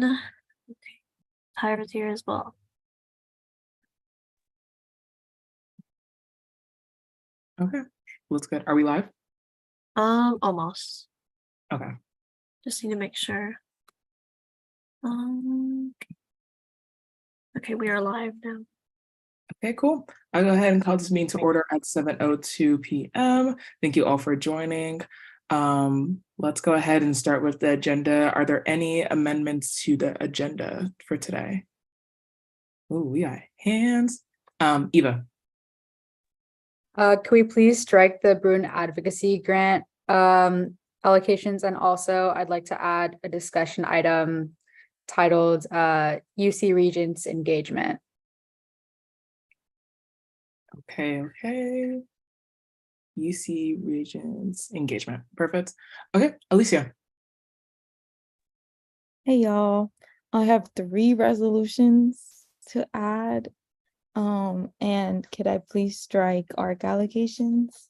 Okay, Tyra's here as well. Okay, looks good. Are we live? Almost. Okay. Just need to make sure. Okay, we are live now. Okay, cool. I'll go ahead and call this meeting to order at 7:02 p.m. Thank you all for joining. Let's go ahead and start with the agenda. Are there any amendments to the agenda for today? Oh, we got hands. Eva. Can we please strike the Bruin Advocacy Grant allocations? And also I'd like to add a discussion item titled UC Regents Engagement. Okay. UC Regents Engagement. Perfect. Okay, Alicia. Hey y'all, I have 3 resolutions to add. And could I please strike ARC allocations?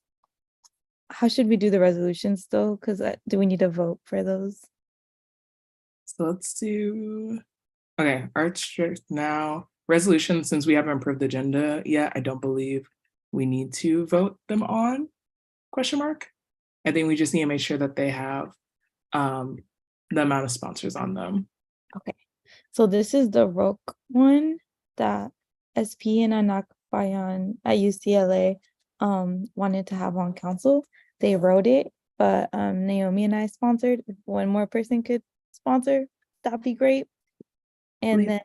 How should we do the resolutions though? Because do we need to vote for those? So let's do, okay, art strict now. Resolution, since we haven't approved the agenda yet, I don't believe we need to vote them on, question mark. I think we just need to make sure that they have the amount of sponsors on them. Okay, so this is the ROC one that SP and Anak Bayan at UCLA wanted to have on council. They wrote it, but Naomi and I sponsored. If one more person could sponsor, that'd be great. And then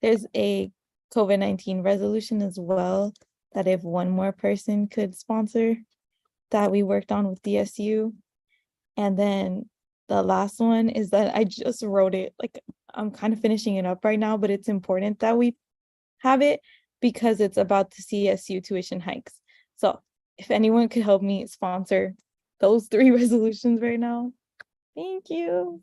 there's a COVID-19 resolution as well that if one more person could sponsor, that we worked on with DSU. And then the last one is that I just wrote it, like I'm kind of finishing it up right now, but it's important that we have it because it's about the CSU tuition hikes. So if anyone could help me sponsor those 3 resolutions right now, thank you.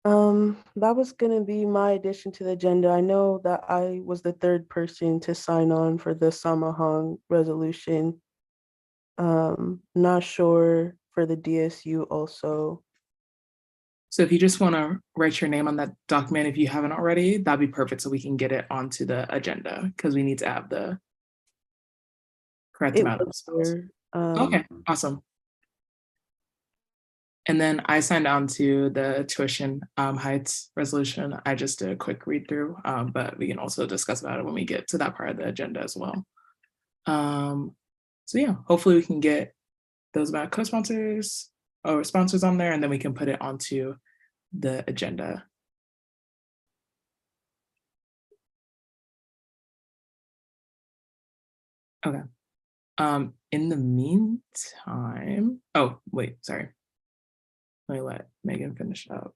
That was gonna be my addition to the agenda. I know that I was the 3rd person to sign on for the Samahang resolution. Not sure for the DSU also. So if you just want to write your name on that document, if you haven't already, that'd be perfect so we can get it onto the agenda because we need to have the correct amount of sponsors. Okay, awesome. And then I signed on to the tuition heights resolution. I just did a quick read through, but we can also discuss about it when we get to that part of the agenda as well. So yeah, hopefully we can get those about co-sponsors or sponsors on there, and then we can put it onto the agenda. Okay. In the meantime, oh, wait, sorry. Let me let Megan finish up.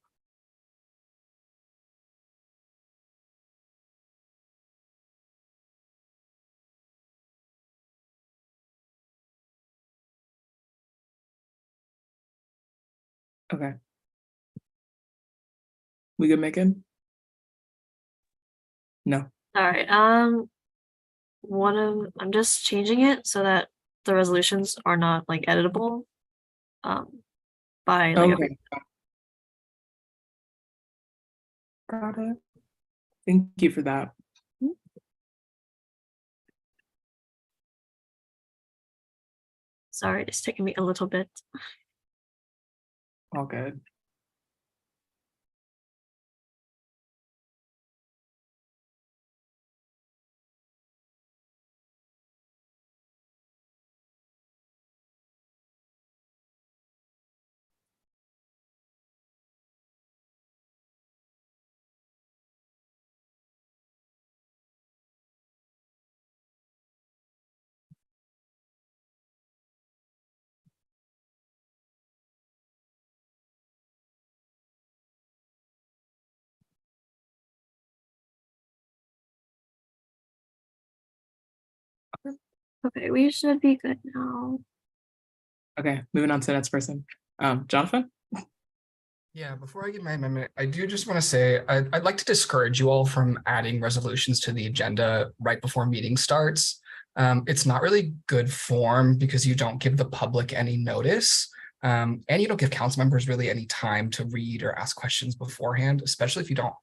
Okay. We good, Megan? No. All right. I'm just changing it so that the resolutions are not like editable. By like Okay. Got it. Thank you for that. Sorry, it's taking me a little bit. All good. Okay, we should be good now. Okay, moving on to the next person. Jonathan? Yeah, before I give my amendment, I do just want to say I'd like to discourage you all from adding resolutions to the agenda right before meeting starts. It's not really good form because you don't give the public any notice. And you don't give council members really any time to read or ask questions beforehand, especially if you don't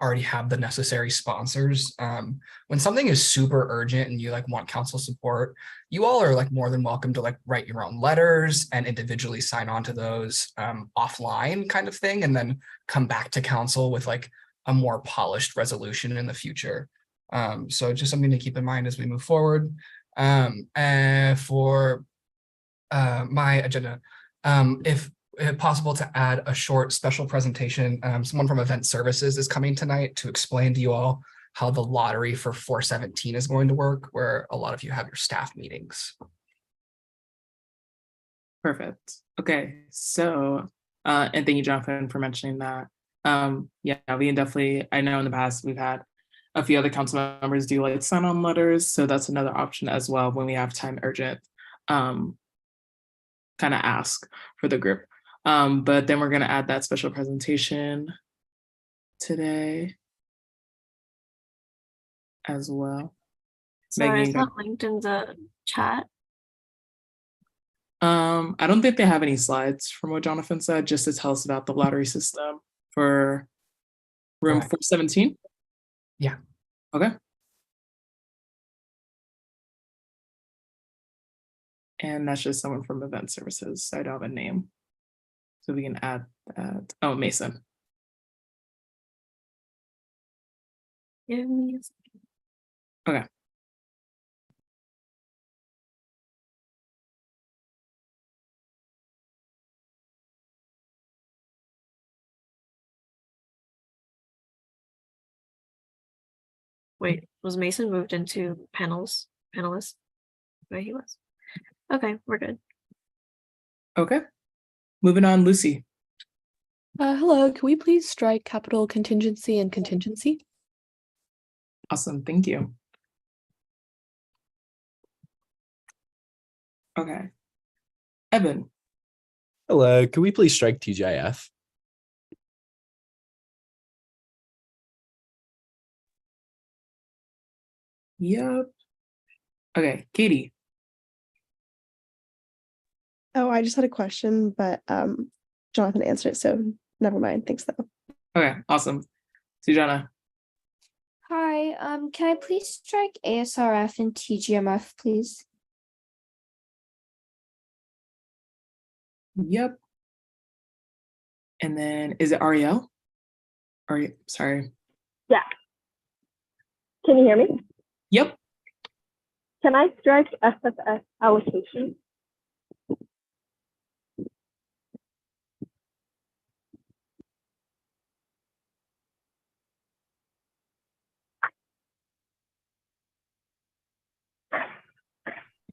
already have the necessary sponsors. When something is super urgent and you like want council support, you all are like more than welcome to like write your own letters and individually sign on to those offline kind of thing, and then come back to council with like a more polished resolution in the future. So just something to keep in mind as we move forward. And for my agenda, if possible to add a short special presentation. Someone from event services is coming tonight to explain to you all how the lottery for 417 is going to work, where a lot of you have your staff meetings. Perfect. Okay, so and thank you, Jonathan, for mentioning that. Yeah, we can definitely, I know in the past we've had a few other council members do like sign on letters, so that's another option as well when we have time urgent kind of ask for the group. But then we're going to add that special presentation today as well. Sorry, it's Megan, not linked in the chat. I don't think they have any slides from what Jonathan said, just to tell us about the lottery system for room Right. 417. Yeah. Okay. And that's just someone from event services. So I don't have a name. So we can add that. Oh, Mason. Give me a second. Okay. Wait, was Mason moved into panelist? Where he was? Okay, we're good. Okay. Moving on, Lucy. Hello, can we please strike capital contingency and contingency? Awesome, thank you. Okay. Evan. Hello, could we please strike TGIF? Yep. Okay, Katie. Oh, I just had a question, but Jonathan answered it, so never mind. Thanks though. Okay, awesome. Sujana. Hi, can I please strike ASRF and TGMF, please? Yep. And then is it Ariel? Sorry. Yeah. Can you hear me? Yep. Can I strike SFS allocation?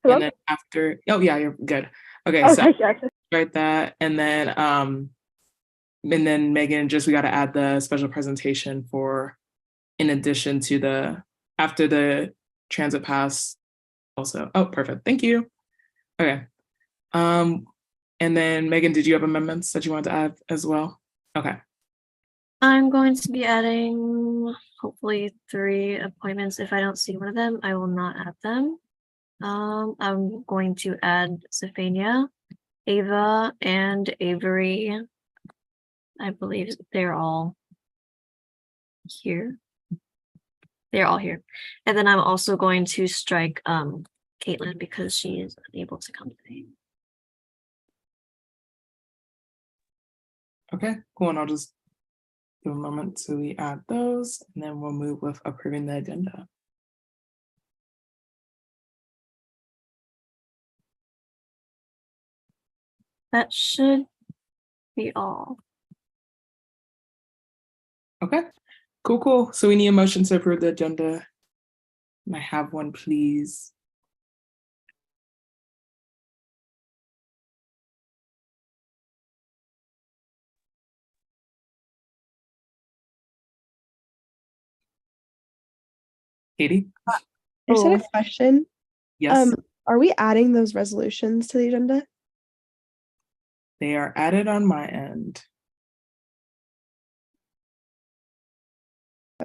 Hello? And then after, oh yeah, you're good. Okay, Okay, so gotcha. write that, and then Megan, just we got to add the special presentation for, in addition to the after the transit pass. Also, oh, perfect. Thank you. Okay. And then Megan, did you have amendments that you wanted to add as well? Okay. I'm going to be adding hopefully 3 appointments. If I don't see one of them, I will not add them. I'm going to add Zephania, Ava, and Avery. I believe they're all here. They're all here. And then I'm also going to strike Caitlin because she is unable to come today. Okay, cool. And I'll just give a moment till we add those, and then we'll move with approving the agenda. That should be all. Okay, cool. So we need a motion to approve the agenda. Can I have one, please? Katie? I just had Oh. a question. Yes, Are we adding those resolutions to the agenda? they are added on my end.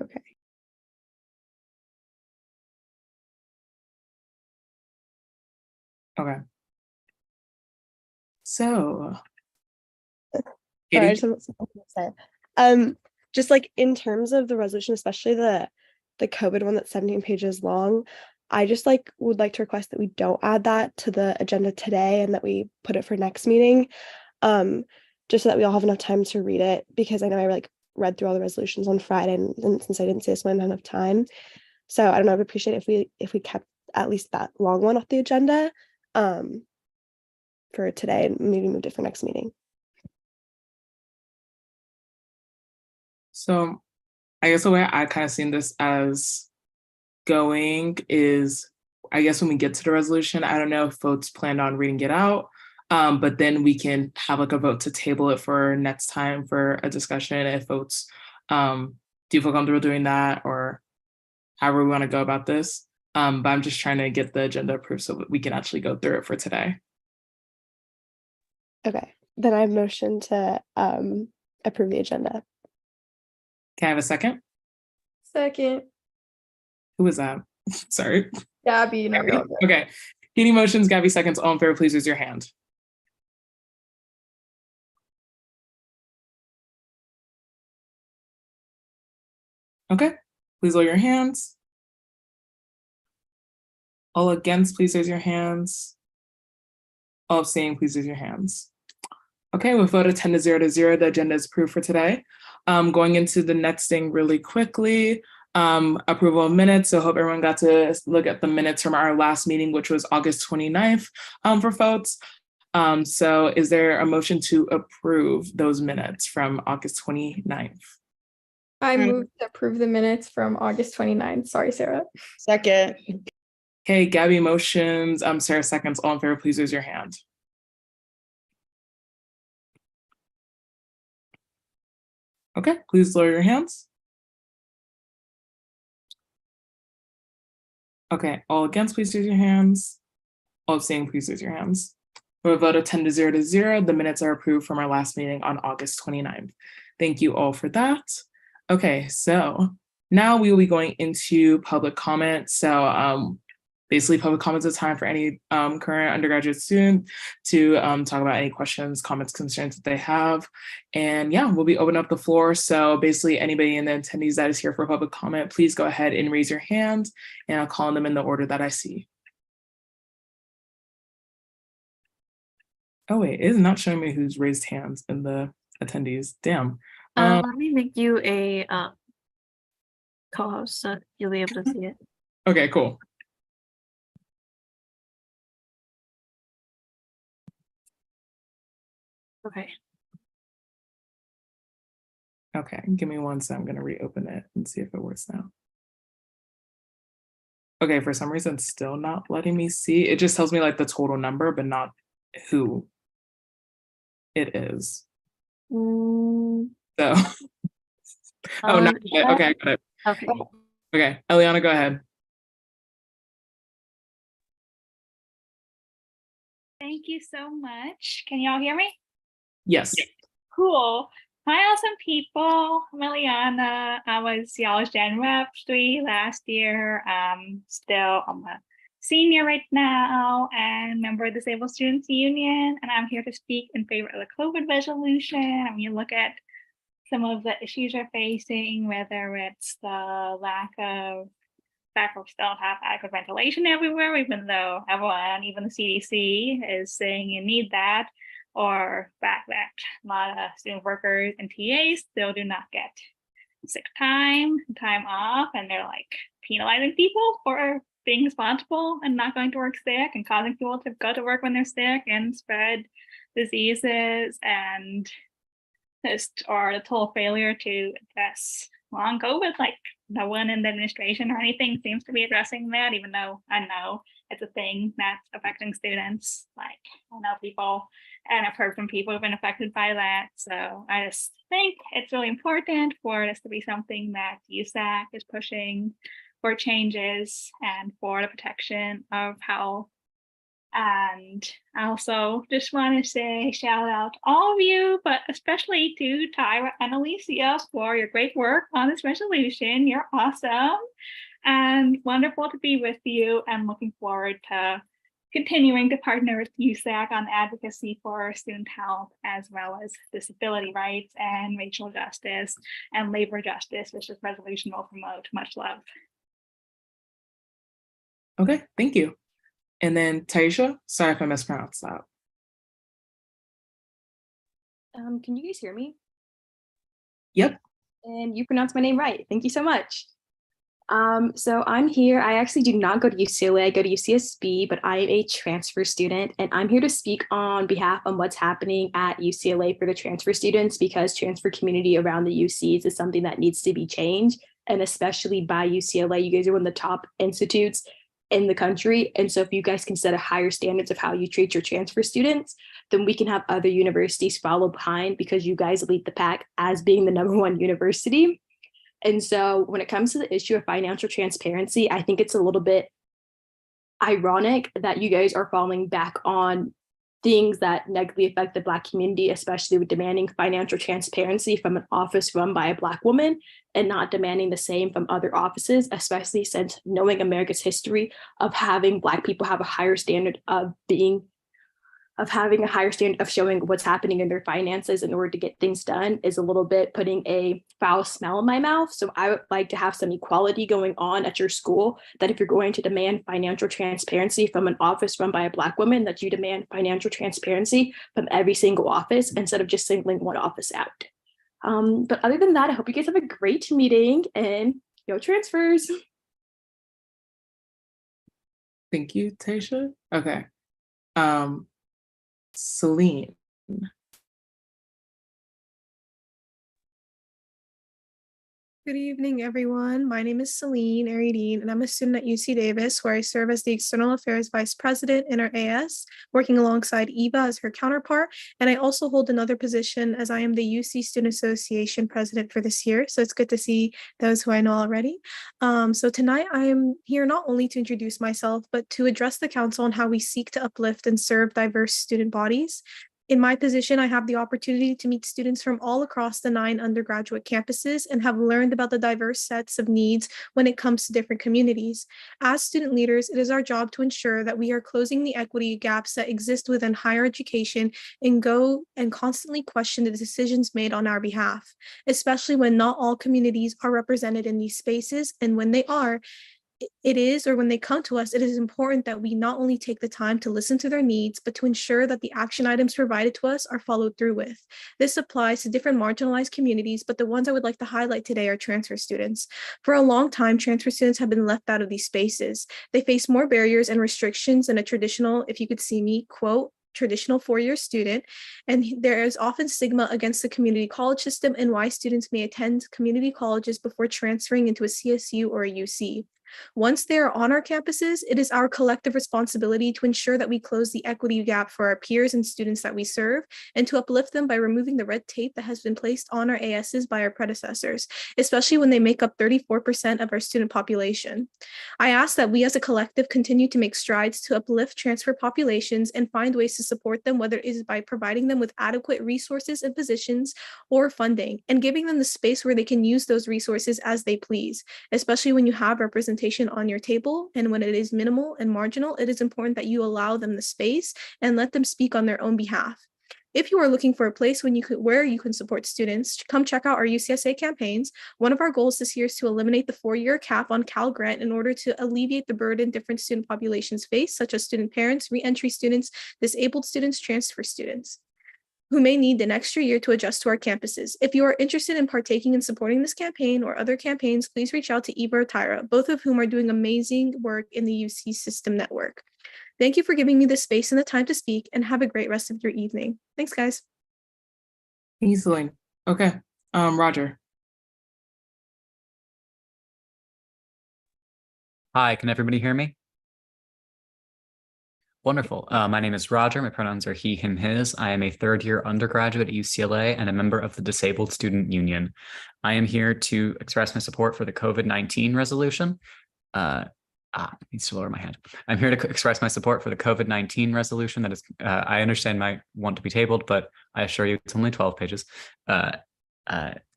Okay. Okay. So Sorry, I Katie? just have something to say. Just like in terms of the resolution, especially the COVID one that's 17 pages long, I just like would like to request that we don't add that to the agenda today and that we put it for next meeting. Just so that we all have enough time to read it, because I know I like read through all the resolutions on Friday, and since I didn't see this one, I didn't have time. So I don't know, I'd appreciate it if we kept at least that long one off the agenda for today and maybe moved it for next meeting. So I guess the way I kind of seen this as going is, I guess when we get to the resolution, I don't know if folks planned on reading it out, but then we can have like a vote to table it for next time for a discussion if folks do you feel comfortable doing that, or however we want to go about this. But I'm just trying to get the agenda approved so that we can actually go through it for today. Okay, then I motion to approve the agenda. Can I have a second? Second. Who was that? Sorry. Gabby, no, you're all good. Okay. Katie motions, Gabby seconds. All in favor, please raise your hand. Okay, please lower your hands. All against, please raise your hands. All abstaining, please raise your hands. Okay, with vote of 10 to 0, the agenda is approved for today. Going into the next thing really quickly, approval of minutes. So I hope everyone got to look at the minutes from our last meeting, which was August 29th for folks. So is there a motion to approve those minutes from August 29th? I move to approve the minutes from August 29th. Sorry, Sarah. Second. Okay, Gabby motions, Sarah seconds. All in favor, please raise your hand. Okay, please lower your hands. Okay, all against, please raise your hands. All abstaining, please raise your hands. With a vote of 10 to 0, the minutes are approved from our last meeting on August 29th. Thank you all for that. Okay, so now we will be going into public comment. So basically public comments is time for any current undergraduate student to talk about any questions, comments, concerns that they have. And yeah, we'll be opening up the floor. So basically anybody in the attendees that is here for public comment, please go ahead and raise your hand and I'll call on them in the order that I see. Oh wait, it is not showing me who's raised hands in the attendees. Damn. Let me make you a co-host so you'll be able to see it. Okay, cool. Okay. Okay, give me one second. I'm gonna reopen it and see if it works now. Okay, for some reason, it's still not letting me see. It just tells me like the total number, but not who it is. So, oh, no, okay, I got it. Okay. Okay, Eliana, go ahead. Thank you so much. Can y'all hear me? Yes. Cool. Hi, awesome people. I'm Eliana. I was y'all's Gen Rep 3 last year. Still, I'm a senior right now and member of the Disabled Students Union. And I'm here to speak in favor of the COVID resolution. I mean, you look at some of the issues we're facing, whether it's the lack of faculty don't have adequate ventilation everywhere, even though everyone, even the CDC, is saying you need that, or fact that a lot of student workers and TAs still do not get sick time off, and they're like penalizing people for being responsible and not going to work sick and causing people to go to work when they're sick and spread diseases, and just or the total failure to address long COVID. Like no one in the administration or anything seems to be addressing that, even though I know it's a thing that's affecting students. Like I know people and I've heard from people who've been affected by that. So I just think it's really important for this to be something that USAC is pushing for changes and for the protection of health. And I also just want to say shout out to all of you, but especially to Tyra and Alicia for your great work on this resolution. You're awesome and wonderful to be with you, and looking forward to continuing to partner with USAC on advocacy for student health, as well as disability rights and racial justice and labor justice, which this resolution will promote. Much love. Okay, thank you. And then Taisha, sorry if I mispronounced that. Can you guys hear me? Yep. And you pronounced my name right. Thank you so much. So I'm here. I actually do not go to UCLA. I go to UCSB, but I am a transfer student, and I'm here to speak on behalf of what's happening at UCLA for the transfer students, because transfer community around the UCs is something that needs to be changed, and especially by UCLA. You guys are one of the top institutes in the country. And so if you guys can set a higher standards of how you treat your transfer students, then we can have other universities follow behind, because you guys lead the pack as being the #1 university. And so when it comes to the issue of financial transparency, I think it's a little bit ironic that you guys are falling back on things that negatively affect the Black community, especially with demanding financial transparency from an office run by a Black woman and not demanding the same from other offices, especially since knowing America's history of having Black people have a higher standard having a higher standard of showing what's happening in their finances in order to get things done is a little bit putting a foul smell in my mouth. So I would like to have some equality going on at your school, that if you're going to demand financial transparency from an office run by a Black woman, that you demand financial transparency from every single office instead of just singling one office out. But other than that, I hope you guys have a great meeting and go transfers. Thank you, Taisha. Okay. Celine. Good evening, everyone. My name is Celine Aridine, and I'm a student at UC Davis, where I serve as the External Affairs Vice President in our AS, working alongside Eva as her counterpart. And I also hold another position as I am the UC Student Association President for this year. So it's good to see those who I know already. So tonight I am here not only to introduce myself, but to address the council on how we seek to uplift and serve diverse student bodies. In my position, I have the opportunity to meet students from all across the 9 undergraduate campuses and have learned about the diverse sets of needs when it comes to different communities. As student leaders, it is our job to ensure that we are closing the equity gaps that exist within higher education and go and constantly question the decisions made on our behalf, especially when not all communities are represented in these spaces, and when they are, when they come to us, it is important that we not only take the time to listen to their needs, but to ensure that the action items provided to us are followed through with. This applies to different marginalized communities, but the ones I would like to highlight today are transfer students. For a long time, transfer students have been left out of these spaces. They face more barriers and restrictions than a traditional, if you could see me, quote, traditional 4-year student, and there is often stigma against the community college system and why students may attend community colleges before transferring into a CSU or a UC. Once they are on our campuses, it is our collective responsibility to ensure that we close the equity gap for our peers and students that we serve, and to uplift them by removing the red tape that has been placed on our ASs by our predecessors, especially when they make up 34% of our student population. I ask that we as a collective continue to make strides to uplift transfer populations and find ways to support them, whether it is by providing them with adequate resources and positions or funding, and giving them the space where they can use those resources as they please, especially when you have representation on your table. And when it is minimal and marginal, it is important that you allow them the space and let them speak on their own behalf. If you are looking for a place where you can support students, come check out our UCSA campaigns. One of our goals this year is to eliminate the 4-year cap on Cal Grant in order to alleviate the burden different student populations face, such as student parents, re-entry students, disabled students, transfer students, who may need an extra year to adjust to our campuses. If you are interested in partaking and supporting this campaign or other campaigns, please reach out to Eva or Tyra, both of whom are doing amazing work in the UC System Network. Thank you for giving me the space and the time to speak, and have a great rest of your evening. Thanks, guys. Thank you, Celine. Okay, Roger. Hi, can everybody hear me? Wonderful. My name is Roger. My pronouns are he, him, his. I am a 3rd-year undergraduate at UCLA and a member of the Disabled Student Union. I am here to express my support for the COVID-19 resolution. Needs to lower my hand. I'm here to express my support for the COVID-19 resolution that is, I understand might want to be tabled, but I assure you it's only 12 pages.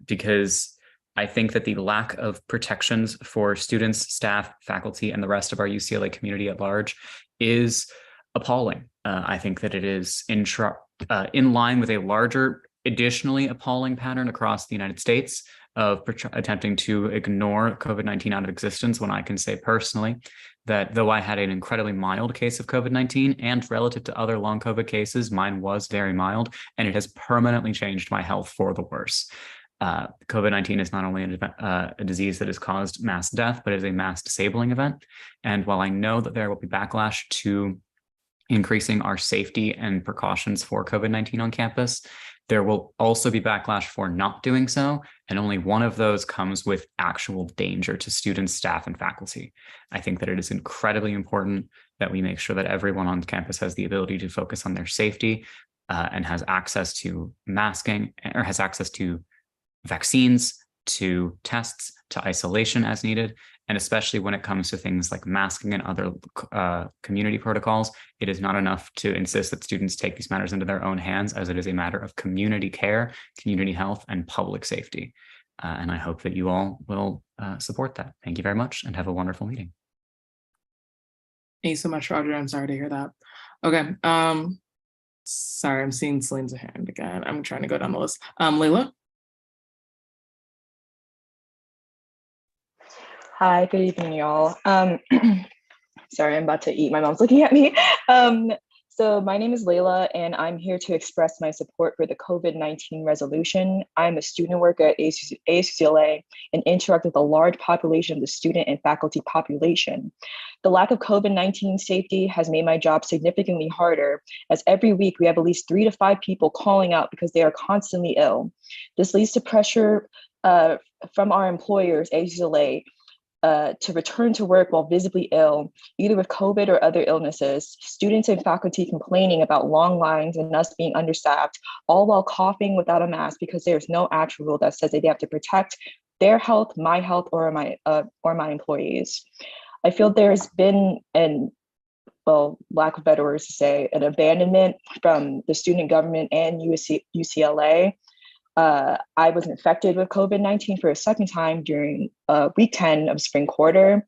Because I think that the lack of protections for students, staff, faculty, and the rest of our UCLA community at large is appalling. I think that it is in line with a larger, additionally appalling pattern across the United States of attempting to ignore COVID-19 out of existence, when I can say personally that though I had an incredibly mild case of COVID-19, and relative to other long COVID cases, mine was very mild, and it has permanently changed my health for the worse. COVID-19 is not only a disease that has caused mass death, but is a mass disabling event. And while I know that there will be backlash to increasing our safety and precautions for COVID-19 on campus, there will also be backlash for not doing so, and only one of those comes with actual danger to students, staff, and faculty. I think that it is incredibly important that we make sure that everyone on campus has the ability to focus on their safety and has access to masking, or has access to vaccines, to tests, to isolation as needed. And especially when it comes to things like masking and other community protocols, it is not enough to insist that students take these matters into their own hands, as it is a matter of community care, community health, and public safety. And I hope that you all will support that. Thank you very much, and have a wonderful meeting. Thank you so much, Roger. I'm sorry to hear that. Okay. Sorry, I'm seeing Celine's hand again. I'm trying to go down the list. Layla? Hi, good evening, y'all. Sorry, I'm about to eat. My mom's looking at me. So my name is Layla, and I'm here to express my support for the COVID-19 resolution. I'm a student worker at ASUCLA and interact with a large population of the student and faculty population. The lack of COVID-19 safety has made my job significantly harder, as every week we have at least 3 to 5 people calling out because they are constantly ill. This leads to pressure from our employers, ASUCLA, to return to work while visibly ill, either with COVID or other illnesses, students and faculty complaining about long lines and us being understaffed, all while coughing without a mask because there's no actual rule that says that they have to protect their health, my health, or my employees. I feel there's been lack of better words to say, an abandonment from the student government and UCLA. I was infected with COVID-19 for a second time during week 10 of spring quarter.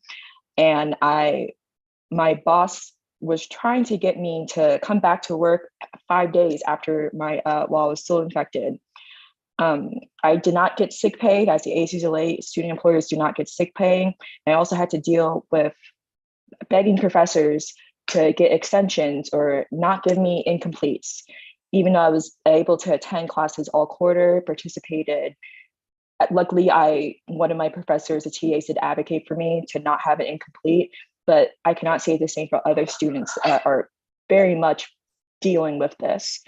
And my boss was trying to get me to come back to work 5 days after while I was still infected. I did not get sick pay, as the ACLA student employers do not get sick pay. I also had to deal with begging professors to get extensions or not give me incompletes. Even though I was able to attend classes all quarter, participated. Luckily, one of my professors, the TAs, did advocate for me to not have it incomplete, but I cannot say the same for other students that are very much dealing with this.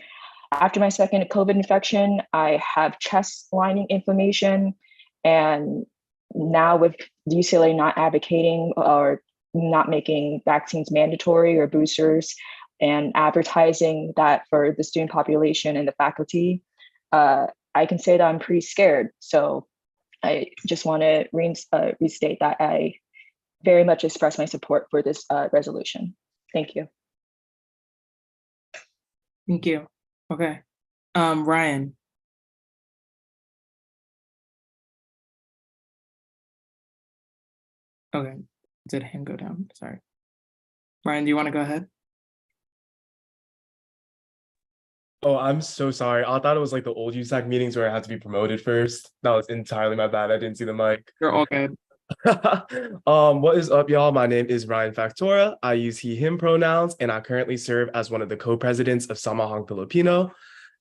After my second COVID infection, I have chest lining inflammation, and now with UCLA not advocating or not making vaccines mandatory or boosters, and advertising that for the student population and the faculty, I can say that I'm pretty scared. So I just want to restate that I very much express my support for this resolution. Thank you. Thank you. Okay. Ryan. Okay. Did hand go down? Sorry. Ryan, do you want to go ahead? Oh, I'm so sorry. I thought it was like the old USAC meetings where I had to be promoted first. That was entirely my bad. I didn't see the mic. You're all good. What is up, y'all? My name is Ryan Factora. I use he, him pronouns, and I currently serve as one of the co-presidents of Samahang Filipino.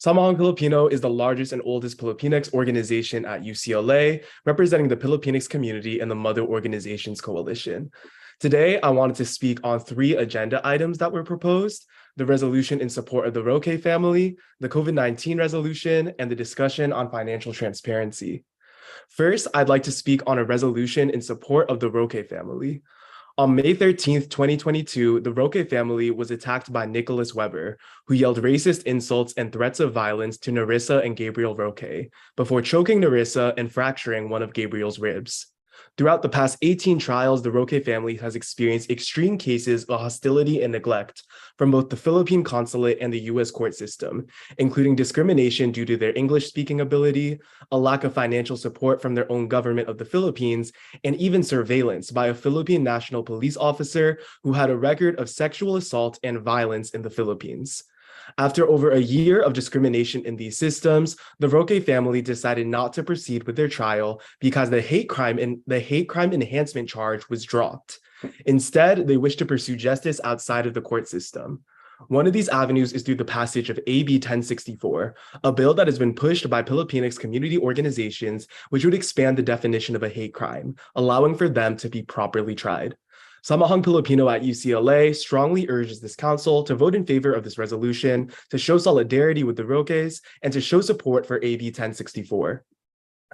Samahang Filipino is the largest and oldest Filipinx organization at UCLA, representing the Filipinx community and the Mother Organizations Coalition. Today, I wanted to speak on 3 agenda items that were proposed: the resolution in support of the Roque family, the COVID-19 resolution, and the discussion on financial transparency. First, I'd like to speak on a resolution in support of the Roque family. On May 13th, 2022, the Roque family was attacked by Nicholas Weber, who yelled racist insults and threats of violence to Narissa and Gabriel Roque before choking Narissa and fracturing one of Gabriel's ribs. Throughout the past 18 trials, the Roque family has experienced extreme cases of hostility and neglect from both the Philippine consulate and the US court system, including discrimination due to their English-speaking ability, a lack of financial support from their own government of the Philippines, and even surveillance by a Philippine national police officer who had a record of sexual assault and violence in the Philippines. After over a year of discrimination in these systems, the Roque family decided not to proceed with their trial because the hate crime enhancement charge was dropped. Instead, they wish to pursue justice outside of the court system. One of these avenues is through the passage of AB 1064, a bill that has been pushed by Filipinx community organizations, which would expand the definition of a hate crime, allowing for them to be properly tried. Samahang Filipino at UCLA strongly urges this council to vote in favor of this resolution, to show solidarity with the Roques, and to show support for AB 1064.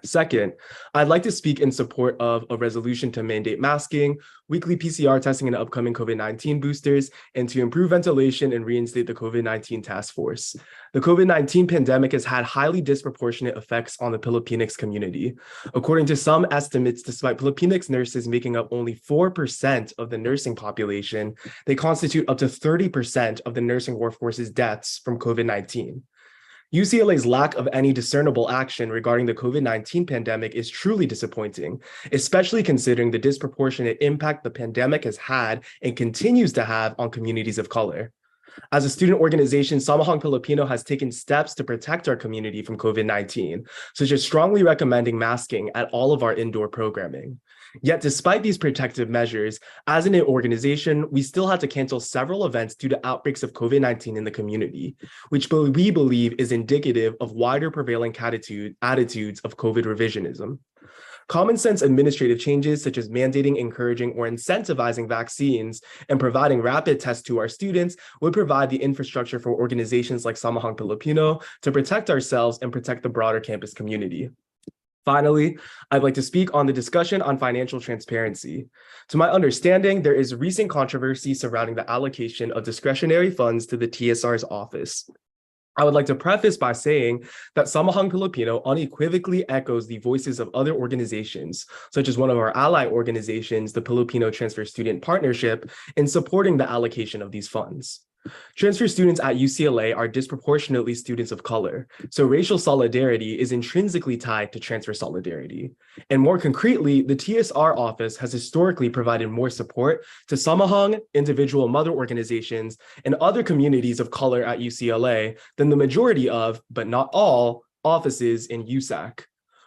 Second, I'd like to speak in support of a resolution to mandate masking, weekly PCR testing, and upcoming COVID-19 boosters, and to improve ventilation and reinstate the COVID-19 task force. The COVID-19 pandemic has had highly disproportionate effects on the Filipinx community. According to some estimates, despite Filipinx nurses making up only 4% of the nursing population, they constitute up to 30% of the nursing workforce's deaths from COVID-19. UCLA's lack of any discernible action regarding the COVID-19 pandemic is truly disappointing, especially considering the disproportionate impact the pandemic has had and continues to have on communities of color. As a student organization, Samahang Filipino has taken steps to protect our community from COVID-19, such as strongly recommending masking at all of our indoor programming. Yet despite these protective measures, as an organization, we still had to cancel several events due to outbreaks of COVID-19 in the community, which we believe is indicative of wider prevailing attitudes of COVID revisionism. Common sense administrative changes such as mandating, encouraging, or incentivizing vaccines and providing rapid tests to our students would provide the infrastructure for organizations like Samahang Filipino to protect ourselves and protect the broader campus community. Finally, I'd like to speak on the discussion on financial transparency. To my understanding, there is recent controversy surrounding the allocation of discretionary funds to the TSR's office. I would like to preface by saying that Samahang Filipino unequivocally echoes the voices of other organizations, such as one of our ally organizations, the Filipino Transfer Student Partnership, in supporting the allocation of these funds. Transfer students at UCLA are disproportionately students of color, so racial solidarity is intrinsically tied to transfer solidarity. And more concretely, the TSR office has historically provided more support to Samahang, individual mother organizations, and other communities of color at UCLA than the majority of, but not all, offices in USAC.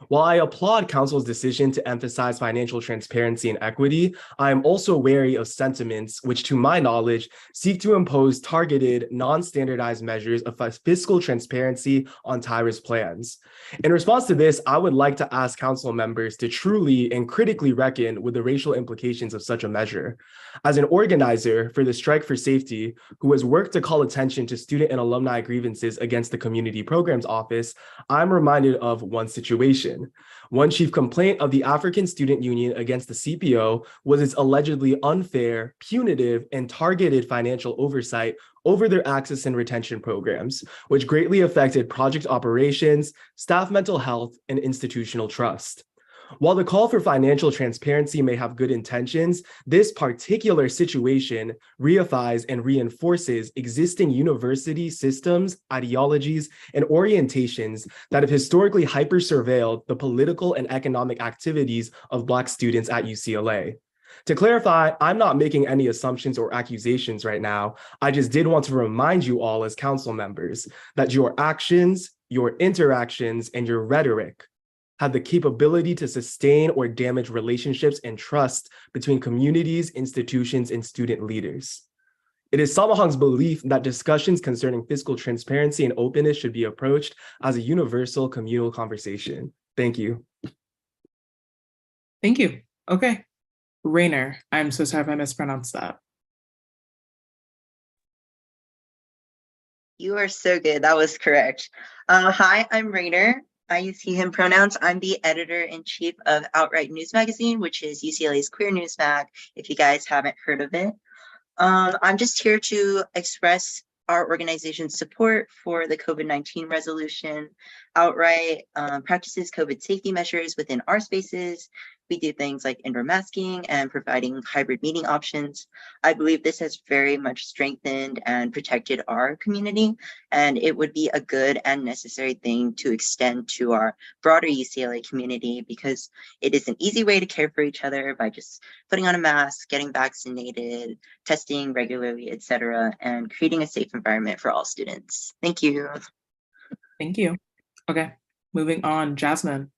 While I applaud Council's decision to emphasize financial transparency and equity, I am also wary of sentiments which, to my knowledge, seek to impose targeted, non-standardized measures of fiscal transparency on TIRA's plans. In response to this, I would like to ask Council members to truly and critically reckon with the racial implications of such a measure. As an organizer for the Strike for Safety, who has worked to call attention to student and alumni grievances against the Community Programs Office, I'm reminded of one situation. One chief complaint of the African Student Union against the CPO was its allegedly unfair, punitive, and targeted financial oversight over their access and retention programs, which greatly affected project operations, staff mental health, and institutional trust. While the call for financial transparency may have good intentions, this particular situation reifies and reinforces existing university systems, ideologies, and orientations that have historically hyper-surveilled the political and economic activities of Black students at UCLA. To clarify, I'm not making any assumptions or accusations right now. I just did want to remind you all as council members that your actions, your interactions, and your rhetoric have the capability to sustain or damage relationships and trust between communities, institutions, and student leaders. It is Samahang's belief that discussions concerning fiscal transparency and openness should be approached as a universal communal conversation. Thank you. Thank you. Okay. Rainer, I'm so sorry if I mispronounced that. You are so good. That was correct. Hi, I'm Rainer. I use he, him pronouns. I'm the editor-in-chief of Outright News Magazine, which is UCLA's queer news mag, if you guys haven't heard of it. I'm just here to express our organization's support for the COVID-19 resolution. Outright practices COVID safety measures within our spaces. We do things like indoor masking and providing hybrid meeting options. I believe this has very much strengthened and protected our community, and it would be a good and necessary thing to extend to our broader UCLA community, because it is an easy way to care for each other by just putting on a mask, getting vaccinated, testing regularly, etc., and creating a safe environment for all students. Thank you. Thank you. Okay, moving on, Jasmine.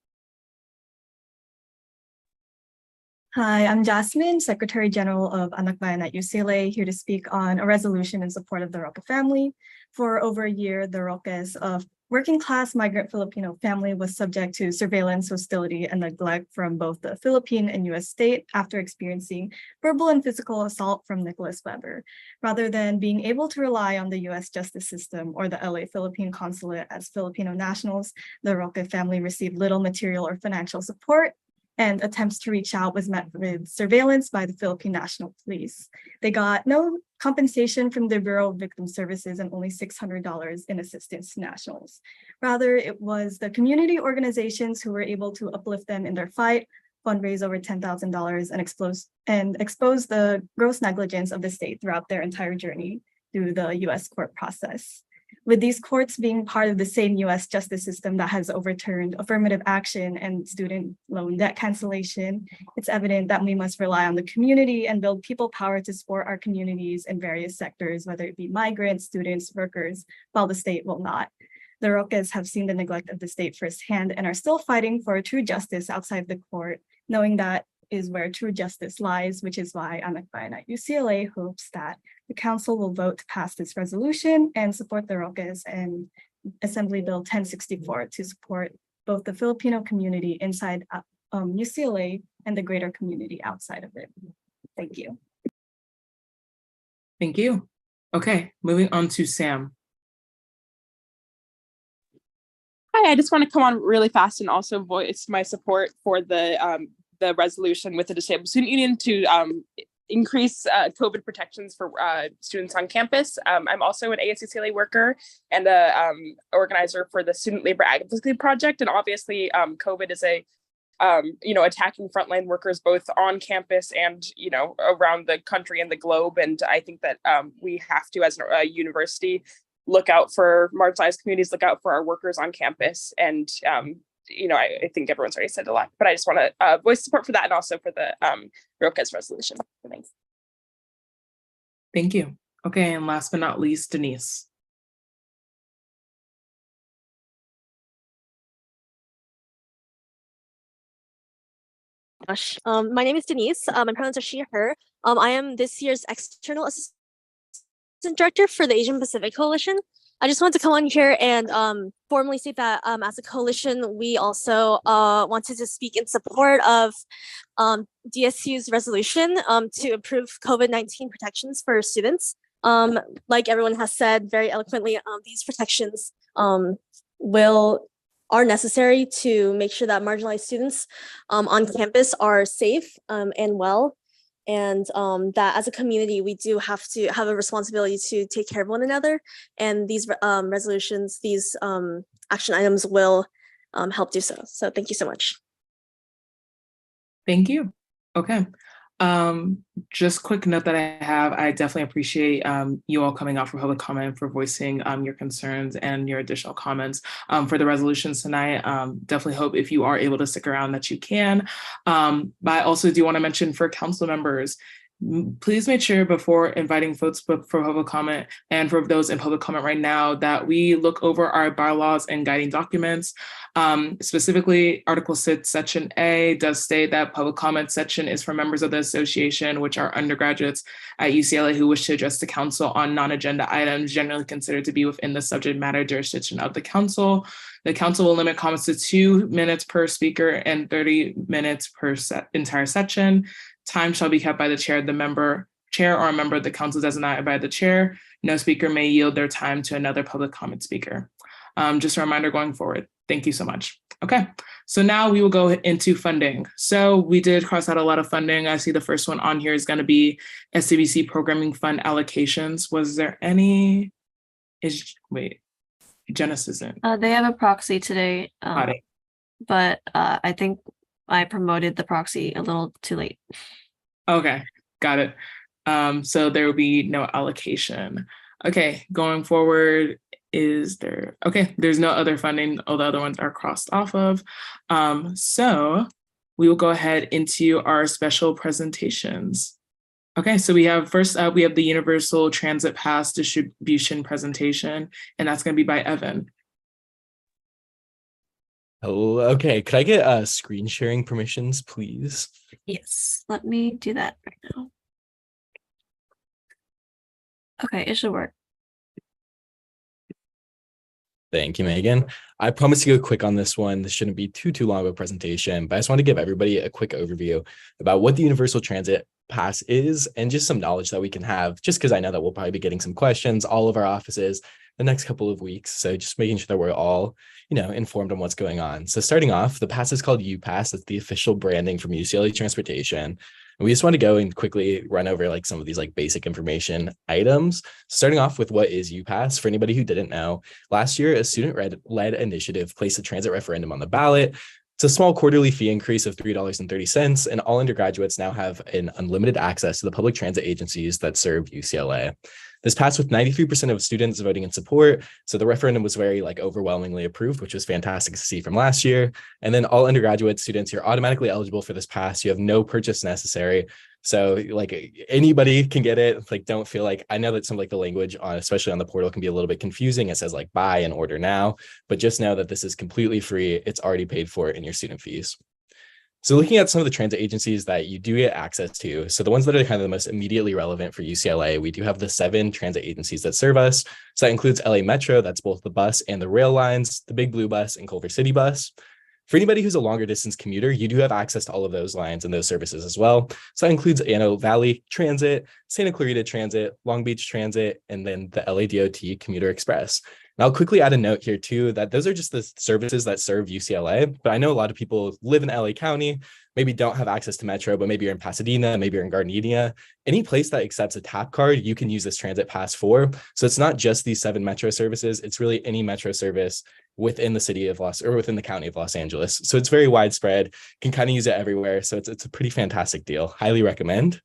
Hi, I'm Jasmine, Secretary General of Anak Bayan at UCLA, here to speak on a resolution in support of the Roque family. For over a year, the Roques, a working-class migrant Filipino family, was subject to surveillance, hostility, and neglect from both the Philippine and U.S. state after experiencing verbal and physical assault from Nicholas Weber. Rather than being able to rely on the U.S. justice system or the LA Philippine consulate as Filipino nationals, the Roque family received little material or financial support, and attempts to reach out was met with surveillance by the Philippine National Police. They got no compensation from the Bureau of Victim Services and only $600 in assistance to nationals. Rather, it was the community organizations who were able to uplift them in their fight, fundraise over $10,000 and expose the gross negligence of the state throughout their entire journey through the US court process. With these courts being part of the same US justice system that has overturned affirmative action and student loan debt cancellation, it's evident that we must rely on the community and build people power to support our communities in various sectors, whether it be migrants, students, workers, while the state will not. The Roques have seen the neglect of the state firsthand and are still fighting for true justice outside the court, knowing that is where true justice lies, which is why Anak Bayan at UCLA hopes that the council will vote to pass this resolution and support the Roques and Assembly Bill 1064 to support both the Filipino community inside UCLA and the greater community outside of it. Thank you. Thank you. Okay, moving on to Sam. Hi, I just want to come on really fast and also voice my support for the resolution with the Disabled Student Union to increase COVID protections for students on campus. I'm also an ASUCLA worker and a organizer for the Student Labor Advocacy Project. And obviously COVID is attacking frontline workers both on campus and, around the country and the globe. And I think that we have to, as a university, look out for marginalized communities, look out for our workers on campus. And I think everyone's already said a lot, but I just want to voice support for that and also for the Roques resolution. Thanks. Thank you. Okay, and last but not least, Denise. Gosh, my name is Denise. My pronouns are she, her. I am this year's external assistant director for the Asian Pacific Coalition. I just want to come on here and formally state that as a coalition, we also wanted to speak in support of DSU's resolution to approve COVID-19 protections for students. Like everyone has said very eloquently, these protections are necessary to make sure that marginalized students on campus are safe and well. And that as a community, we do have to have a responsibility to take care of one another. And these resolutions, these action items will help do so. So thank you so much. Thank you. Okay. Just quick note that I definitely appreciate you all coming out for public comment, for voicing your concerns and your additional comments for the resolutions tonight. Definitely hope if you are able to stick around that you can. But I also do want to mention for council members, please make sure before inviting folks for public comment and for those in public comment right now that we look over our bylaws and guiding documents. Specifically, Article 6, Section A does state that public comment section is for members of the association, which are undergraduates at UCLA who wish to address the council on non-agenda items generally considered to be within the subject matter jurisdiction of the council. The council will limit comments to 2 minutes per speaker and 30 minutes per entire section. Time shall be kept by the chair or a member of the council designated by the chair. No speaker may yield their time to another public comment speaker. Just a reminder going forward. Thank you so much. Okay, so now we will go into funding. So we did cross out a lot of funding. I see the first one on here is going to be SCBC Programming Fund allocations. Was there any? Genesis isn't. They have a proxy today, but I think I promoted the proxy a little too late. Okay, got it. So there will be no allocation. Okay, going forward, there's no other funding. All the other ones are crossed off of. So we will go ahead into our special presentations. Okay, so we have first up, we have the Universal Transit Pass distribution presentation, and that's going to be by Evan. Oh, okay. Could I get screen sharing permissions, please? Yes, let me do that right now. Okay, it should work. Thank you, Megan. I promise to go quick on this one. This shouldn't be too long of a presentation, but I just want to give everybody a quick overview about what the Universal Transit Pass is and just some knowledge that we can have, just because I know that we'll probably be getting some questions, all of our offices, the next couple of weeks. So just making sure that we're all, informed on what's going on. So starting off, the pass is called UPass. It's the official branding from UCLA Transportation. And we just want to go and quickly run over like some of these like basic information items. Starting off with what is UPass. For anybody who didn't know, last year, a student-led initiative placed a transit referendum on the ballot. It's a small quarterly fee increase of $3.30, and all undergraduates now have an unlimited access to the public transit agencies that serve UCLA. This passed with 93% of students voting in support. So the referendum was very overwhelmingly approved, which was fantastic to see from last year. And then all undergraduate students, you're automatically eligible for this pass. You have no purchase necessary. So anybody can get it. Don't feel I know that some the language on, especially on the portal, can be a little bit confusing. It says buy and order now, but just know that this is completely free. It's already paid for in your student fees. So looking at some of the transit agencies that you do get access to, so the ones that are kind of the most immediately relevant for UCLA, we do have the 7 transit agencies that serve us. So that includes LA Metro, that's both the bus and the rail lines, the Big Blue Bus and Culver City Bus. For anybody who's a longer distance commuter, you do have access to all of those lines and those services as well. So that includes Antelope Valley Transit, Santa Clarita Transit, Long Beach Transit, and then the LADOT Commuter Express. And I'll quickly add a note here too, that those are just the services that serve UCLA, but I know a lot of people live in LA County, maybe don't have access to Metro, but maybe you're in Pasadena, maybe you're in Gardenia. Any place that accepts a tap card, you can use this transit pass for. So it's not just these 7 Metro services, it's really any Metro service within the city of within the county of Los Angeles. So it's very widespread, can kind of use it everywhere. So it's a pretty fantastic deal. Highly recommend.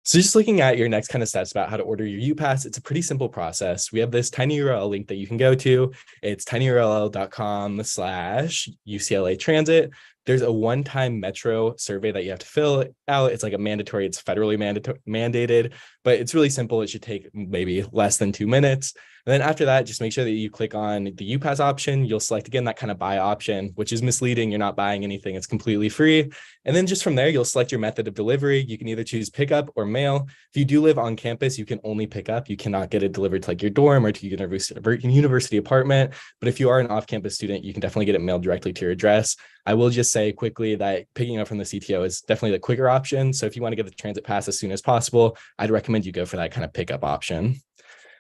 So just looking at your next kind of steps about how to order your UPass, it's a pretty simple process. We have this tiny URL link that you can go to. It's tinyurl.com/UCLA Transit. There's a one-time Metro survey that you have to fill out. It's mandatory, it's federally mandated, but it's really simple. It should take maybe less than 2 minutes. And then after that, just make sure that you click on the UPass option. You'll select again that kind of buy option, which is misleading. You're not buying anything. It's completely free. And then just from there, you'll select your method of delivery. You can either choose pickup or mail. If you do live on campus, you can only pick up. You cannot get it delivered to your dorm or to university apartment. But if you are an off-campus student, you can definitely get it mailed directly to your address. I will just say quickly that picking up from the CTO is definitely the quicker option. So if you want to get the transit pass as soon as possible, I'd recommend you go for that kind of pickup option.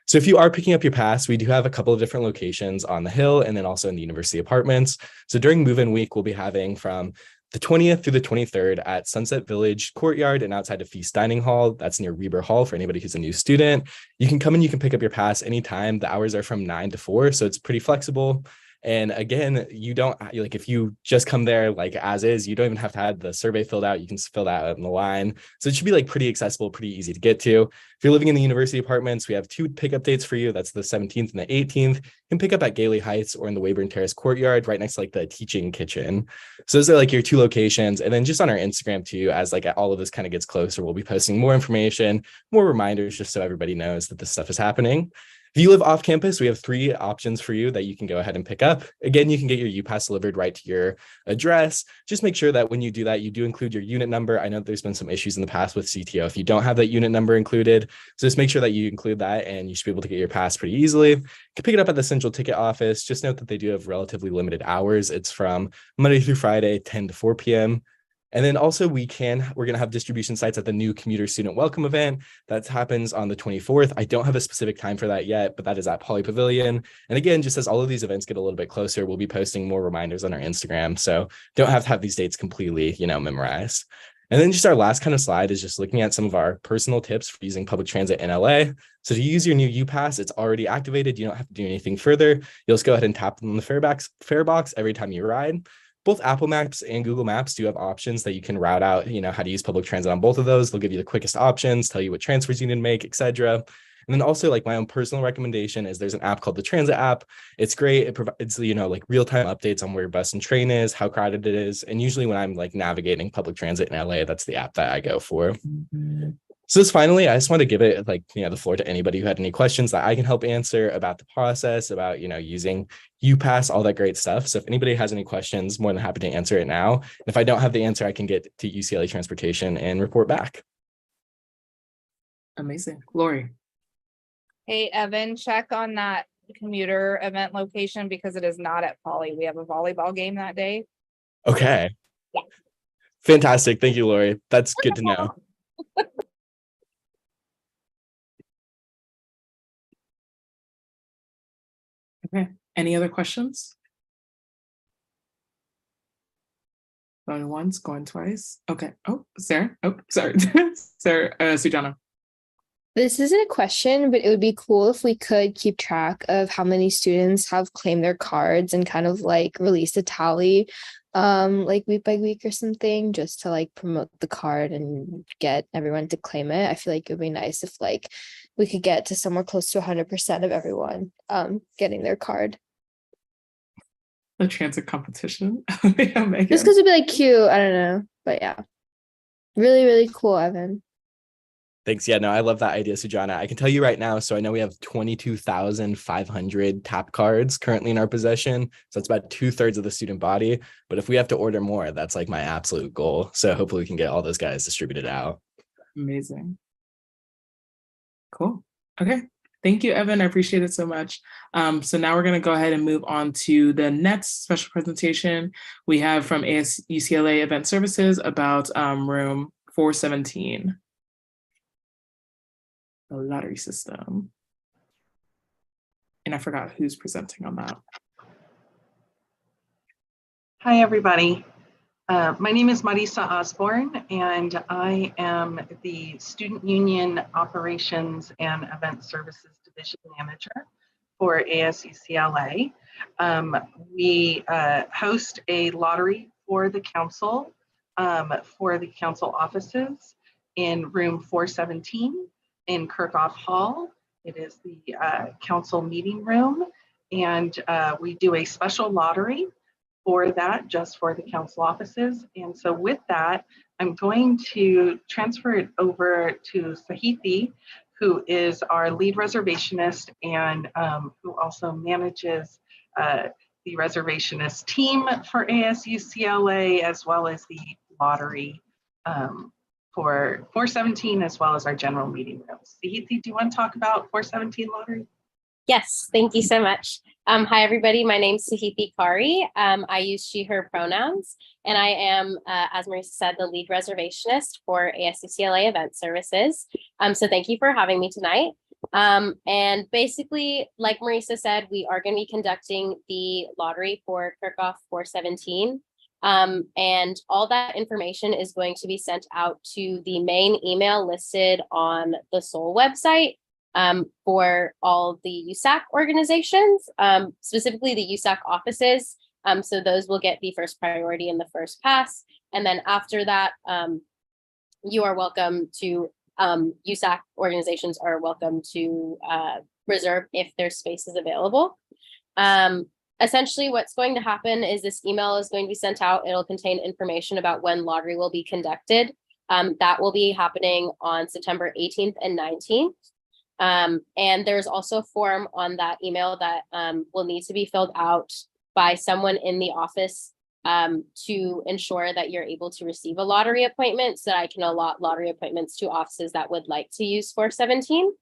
So if you are picking up your pass, we do have a couple of different locations on the Hill and then also in the university apartments. So during move-in week, we'll be having from the 20th through the 23rd at Sunset Village Courtyard and outside of Feast Dining Hall. That's near Reber Hall for anybody who's a new student. You can come and you can pick up your pass anytime. The hours are from 9 to 4, so it's pretty flexible. And again, you don't if you just come there as is, you don't even have to have the survey filled out. You can fill that out in the line. So it should be pretty accessible, pretty easy to get to. If you're living in the university apartments, we have 2 pickup dates for you. That's the 17th and the 18th. You can pick up at Gailey Heights or in the Weyburn Terrace Courtyard, right next to the teaching kitchen. So those are your 2 locations. And then just on our Instagram too, as all of this kind of gets closer, we'll be posting more information, more reminders, just so everybody knows that this stuff is happening. If you live off campus, we have 3 options for you that you can go ahead and pick up. Again, you can get your UPass delivered right to your address. Just make sure that when you do that, you do include your unit number. I know there's been some issues in the past with CTO if you don't have that unit number included. So just make sure that you include that and you should be able to get your pass pretty easily. You can pick it up at the central ticket office. Just note that they do have relatively limited hours. It's from Monday through Friday, 10 to 4 p.m. And then also we're going to have distribution sites at the new commuter student welcome event that happens on the 24th. I don't have a specific time for that yet, but that is at Poly Pavilion. And again, just as all of these events get a little bit closer, we'll be posting more reminders on our Instagram. So don't have to have these dates completely, memorized. And then just our last kind of slide is just looking at some of our personal tips for using public transit in LA. So to use your new UPass, it's already activated. You don't have to do anything further. You'll just go ahead and tap on the fare box every time you ride. both Apple Maps and Google Maps do have options that you can route out, how to use public transit on both of those. They'll give you the quickest options, tell you what transfers you need to make, etc. And then also, like, my own personal recommendation is there's an app called the Transit app. It's great. It provides, like real-time updates on where your bus and train is, how crowded it is. And usually when I'm like navigating public transit in LA, that's the app that I go for. So just finally, I just want to give it the floor to anybody who had any questions that I can help answer about the process, about, using UPass, all that great stuff. So if anybody has any questions, more than happy to answer it now. And if I don't have the answer, I can get to UCLA Transportation and report back. Amazing. Lori. Hey, Evan, check on that commuter event location because it is not at Poly. We have a volleyball game that day. Okay. Yeah. Fantastic. Thank you, Lori. That's good to know. Okay. Any other questions? Going once, going twice. Okay. Oh, Sarah. Oh, sorry. Sarah, Sujana. This isn't a question, but it would be cool if we could keep track of how many students have claimed their cards and kind of like release a tally like week by week or something, just to like promote the card and get everyone to claim it. I feel like it would be nice if like we could get to somewhere close to 100% of everyone getting their card. The transit competition. Just because it'd be like cute. I don't know. But yeah. Really, really cool, Evan. Thanks. Yeah, no, I love that idea, Sujana. I can tell you right now, so I know we have 22,500 tap cards currently in our possession. So it's about 2/3 of the student body. But if we have to order more, that's like my absolute goal. So hopefully we can get all those guys distributed out. Amazing. Cool. Okay. Thank you, Evan. I appreciate it so much. So now we're going to go ahead and move on to the next special presentation we have from UCLA Event Services about room 417. The lottery system. And I forgot who's presenting on that. Hi, everybody. My name is Marisa Osborne, and I am the Student Union Operations and Event Services Division Manager for ASUCLA. We host a lottery for the council offices in room 417 in Kirchhoff Hall. It is the council meeting room, and we do a special lottery for that, just for the council offices. And so with that, I'm going to transfer it over to Sahithi, who is our lead reservationist and who also manages the reservationist team for ASUCLA, as well as the lottery for 417, as well as our general meeting rooms. Sahithi, do you want to talk about 417 lottery? Yes, thank you so much. Hi, everybody. My name is Sahithi Kari. I use she, her pronouns, and I am, as Marisa said, the lead reservationist for ASUCLA Event Services. So thank you for having me tonight. And basically, like Marisa said, we are going to be conducting the lottery for Kirchhoff 417. And all that information is going to be sent out to the main email listed on the SOL website. For all the USAC organizations, specifically the USAC offices. So those will get the first priority in the first pass. And then after that, you are welcome to, USAC organizations are welcome to reserve if there's spaces available. Essentially what's going to happen is this email is going to be sent out. It'll contain information about when lottery will be conducted. That will be happening on September 18th and 19th. And there's also a form on that email that will need to be filled out by someone in the office to ensure that you're able to receive a lottery appointment, so that I can allot lottery appointments to offices that would like to use 417.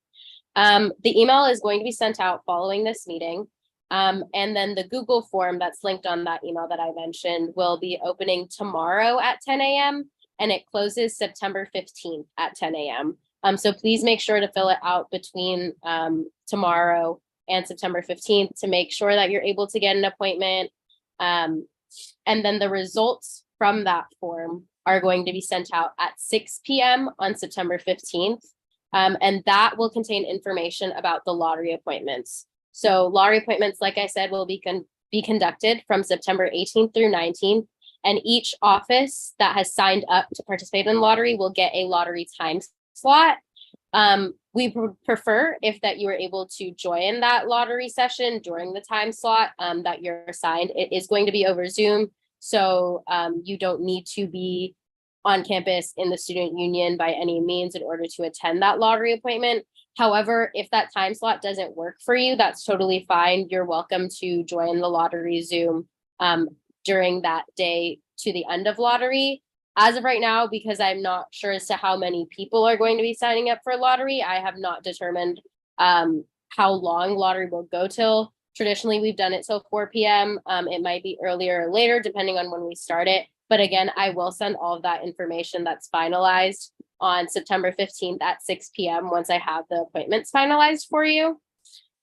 The email is going to be sent out following this meeting. And then the Google form that's linked on that email that I mentioned will be opening tomorrow at 10 a.m. and it closes September 15th at 10 a.m. So please make sure to fill it out between tomorrow and September 15th to make sure that you're able to get an appointment. And then the results from that form are going to be sent out at 6 p.m. on September 15th. And that will contain information about the lottery appointments. So lottery appointments, like I said, will be conducted from September 18th through 19th. And each office that has signed up to participate in the lottery will get a lottery time slot. We prefer if that you are able to join that lottery session during the time slot that you're assigned. It is going to be over Zoom, so you don't need to be on campus in the student union by any means in order to attend that lottery appointment. However, if that time slot doesn't work for you, that's totally fine. You're welcome to join the lottery Zoom during that day to the end of lottery. As of right now, because I'm not sure as to how many people are going to be signing up for lottery, I have not determined how long lottery will go till. Traditionally, we've done it till 4 p.m. It might be earlier or later, depending on when we start it. But again, I will send all of that information that's finalized on September 15th at 6 p.m. once I have the appointments finalized for you.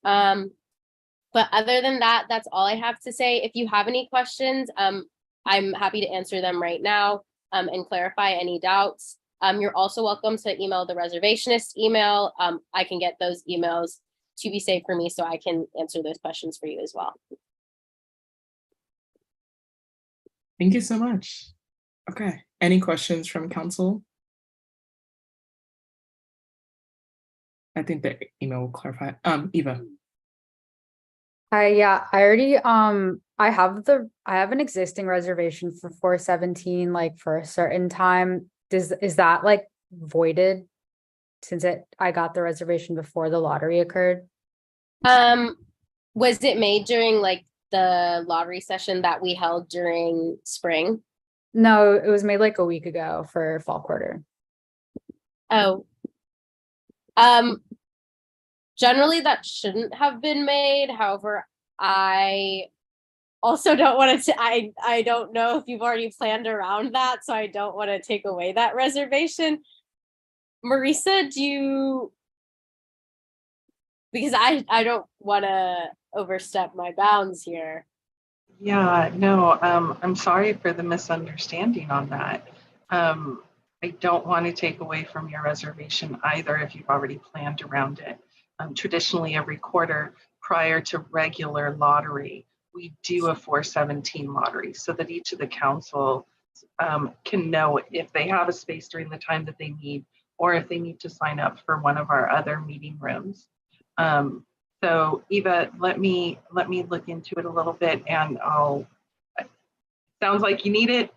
But other than that, that's all I have to say. If you have any questions, I'm happy to answer them right now and clarify any doubts. You're also welcome to email the reservationist email. I can get those emails to be saved for me so I can answer those questions for you as well. Thank you so much. Okay, any questions from council? I think the email will clarify. Eva. Yeah, I already I have an existing reservation for 417 like for a certain time. Is that like voided since I got the reservation before the lottery occurred? Was it made during like the lottery session that we held during spring? No, it was made like a week ago for fall quarter. Oh. Generally that shouldn't have been made. However, I also don't want to, I don't know if you've already planned around that, so I don't want to take away that reservation. Marisa, do you, because I don't want to overstep my bounds here. Yeah, no, I'm sorry for the misunderstanding on that. I don't want to take away from your reservation either if you've already planned around it. Traditionally, every quarter prior to regular lottery, we do a 417 lottery so that each of the council can know if they have a space during the time that they need or if they need to sign up for one of our other meeting rooms. So Eva, let me look into it a little bit and sounds like you need it.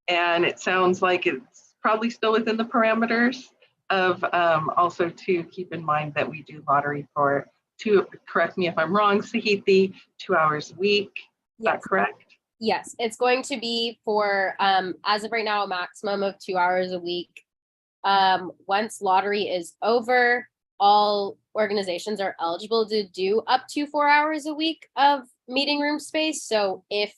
And it sounds like it's probably still within the parameters of also to keep in mind that we do lottery for correct me if I'm wrong, Sahithi, 2 hours a week. Is that correct? Yes, it's going to be for, as of right now, a maximum of 2 hours a week. Once lottery is over, all organizations are eligible to do up to 4 hours a week of meeting room space. So if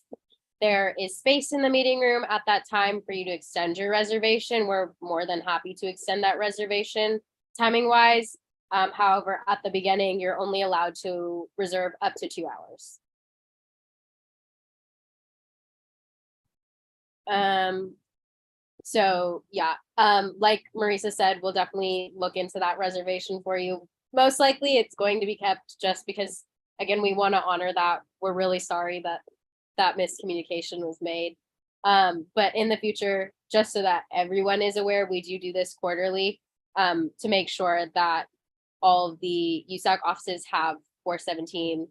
there is space in the meeting room at that time for you to extend your reservation, we're more than happy to extend that reservation timing wise. However, at the beginning, you're only allowed to reserve up to 2 hours. So yeah, like Marisa said, we'll definitely look into that reservation for you. Most likely it's going to be kept just because, again, we want to honor that. We're really sorry that that miscommunication was made. But in the future, just so that everyone is aware, we do this quarterly to make sure that all of the USAC offices have 417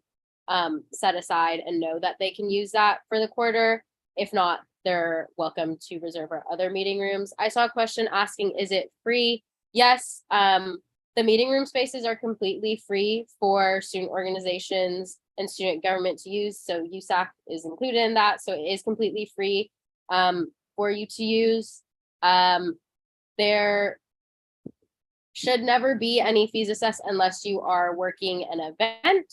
set aside and know that they can use that for the quarter. If not, they're welcome to reserve our other meeting rooms. I saw a question asking, is it free? Yes, the meeting room spaces are completely free for student organizations and student government to use. So USAC is included in that. So it is completely free for you to use. There should never be any fees assessed unless you are working an event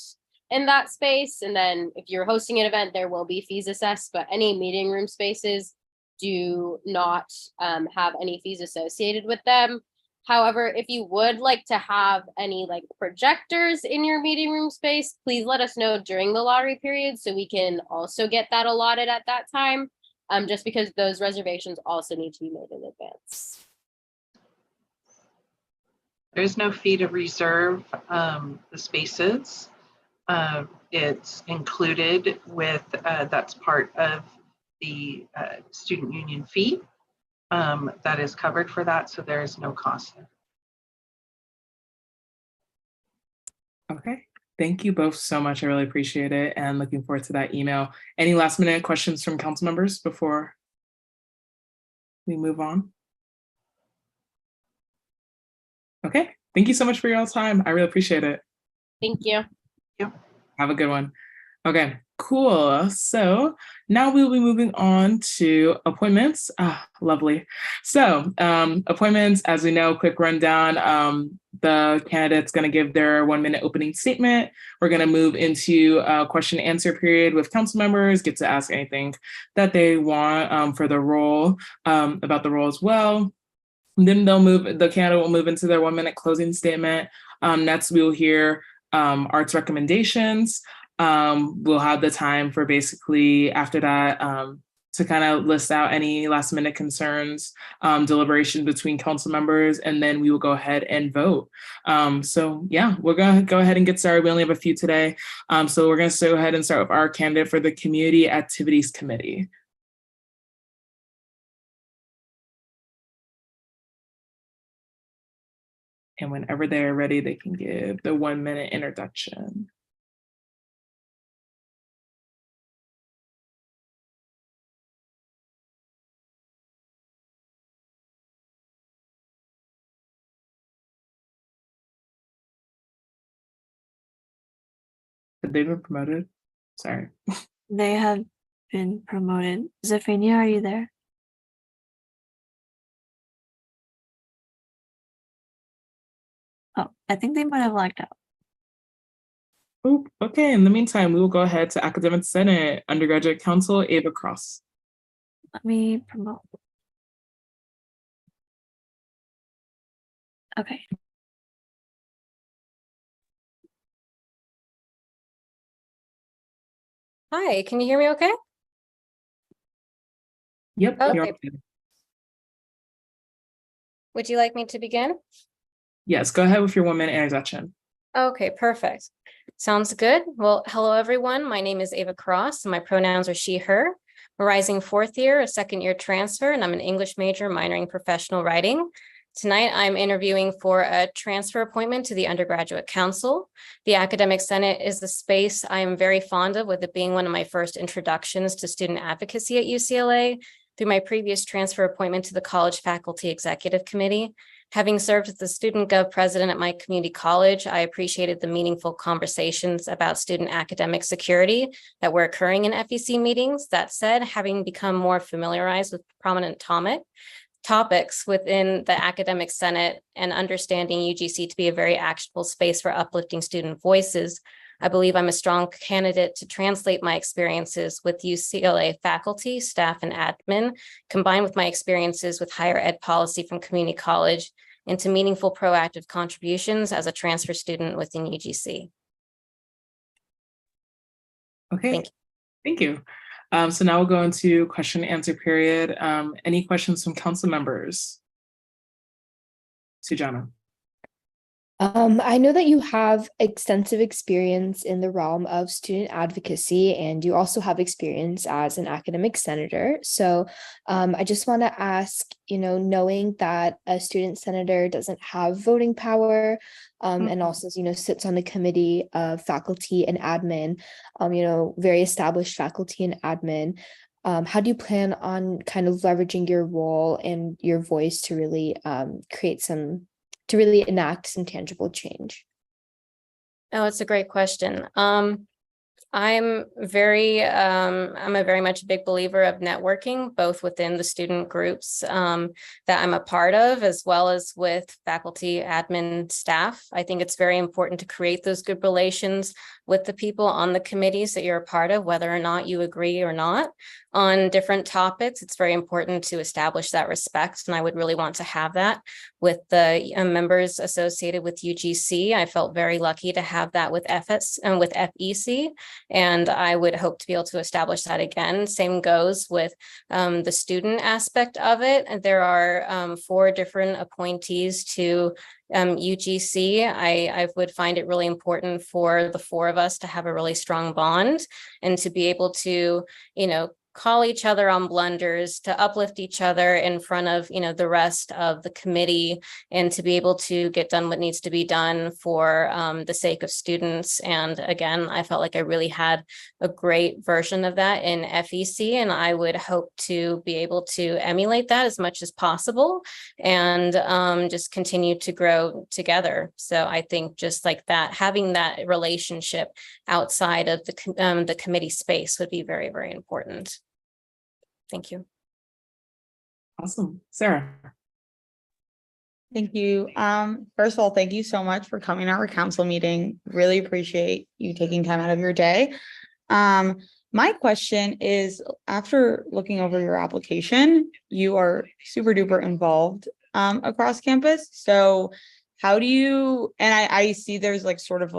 in that space. And then if you're hosting an event, there will be fees assessed, but any meeting room spaces do not have any fees associated with them. However, if you would like to have any like projectors in your meeting room space, please let us know during the lottery period so we can also get that allotted at that time, just because those reservations also need to be made in advance. There's no fee to reserve the spaces. It's included with, that's part of the student union fee that is covered for that, so there is no cost there. Okay. Thank you both so much. I really appreciate it and looking forward to that email. Any last minute questions from council members before we move on? Okay. Thank you so much for your time. I really appreciate it. Thank you. Have a good one. Okay, cool. So now we'll be moving on to appointments. Lovely. So appointments, as we know, quick rundown. The candidate's going to give their 1-minute opening statement. We're going to move into a question and answer period with council members, get to ask anything that they want for the role, about the role as well. And then the candidate will move into their 1-minute closing statement. Next, we will hear arts recommendations. We'll have the time for basically after that to kind of list out any last minute concerns, deliberation between council members, and then we will go ahead and vote. So yeah, we're gonna go ahead and get started. We only have a few today. So we're gonna go ahead and start with our candidate for the Community Activities Committee. And whenever they're ready, they can give the 1-minute introduction. Have they been promoted? Sorry. They have been promoted. Zephania, are you there? Oh, I think they might have locked out. Oh, okay. In the meantime, we will go ahead to Academic Senate, Undergraduate Council, Ava Cross. Let me promote. Okay. Hi, can you hear me okay? Yep. Okay. Would you like me to begin? Yes, go ahead with your 1-minute introduction. Okay, perfect. Sounds good. Well, hello, everyone. My name is Ava Cross, and my pronouns are she, her. I'm a rising 4th year, a 2nd-year transfer, and I'm an English major minoring professional writing. Tonight, I'm interviewing for a transfer appointment to the Undergraduate Council. The Academic Senate is the space I am very fond of, with it being one of my first introductions to student advocacy at UCLA through my previous transfer appointment to the College Faculty Executive Committee. Having served as the Student Gov president at my community college, I appreciated the meaningful conversations about student academic security that were occurring in FEC meetings. That said, having become more familiarized with prominent topics within the Academic Senate and understanding UGC to be a very actionable space for uplifting student voices, I believe I'm a strong candidate to translate my experiences with UCLA faculty, staff, and admin, combined with my experiences with higher ed policy from community college, into meaningful proactive contributions as a transfer student within UGC. Okay, thank you. So now we'll go into question and answer period. Any questions from council members? Sujana. I know that you have extensive experience in the realm of student advocacy, and you also have experience as an academic senator. So I just want to ask, knowing that a student senator doesn't have voting power, and also, sits on the committee of faculty and admin, very established faculty and admin, how do you plan on kind of leveraging your role and your voice to really to really enact some tangible change? Oh, it's a great question. I'm a very much a big believer of networking, both within the student groups that I'm a part of, as well as with faculty, admin, staff. I think it's very important to create those good relations with the people on the committees that you're a part of, whether or not you agree or not on different topics. It's very important to establish that respect, and I would really want to have that with the members associated with UGC. I felt very lucky to have that with FEC, and I would hope to be able to establish that again. Same goes with the student aspect of it. There are 4 different appointees to UGC. I would find it really important for the 4 of us to have a really strong bond and to be able to, call each other on blunders, to uplift each other in front of, the rest of the committee, and to be able to get done what needs to be done for the sake of students. And again, I felt like I really had a great version of that in FEC, and I would hope to be able to emulate that as much as possible, and just continue to grow together. So I think just like that, having that relationship outside of the committee space would be very, very important. Thank you. Awesome. Sarah. Thank you. First of all, thank you so much for coming to our council meeting. Really appreciate you taking time out of your day. My question is, after looking over your application, you are super duper involved across campus. So how do you, and I see there's like sort of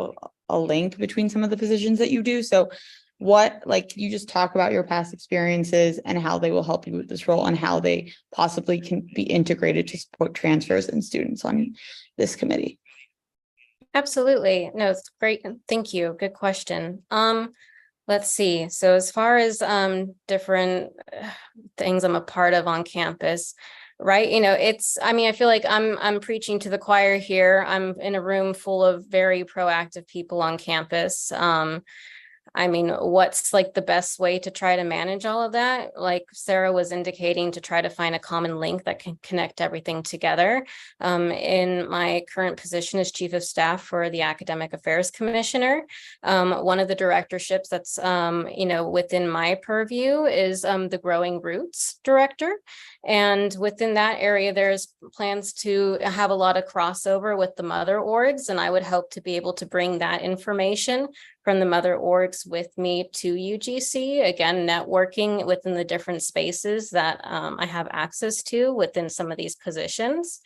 a link between some of the positions that you do. So what, like, you just talk about your past experiences and how they will help you with this role and how they possibly can be integrated to support transfers and students on this committee. Absolutely. No, it's great. Thank you. Good question. Let's see. So as far as different things I'm a part of on campus, right? I feel like I'm preaching to the choir here. I'm in a room full of very proactive people on campus. What's like the best way to try to manage all of that? Like Sarah was indicating, to try to find a common link that can connect everything together. In my current position as Chief of Staff for the Academic Affairs Commissioner, one of the directorships that's, within my purview is the Growing Roots Director. And within that area, there's plans to have a lot of crossover with the mother orgs, and I would hope to be able to bring that information from the mother orgs with me to UGC, again, networking within the different spaces that I have access to within some of these positions.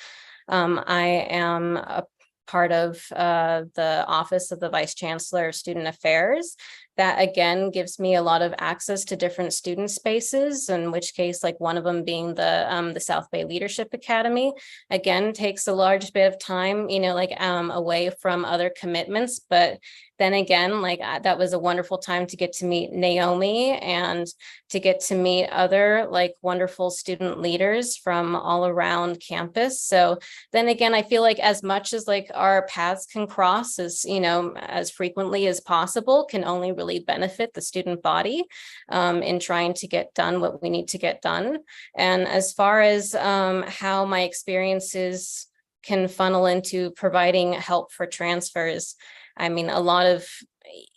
I am a part of the Office of the Vice Chancellor of Student Affairs. That again gives me a lot of access to different student spaces, in which case, like one of them being the South Bay Leadership Academy, again, takes a large bit of time, away from other commitments. But then again, that was a wonderful time to get to meet Naomi and to get to meet other wonderful student leaders from all around campus. So then again, I feel like as much as our paths can cross as frequently as possible, can only really benefit the student body in trying to get done what we need to get done. And as far as how my experiences can funnel into providing help for transfers,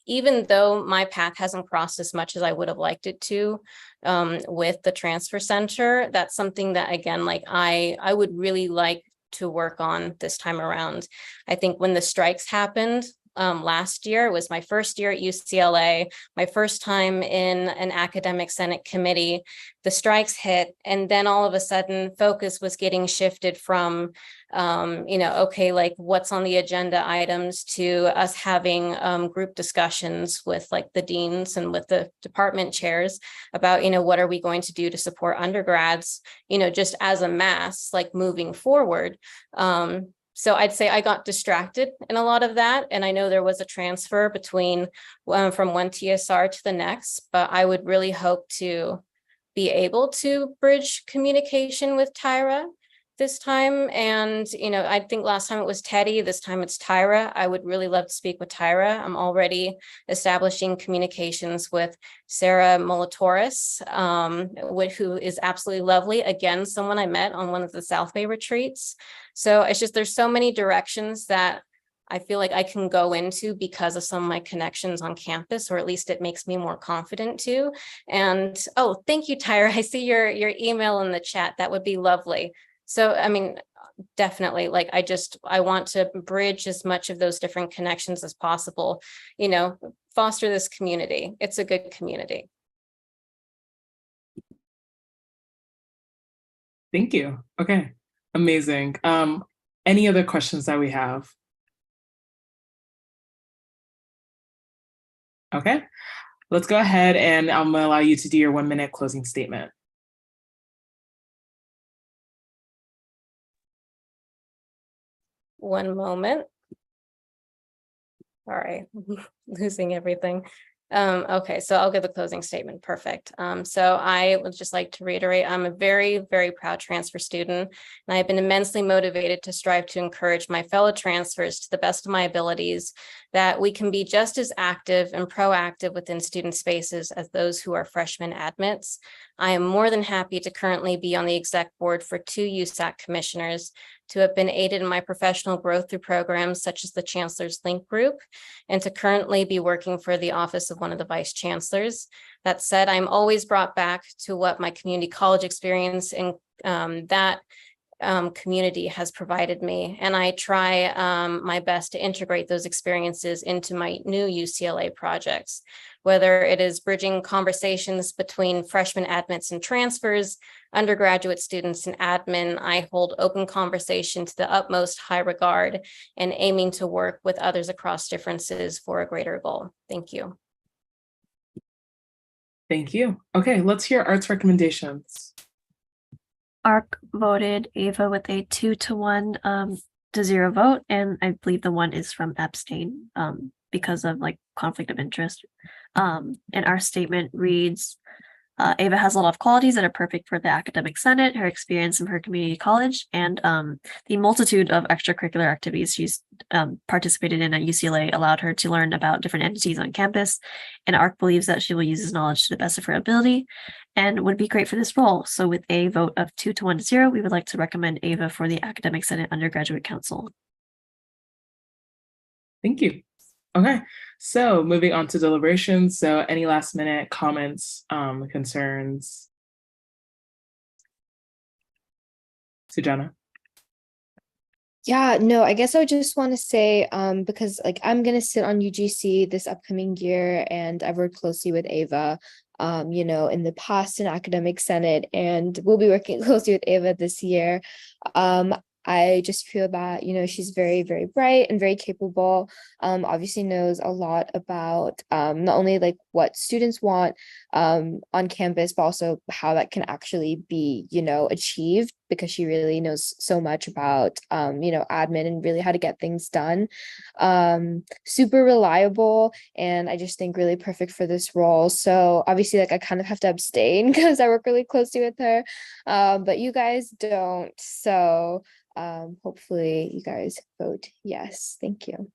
even though my path hasn't crossed as much as I would have liked it to with the transfer center, that's something that, again, I would really like to work on this time around. I think when the strikes happened last year, it was my first year at UCLA, my first time in an academic senate committee. The strikes hit, and then all of a sudden focus was getting shifted from okay, what's on the agenda items, to us having group discussions with the deans and with the department chairs about what are we going to do to support undergrads, just as a mass, moving forward. So I'd say I got distracted in a lot of that. And I know there was a transfer between from one TSR to the next, but I would really hope to be able to bridge communication with Tyra this time. And, I think last time it was Teddy, this time it's Tyra. I would really love to speak with Tyra. I'm already establishing communications with Sarah Molatoris, who is absolutely lovely. Again, someone I met on one of the South Bay retreats. So it's just, there's so many directions that I feel like I can go into because of some of my connections on campus, or at least it makes me more confident to. And, oh, thank you, Tyra. I see your email in the chat. That would be lovely. So, definitely, I want to bridge as much of those different connections as possible, foster this community. It's a good community. Thank you. Okay, amazing. Any other questions that we have? Okay, let's go ahead and I'm gonna allow you to do your 1-minute closing statement. One moment. All right, losing everything. Okay, so I'll give the closing statement. Perfect. So I would just like to reiterate, I'm a very, very proud transfer student, and I've been immensely motivated to strive to encourage my fellow transfers to the best of my abilities, that we can be just as active and proactive within student spaces as those who are freshmen admits. I am more than happy to currently be on the exec board for 2 USAC commissioners, to have been aided in my professional growth through programs such as the Chancellor's Link Group, and to currently be working for the office of one of the vice chancellors. That said, I'm always brought back to what my community college experience in that community has provided me. And I try my best to integrate those experiences into my new UCLA projects, whether it is bridging conversations between freshman admits and transfers, undergraduate students and admin. I hold open conversation to the utmost high regard and aiming to work with others across differences for a greater goal. Thank you. Thank you. Okay, let's hear Art's recommendations. ARC voted Ava with a 2-1 to 0 vote, and I believe the one is from abstain because of like conflict of interest. And our statement reads, Ava has a lot of qualities that are perfect for the academic senate, her experience in her community college, and the multitude of extracurricular activities she's participated in at UCLA allowed her to learn about different entities on campus. And ARC believes that she will use this knowledge to the best of her ability and would be great for this role. So with a vote of 2-1 to 0, we would like to recommend Ava for the Academic Senate Undergraduate Council. Thank you. Okay, so moving on to deliberations. So any last minute comments, concerns? Sujana? Yeah, no, I guess I would just want to say, because like I'm gonna sit on UGC this upcoming year, and I've worked closely with Ava, you know, in the past in Academic Senate, and we'll be working closely with Ava this year. I just feel that, you know, she's very, very bright and very capable, obviously knows a lot about not only like what students want on campus, but also how that can actually be, you know, achieved, because she really knows so much about, you know, admin and really how to get things done. Super reliable, and I just think really perfect for this role. So obviously, like I kind of have to abstain because I work really closely with her, but you guys don't. So hopefully you guys vote yes. Thank you.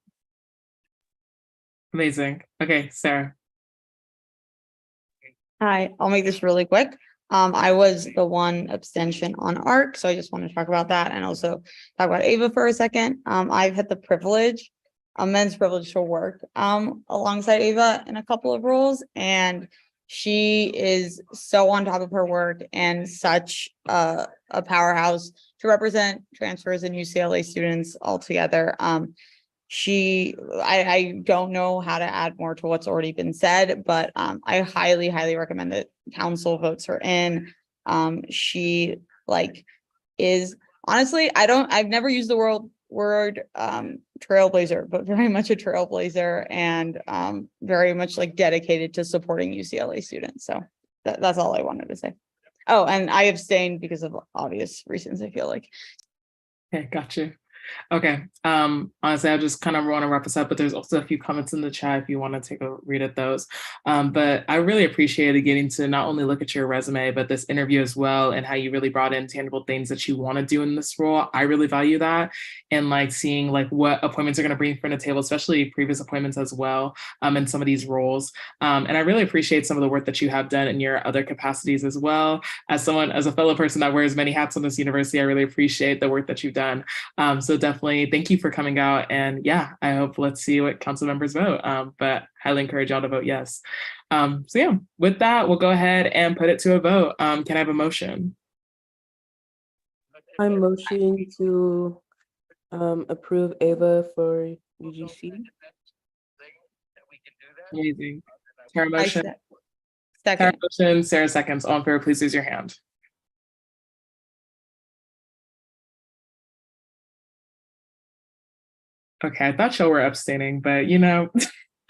Amazing. Okay, Sarah. Hi, I'll make this really quick. I was the one abstention on ARC, so I just want to talk about that and also talk about Ava for a second. I've had the privilege, immense privilege to work alongside Ava in a couple of roles, and she is so on top of her work and such a powerhouse to represent transfers and UCLA students all together. I don't know how to add more to what's already been said, but I highly recommend that council votes her in. She like is honestly, I've never used the word trailblazer, but very much a trailblazer, and very much like dedicated to supporting UCLA students. So that's all I wanted to say. Oh, and I abstained because of obvious reasons, I feel like. Okay, got you. Okay. Honestly, I just kind of want to wrap us up, but there's also a few comments in the chat if you want to take a read at those. But I really appreciated getting to not only look at your resume, but this interview as well, and how you really brought in tangible things that you want to do in this role. I really value that, and like seeing like what appointments are going to bring from the table, especially previous appointments as well, in some of these roles. And I really appreciate some of the work that you have done in your other capacities as well. As a fellow person that wears many hats on this university, I really appreciate the work that you've done. So definitely thank you for coming out, and yeah, I hope let's see what council members vote, but highly encourage y'all to vote yes. So yeah, with that, we'll go ahead and put it to a vote. Can I have a motion? I motion to approve Ava for UGC. Amazing. Tara motion. Second. Tara motion, Sarah seconds. All in favor, please raise your hand. Okay, I thought y'all were abstaining, but you know,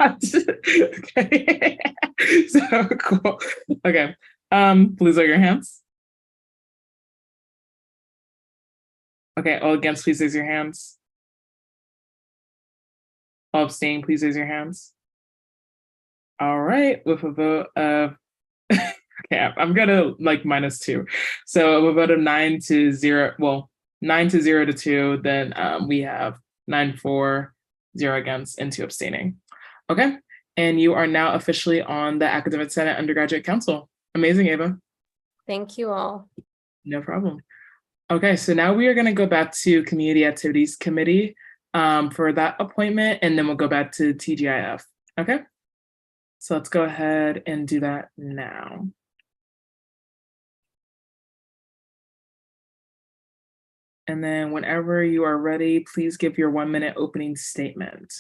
okay. So cool. Okay, please raise your hands. Okay, all against, please raise your hands. All abstaining, please raise your hands. All right, with a vote of, okay, I'm gonna like -2. So a vote of 9-0, well, 9-0 to 2, then we have 9-4, 0 against, and 2 abstaining. Okay, and you are now officially on the Academic Senate Undergraduate Council. Amazing, Ava. Thank you all. No problem. Okay, so now we are going to go back to Community Activities Committee for that appointment, and then we'll go back to TGIF. Okay, so let's go ahead and do that now. And then whenever you are ready, please give your 1-minute opening statement.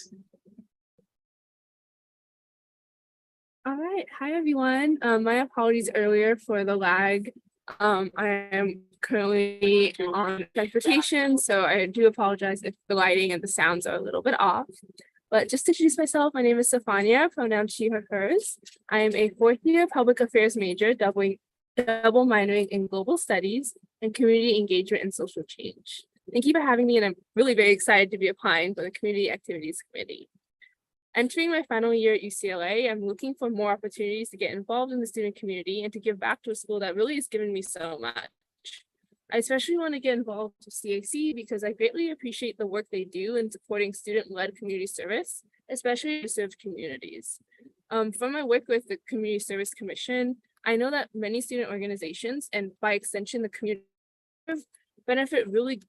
All right. Hi, everyone. My apologies earlier for the lag. I am currently on transportation, so I do apologize if the lighting and the sounds are a little bit off. But just to introduce myself, my name is Stefania, pronouns she, her, hers. I am a 4th-year public affairs major, double minoring in global studies and community engagement and social change. Thank you for having me, and I'm really very excited to be applying for the Community Activities Committee. Entering my final year at UCLA, I'm looking for more opportunities to get involved in the student community and to give back to a school that really has given me so much. I especially want to get involved with CAC because I greatly appreciate the work they do in supporting student-led community service, especially to serve communities. From my work with the Community Service Commission, I know that many student organizations, and by extension, the community, benefit really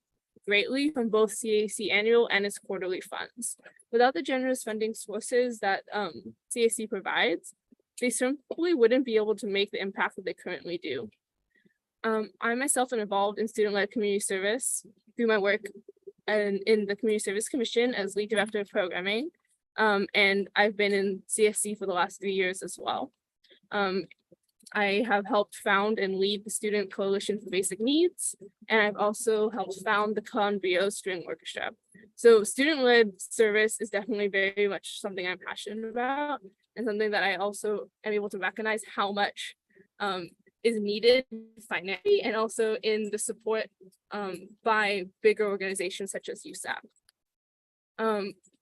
greatly from both CAC annual and its quarterly funds. Without the generous funding sources that CAC provides, they simply wouldn't be able to make the impact that they currently do. I myself am involved in student-led community service through my work in the Community Service Commission as lead director of programming, and I've been in CSC for the last 3 years as well. I have helped found and lead the Student Coalition for Basic Needs, and I've also helped found the Con Brio String Orchestra. So student-led service is definitely very much something I'm passionate about, and something that I also am able to recognize how much is needed financially and also in the support by bigger organizations such as USAC.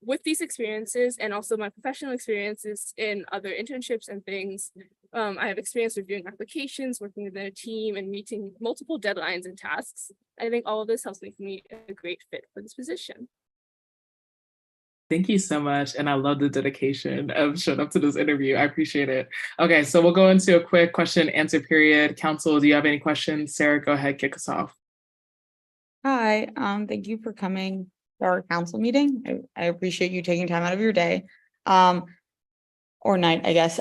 With these experiences and also my professional experiences in other internships and things, I have experience reviewing applications, working with their team, and meeting multiple deadlines and tasks. I think all of this helps make me a great fit for this position. Thank you so much. And I love the dedication of showing up to this interview. I appreciate it. Okay, so we'll go into a quick question and answer period. Council, do you have any questions? Sarah, go ahead, kick us off. Hi, thank you for coming to our council meeting. I appreciate you taking time out of your day. Or night, I guess.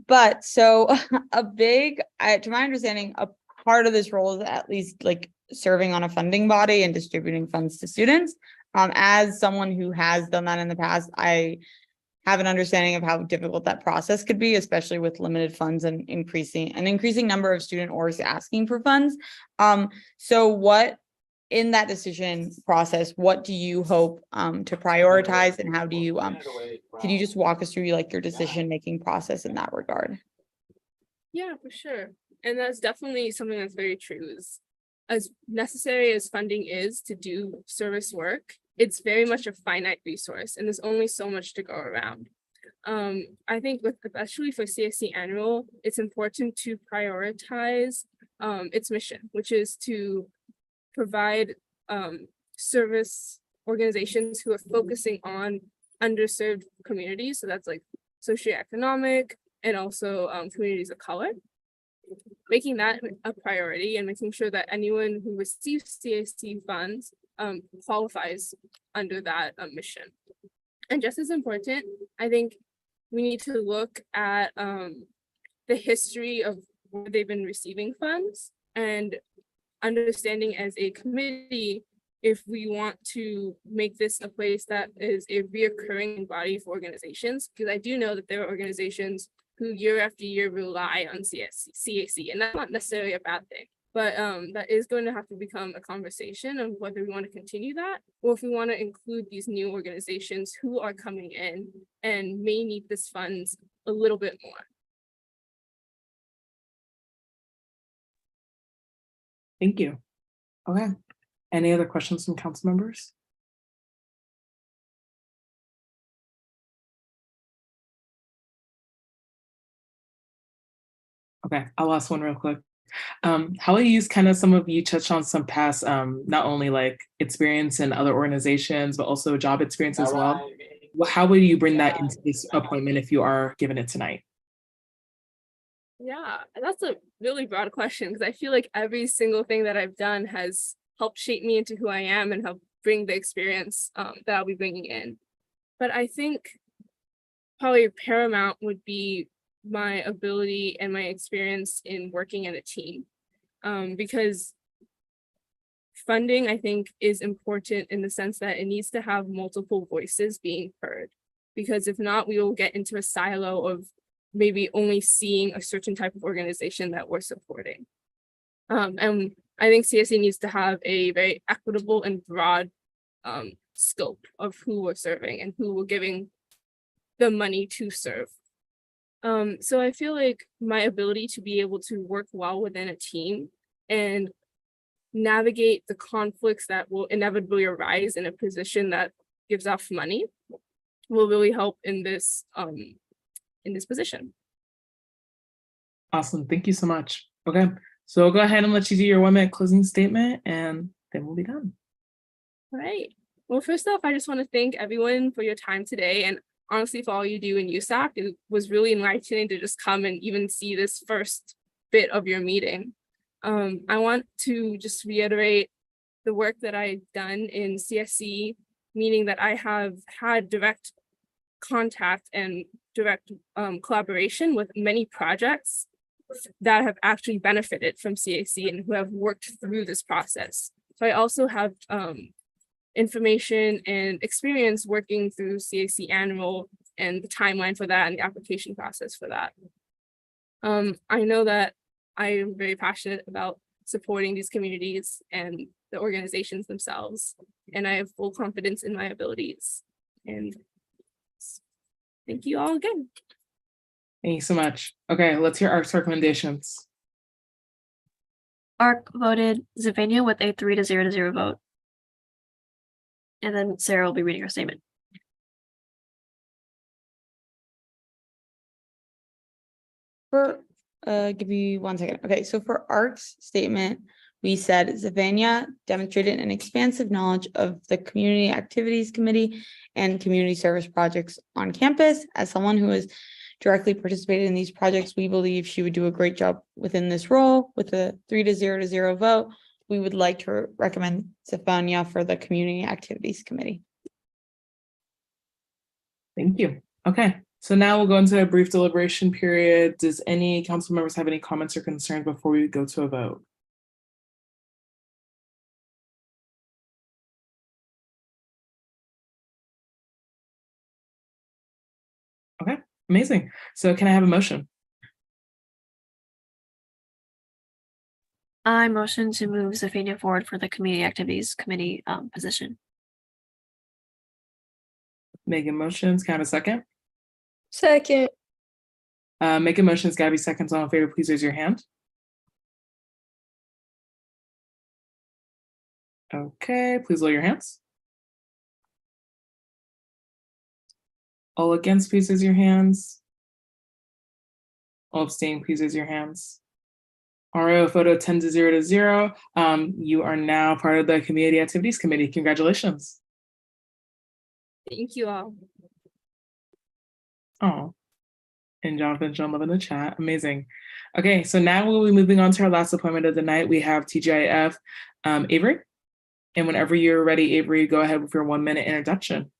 But so to my understanding, a part of this role is at least like serving on a funding body and distributing funds to students. As someone who has done that in the past, I have an understanding of how difficult that process could be, especially with limited funds and increasing number of student orgs asking for funds. So what in that decision process, what do you hope to prioritize, and how do you could you just walk us through like your decision-making process in that regard? Yeah, for sure. And that's definitely something that's very true. Is as necessary as funding is to do service work, it's very much a finite resource, and there's only so much to go around. I think especially for CSC annual, it's important to prioritize its mission, which is to provide service organizations who are focusing on underserved communities. So that's like socioeconomic and also communities of color. Making that a priority and making sure that anyone who receives CAC funds qualifies under that mission. And just as important, I think we need to look at the history of where they've been receiving funds and understanding as a committee if we want to make this a place that is a reoccurring body for organizations, because I do know that there are organizations who year after year rely on CAC, and that's not necessarily a bad thing, but that is going to have to become a conversation of whether we want to continue that or if we want to include these new organizations who are coming in and may need this funds a little bit more. Thank you. Okay. Any other questions from council members? Okay, I'll ask one real quick. How will you use kind of some of you touched on some past, not only like experience in other organizations, but also job experience as well. How will you bring that into this appointment if you are given it tonight? Yeah, that's a really broad question because I feel like every single thing that I've done has helped shape me into who I am and help bring the experience that I'll be bringing in. But I think probably paramount would be my ability and my experience in working in a team, because funding, I think, is important in the sense that it needs to have multiple voices being heard, because if not, we will get into a silo of maybe only seeing a certain type of organization that we're supporting. And I think CSE needs to have a very equitable and broad scope of who we're serving and who we're giving the money to serve. So I feel like my ability to be able to work well within a team and navigate the conflicts that will inevitably arise in a position that gives off money will really help in this position. Awesome, thank you so much. Okay, so I'll go ahead and let you do your 1 minute closing statement and then we'll be done. All right. Well, first off, I just want to thank everyone for your time today, and honestly for all you do in USAC. It was really enlightening to just come and even see this first bit of your meeting. I want to just reiterate the work that I've done in CSE, meaning that I have had direct contact and direct collaboration with many projects that have actually benefited from CSE and who have worked through this process. So I also have information and experience working through CSE annual and the timeline for that and the application process for that. I know that I am very passionate about supporting these communities and the organizations themselves, and I have full confidence in my abilities. And thank you all again. Thank you so much. Okay, let's hear ARC's recommendations. ARC voted Zafania with a 3-0 vote. And then Sarah will be reading her statement. Give me 1 second. Okay, so for ARC's statement, we said Zafania demonstrated an expansive knowledge of the Community Activities Committee and community service projects on campus. As someone who has directly participated in these projects, we believe she would do a great job within this role. With a 3-0 vote, we would like to recommend Zafania for the Community Activities Committee. Thank you. Okay, so now we'll go into a brief deliberation period. Does any council members have any comments or concerns before we go to a vote? Okay, amazing. So can I have a motion? I motion to move Zafania forward for the Community Activities Committee position. Megan motions. Can I have a second? Second. Megan motions. Gabby seconds. All in favor, please raise your hand. Okay, please lower your hands. All against, please raise your hands. All abstain, please raise your hands. All right, photo 10-0. You are now part of the Community Activities Committee. Congratulations. Thank you all. Oh, and Jonathan, John love in the chat. Amazing. Okay, so now we'll be moving on to our last appointment of the night. We have TGIF, Avery. And whenever you're ready, Avery, go ahead with your 1 minute introduction.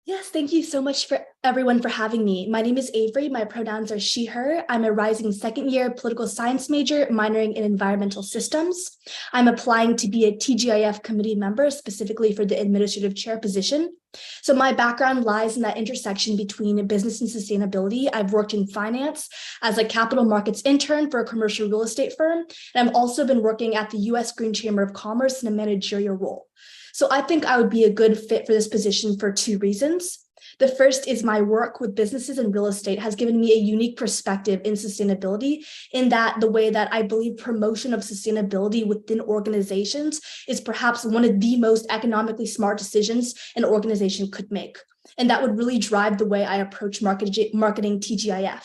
Yes, thank you so much for everyone for having me. My name is Avery. My pronouns are she, her. I'm a rising second-year political science major minoring in environmental systems. I'm applying to be a TGIF committee member, specifically for the administrative chair position. So my background lies in that intersection between business and sustainability. I've worked in finance as a capital markets intern for a commercial real estate firm, and I've also been working at the U.S. Green Chamber of Commerce in a managerial role. So I think I would be a good fit for this position for 2 reasons. The first is my work with businesses and real estate has given me a unique perspective in sustainability, in that the way that I believe promotion of sustainability within organizations is perhaps one of the most economically smart decisions an organization could make. And that would really drive the way I approach marketing TGIF.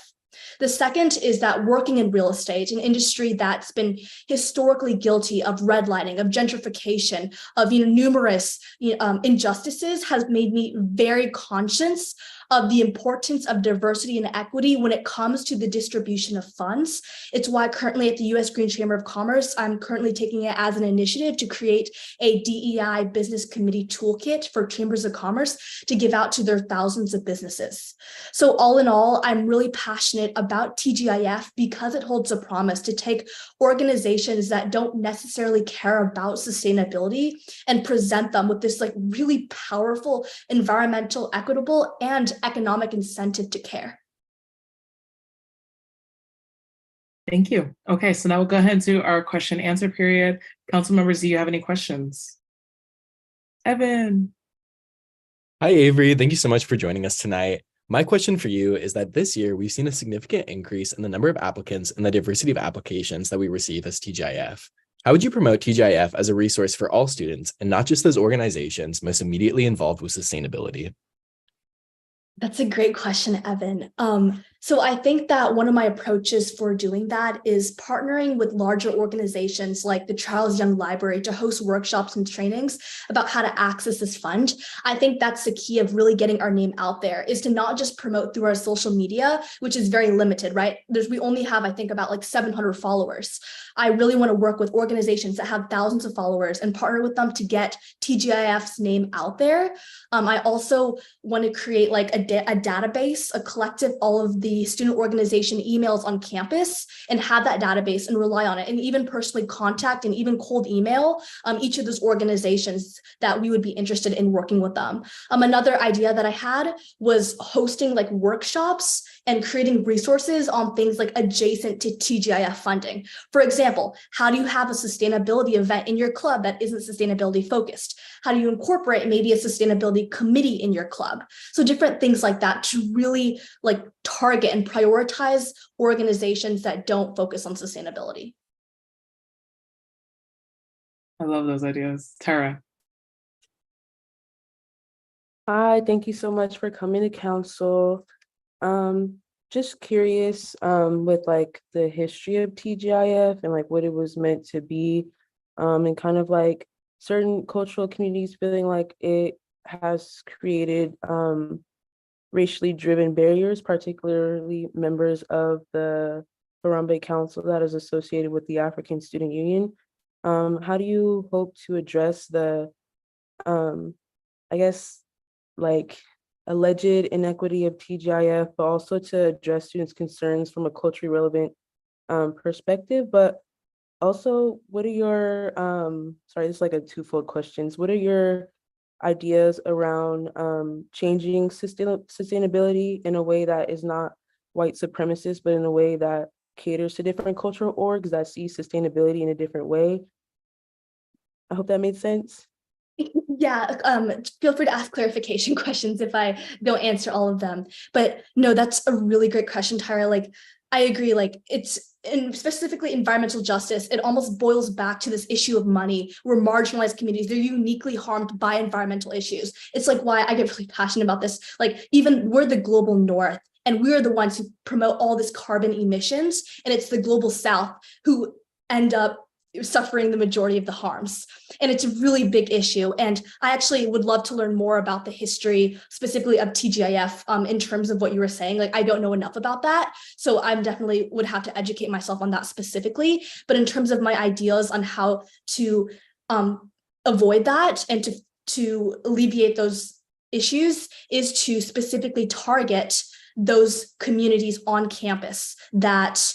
The second is that working in real estate, an industry that's been historically guilty of redlining, of gentrification, of numerous injustices, has made me very conscious of the importance of diversity and equity when it comes to the distribution of funds. It's why currently at the U.S. Green Chamber of Commerce, I'm currently taking it as an initiative to create a DEI business committee toolkit for chambers of commerce to give out to their thousands of businesses. So all in all, I'm really passionate about TGIF because it holds a promise to take organizations that don't necessarily care about sustainability and present them with this really powerful environmental, equitable, and economic incentive to care. Thank you. Okay, so now we'll go ahead to our question and answer period. Council members, do you have any questions? Evan. Hi, Avery. Thank you so much for joining us tonight. My question for you is that this year we've seen a significant increase in the number of applicants and the diversity of applications that we receive as TGIF. How would you promote TGIF as a resource for all students and not just those organizations most immediately involved with sustainability? That's a great question, Evan. So I think that one of my approaches for doing that is partnering with larger organizations like the Charles Young Library to host workshops and trainings about how to access this fund. I think that's the key of really getting our name out there, is to not just promote through our social media, which is very limited, right? We only have, I think, about 700 followers. I really want to work with organizations that have thousands of followers and partner with them to get TGIF's name out there. I also want to create a database, a collective, all of the student organization emails on campus, and have that database and rely on it, and even personally contact and even cold email each of those organizations that we would be interested in working with them. Another idea that I had was hosting workshops and creating resources on things adjacent to TGIF funding. For example, how do you have a sustainability event in your club that isn't sustainability focused? How do you incorporate maybe a sustainability committee in your club? So different things like that to really target and prioritize organizations that don't focus on sustainability. I love those ideas. Tara. Hi, thank you so much for coming to council. Just curious, with the history of TGIF and what it was meant to be, and kind of certain cultural communities feeling like it has created racially driven barriers, particularly members of the Harambe Council that is associated with the African Student Union. How do you hope to address the, I guess, alleged inequity of TGIF, but also to address students' concerns from a culturally relevant perspective? But also, what are your, sorry, this is a twofold questions. What are your ideas around changing sustainability in a way that is not white supremacist, but in a way that caters to different cultural orgs that see sustainability in a different way? I hope that made sense. Yeah, feel free to ask clarification questions if I don't answer all of them. But no, that's a really great question, Tyra. I agree, it's specifically environmental justice, it almost boils back to this issue of money, where marginalized communities, they're uniquely harmed by environmental issues. It's why I get really passionate about this. Even we're the global north, and we're the ones who promote all this carbon emissions, and it's the global south who end up suffering the majority of the harms. And it's a really big issue. And I actually would love to learn more about the history specifically of TGIF in terms of what you were saying. I don't know enough about that. So I definitely would have to educate myself on that specifically. But in terms of my ideas on how to avoid that and to alleviate those issues is to specifically target those communities on campus that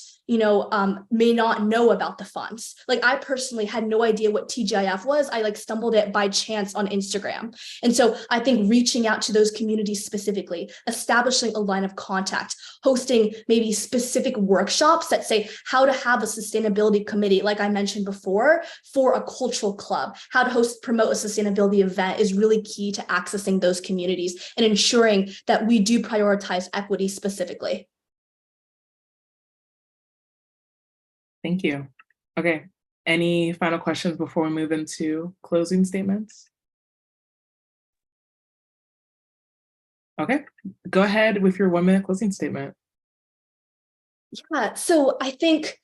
may not know about the funds. I personally had no idea what TGIF was. I stumbled it by chance on Instagram. And so I think reaching out to those communities specifically, establishing a line of contact, hosting maybe specific workshops that say how to have a sustainability committee, like I mentioned before, for a cultural club, how to promote a sustainability event is really key to accessing those communities and ensuring that we do prioritize equity specifically. Thank you. Okay, any final questions before we move into closing statements? Okay, go ahead with your 1-minute closing statement. Yeah, so I think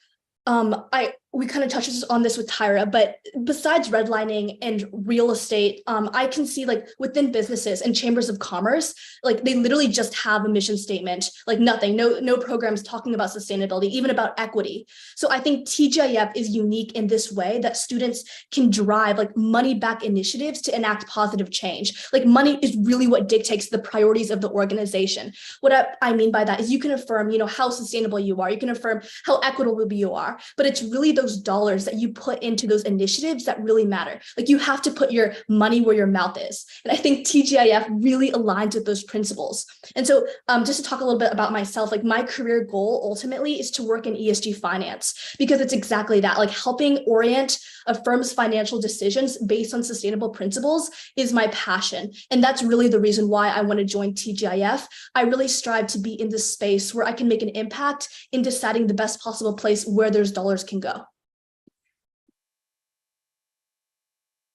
we kind of touched on this with Tyra, but besides redlining and real estate, I can see like within businesses and chambers of commerce, like they literally just have a mission statement, like nothing, no programs talking about sustainability, even about equity. So I think TGIF is unique in this way that students can drive like money back initiatives to enact positive change. Like money is really what dictates the priorities of the organization. What I mean by that is you can affirm, how sustainable you are, you can affirm how equitable you are, but it's really those dollars that you put into those initiatives that really matter. Like you have to put your money where your mouth is. And I think TGIF really aligns with those principles. And so just to talk a little bit about myself, like my career goal ultimately is to work in ESG finance, because it's exactly that, like helping orient a firm's financial decisions based on sustainable principles is my passion. And that's really the reason why I want to join TGIF. I really strive to be in this space where I can make an impact in deciding the best possible place where those dollars can go.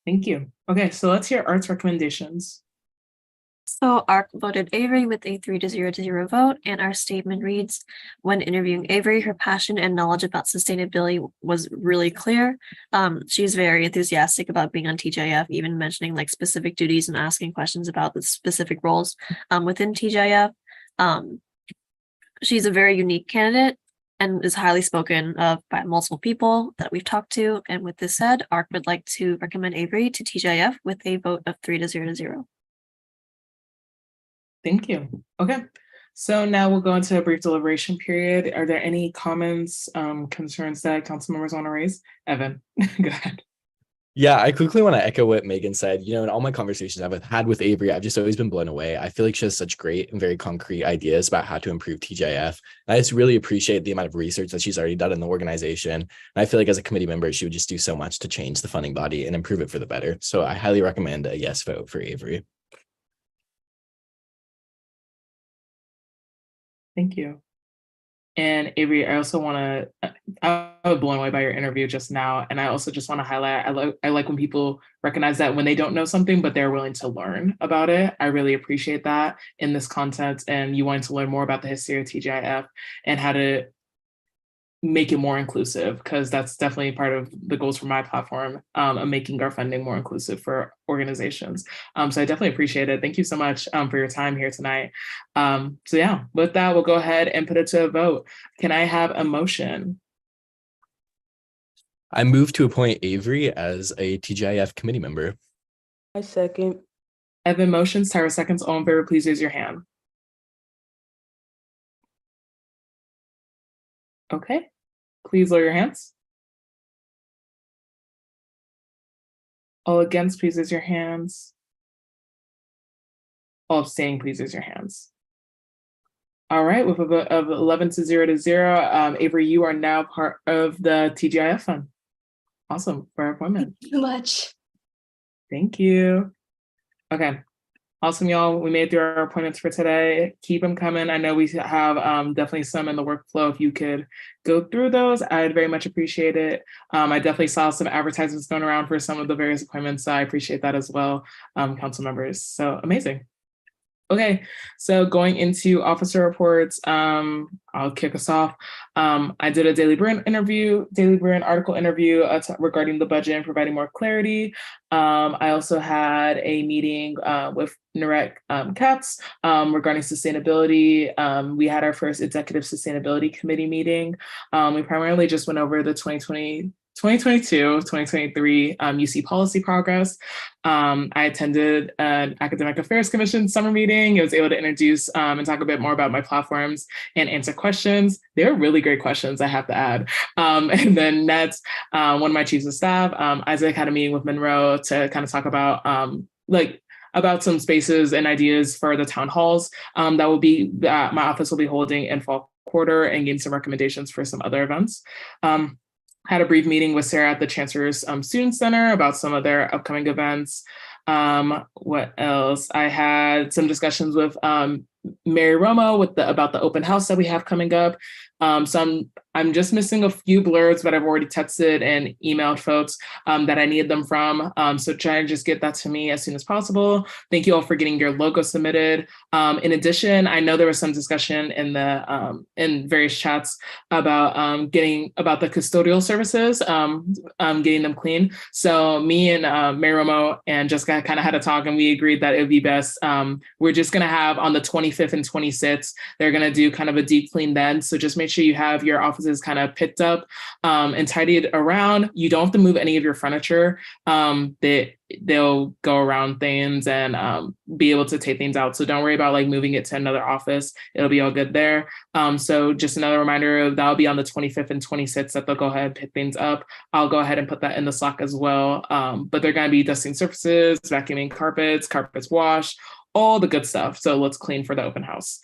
Thank you. Okay, so let's hear Art's recommendations. So ARC voted Avery with a 3-0 vote, and our statement reads, when interviewing Avery, her passion and knowledge about sustainability was really clear. She's very enthusiastic about being on TGIF, even mentioning like specific duties and asking questions about the specific roles within TGIF. She's a very unique candidate and is highly spoken of by multiple people that we've talked to. And with this said, ARC would like to recommend Avery to TGIF with a vote of 3-0. Thank you. Okay, so now we'll go into a brief deliberation period. Are there any comments, concerns that council members want to raise? Evan, go ahead. Yeah, I quickly want to echo what Megan said. In all my conversations I've had with Avery, I've just always been blown away. I feel like she has such great and very concrete ideas about how to improve TGIF. And I just really appreciate the amount of research that she's already done in the organization. And I feel like as a committee member, she would just do so much to change the funding body and improve it for the better. So I highly recommend a yes vote for Avery. Thank you. And Avery, I also want to, I was blown away by your interview just now. And I also just want to highlight, I like when people recognize that when they don't know something, but they're willing to learn about it. I really appreciate that in this content, and you wanting to learn more about the history of TGIF and how to make it more inclusive, because that's definitely part of the goals for my platform, of making our funding more inclusive for organizations. So I definitely appreciate it. Thank you so much for your time here tonight. So yeah, with that, we'll go ahead and put it to a vote. Can I have a motion? I move to appoint Avery as a TGIF committee member. I second. Evan motions, Tyra seconds. All in favor, please raise your hand. Okay, please lower your hands. All against, please raise your hands. All abstaining, please raise your hands. All right, with a vote of 11-0, Avery, you are now part of the TGIF fund. Awesome, for our appointment. Thank you so much. Thank you. Okay. Awesome, y'all. We made it through our appointments for today. Keep them coming. I know we have definitely some in the workflow. If you could go through those, I'd very much appreciate it. I definitely saw some advertisements going around for some of the various appointments. So I appreciate that as well, council members. So amazing. Okay, so going into officer reports, I'll kick us off. I did a Daily Bruin article interview regarding the budget and providing more clarity. I also had a meeting with Narek Katz regarding sustainability. We had our first executive sustainability committee meeting. We primarily just went over the 2022-2023 UC policy progress. I attended an Academic Affairs Commission summer meeting. I was able to introduce and talk a bit more about my platforms and answer questions. They were really great questions, I have to add. And then next, one of my chiefs of staff, Isaac, had a meeting with Monroe to kind of talk about about some spaces and ideas for the town halls that my office will be holding in fall quarter, and getting some recommendations for some other events. Had a brief meeting with Sarah at the Chancellor's Student Center about some of their upcoming events. What else? I had some discussions with Mary Romo about the open house that we have coming up. So I'm just missing a few blurbs, but I've already texted and emailed folks that I need them from. So try and just get that to me as soon as possible. Thank you all for getting your logo submitted. In addition, I know there was some discussion in the in various chats about getting about the custodial services, getting them clean. So me and Mary Romo and Jessica kind of had a talk, and we agreed that it would be best. We're just going to have on the 25th and 26th, they're going to do kind of a deep clean then. So just make sure you have your offices kind of picked up and tidied around. You don't have to move any of your furniture. They'll go around things and be able to take things out. So don't worry about like moving it to another office. It'll be all good there. So just another reminder of that'll be on the 25th and 26th that they'll go ahead and pick things up. I'll go ahead and put that in the Slack as well. But they're going to be dusting surfaces, vacuuming carpets washed, all the good stuff. So let's clean for the open house.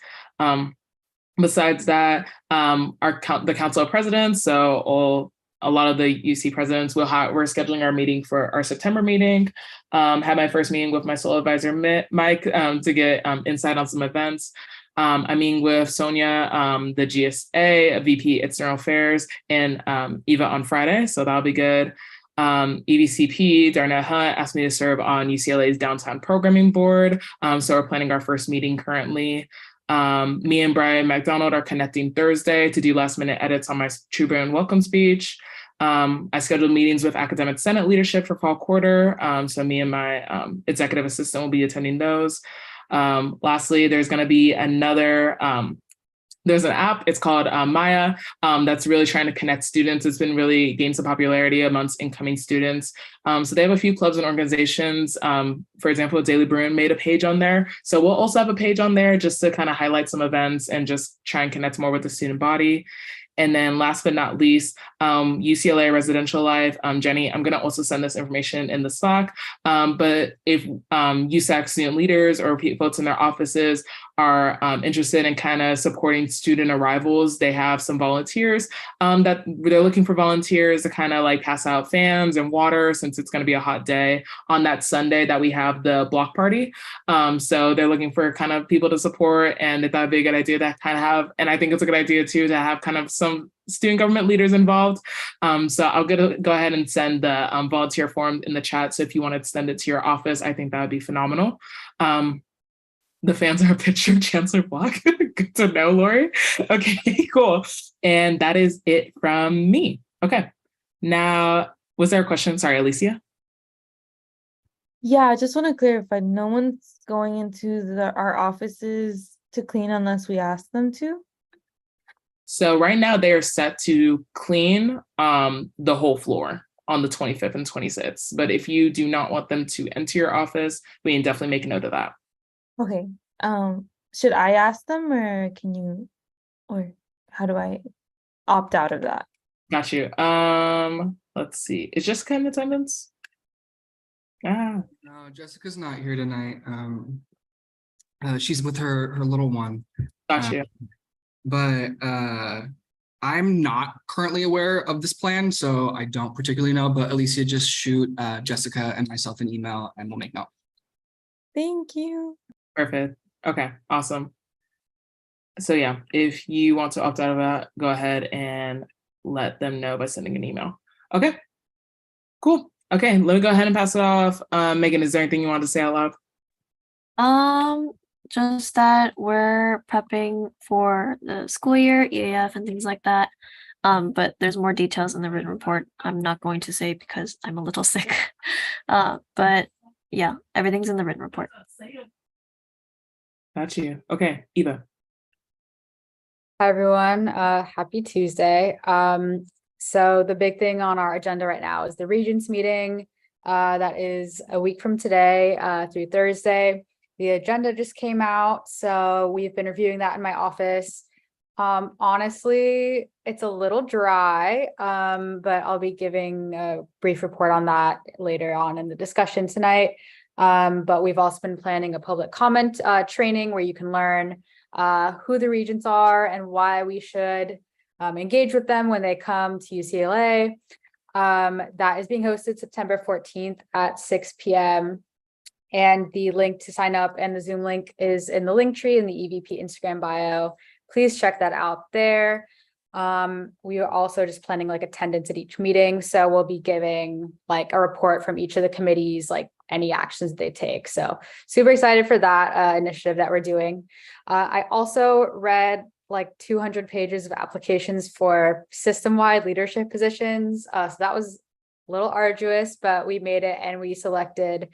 Besides that, the Council of Presidents, so a lot of the UC presidents we're scheduling our meeting for our September meeting. Had my first meeting with my sole advisor, Mike, to get insight on some events. I'm meeting with Sonia, the GSA, VP External Affairs, and Eva on Friday, so that'll be good. EVCP, Darnell Hunt asked me to serve on UCLA's Downtown Programming Board, so we're planning our first meeting currently. Me and Brian McDonald are connecting Thursday to do last minute edits on my Tribune welcome speech. I scheduled meetings with Academic Senate leadership for fall quarter. So me and my executive assistant will be attending those. Lastly, there's going to be there's an app, it's called Maya, that's really trying to connect students. It's been really gained some popularity amongst incoming students. So they have a few clubs and organizations. For example, Daily Bruin made a page on there. So we'll also have a page on there just to kind of highlight some events and just try and connect more with the student body. And then last but not least, UCLA Residential Life. Jenny, I'm gonna also send this information in the Slack. But if USAC student leaders or folks in their offices are interested in kind of supporting student arrivals, they have some volunteers that they're looking for volunteers to kind of like pass out fans and water since it's gonna be a hot day on that Sunday that we have the block party. So they're looking for kind of people to support, and they thought it'd be a good idea to kind of have, and I think it's a good idea too, to have kind of some student government leaders involved. So I'll go ahead and send the volunteer form in the chat. So if you want to send it to your office, I think that would be phenomenal. The fans are a picture of Chancellor Block. Good to know, Lori. Okay, cool. And that is it from me. Okay. Now, was there a question? Sorry, Alicia. Yeah, I just want to clarify. No one's going into our offices to clean unless we ask them to? So right now they are set to clean the whole floor on the 25th and 26th. But if you do not want them to enter your office, we can definitely make a note of that. Okay. Should I ask them or or how do I opt out of that? Got you. Let's see. It's just kind of attendance. No, Jessica's not here tonight. She's with her little one. Got you. But I'm not currently aware of this plan, so I don't particularly know. But Alicia, just shoot Jessica and myself an email, and we'll make note. Thank you. Perfect. Okay, awesome. So yeah, if you want to opt out of that, go ahead and let them know by sending an email. Okay, cool. Okay, let me go ahead and pass it off. Megan, is there anything you want to say out loud? Just that we're prepping for the school year, EAF and things like that. But there's more details in the written report. I'm not going to say because I'm a little sick. But yeah, everything's in the written report. Got you. Okay, Eva. Hi, everyone. Happy Tuesday. So the big thing on our agenda right now is the Regents meeting. That is a week from today through Thursday. The agenda just came out, so we've been reviewing that in my office. Honestly, it's a little dry, but I'll be giving a brief report on that later on in the discussion tonight. But we've also been planning a public comment training where you can learn who the regents are and why we should engage with them when they come to UCLA. That is being hosted September 14th at 6 p.m. And the link to sign up and the Zoom link is in the link tree in the EVP Instagram bio. Please check that out there. We are also just planning like attendance at each meeting. So we'll be giving like a report from each of the committees, like any actions they take. So super excited for that initiative that we're doing. I also read like 200 pages of applications for system-wide leadership positions. So that was a little arduous, but we made it, and we selected,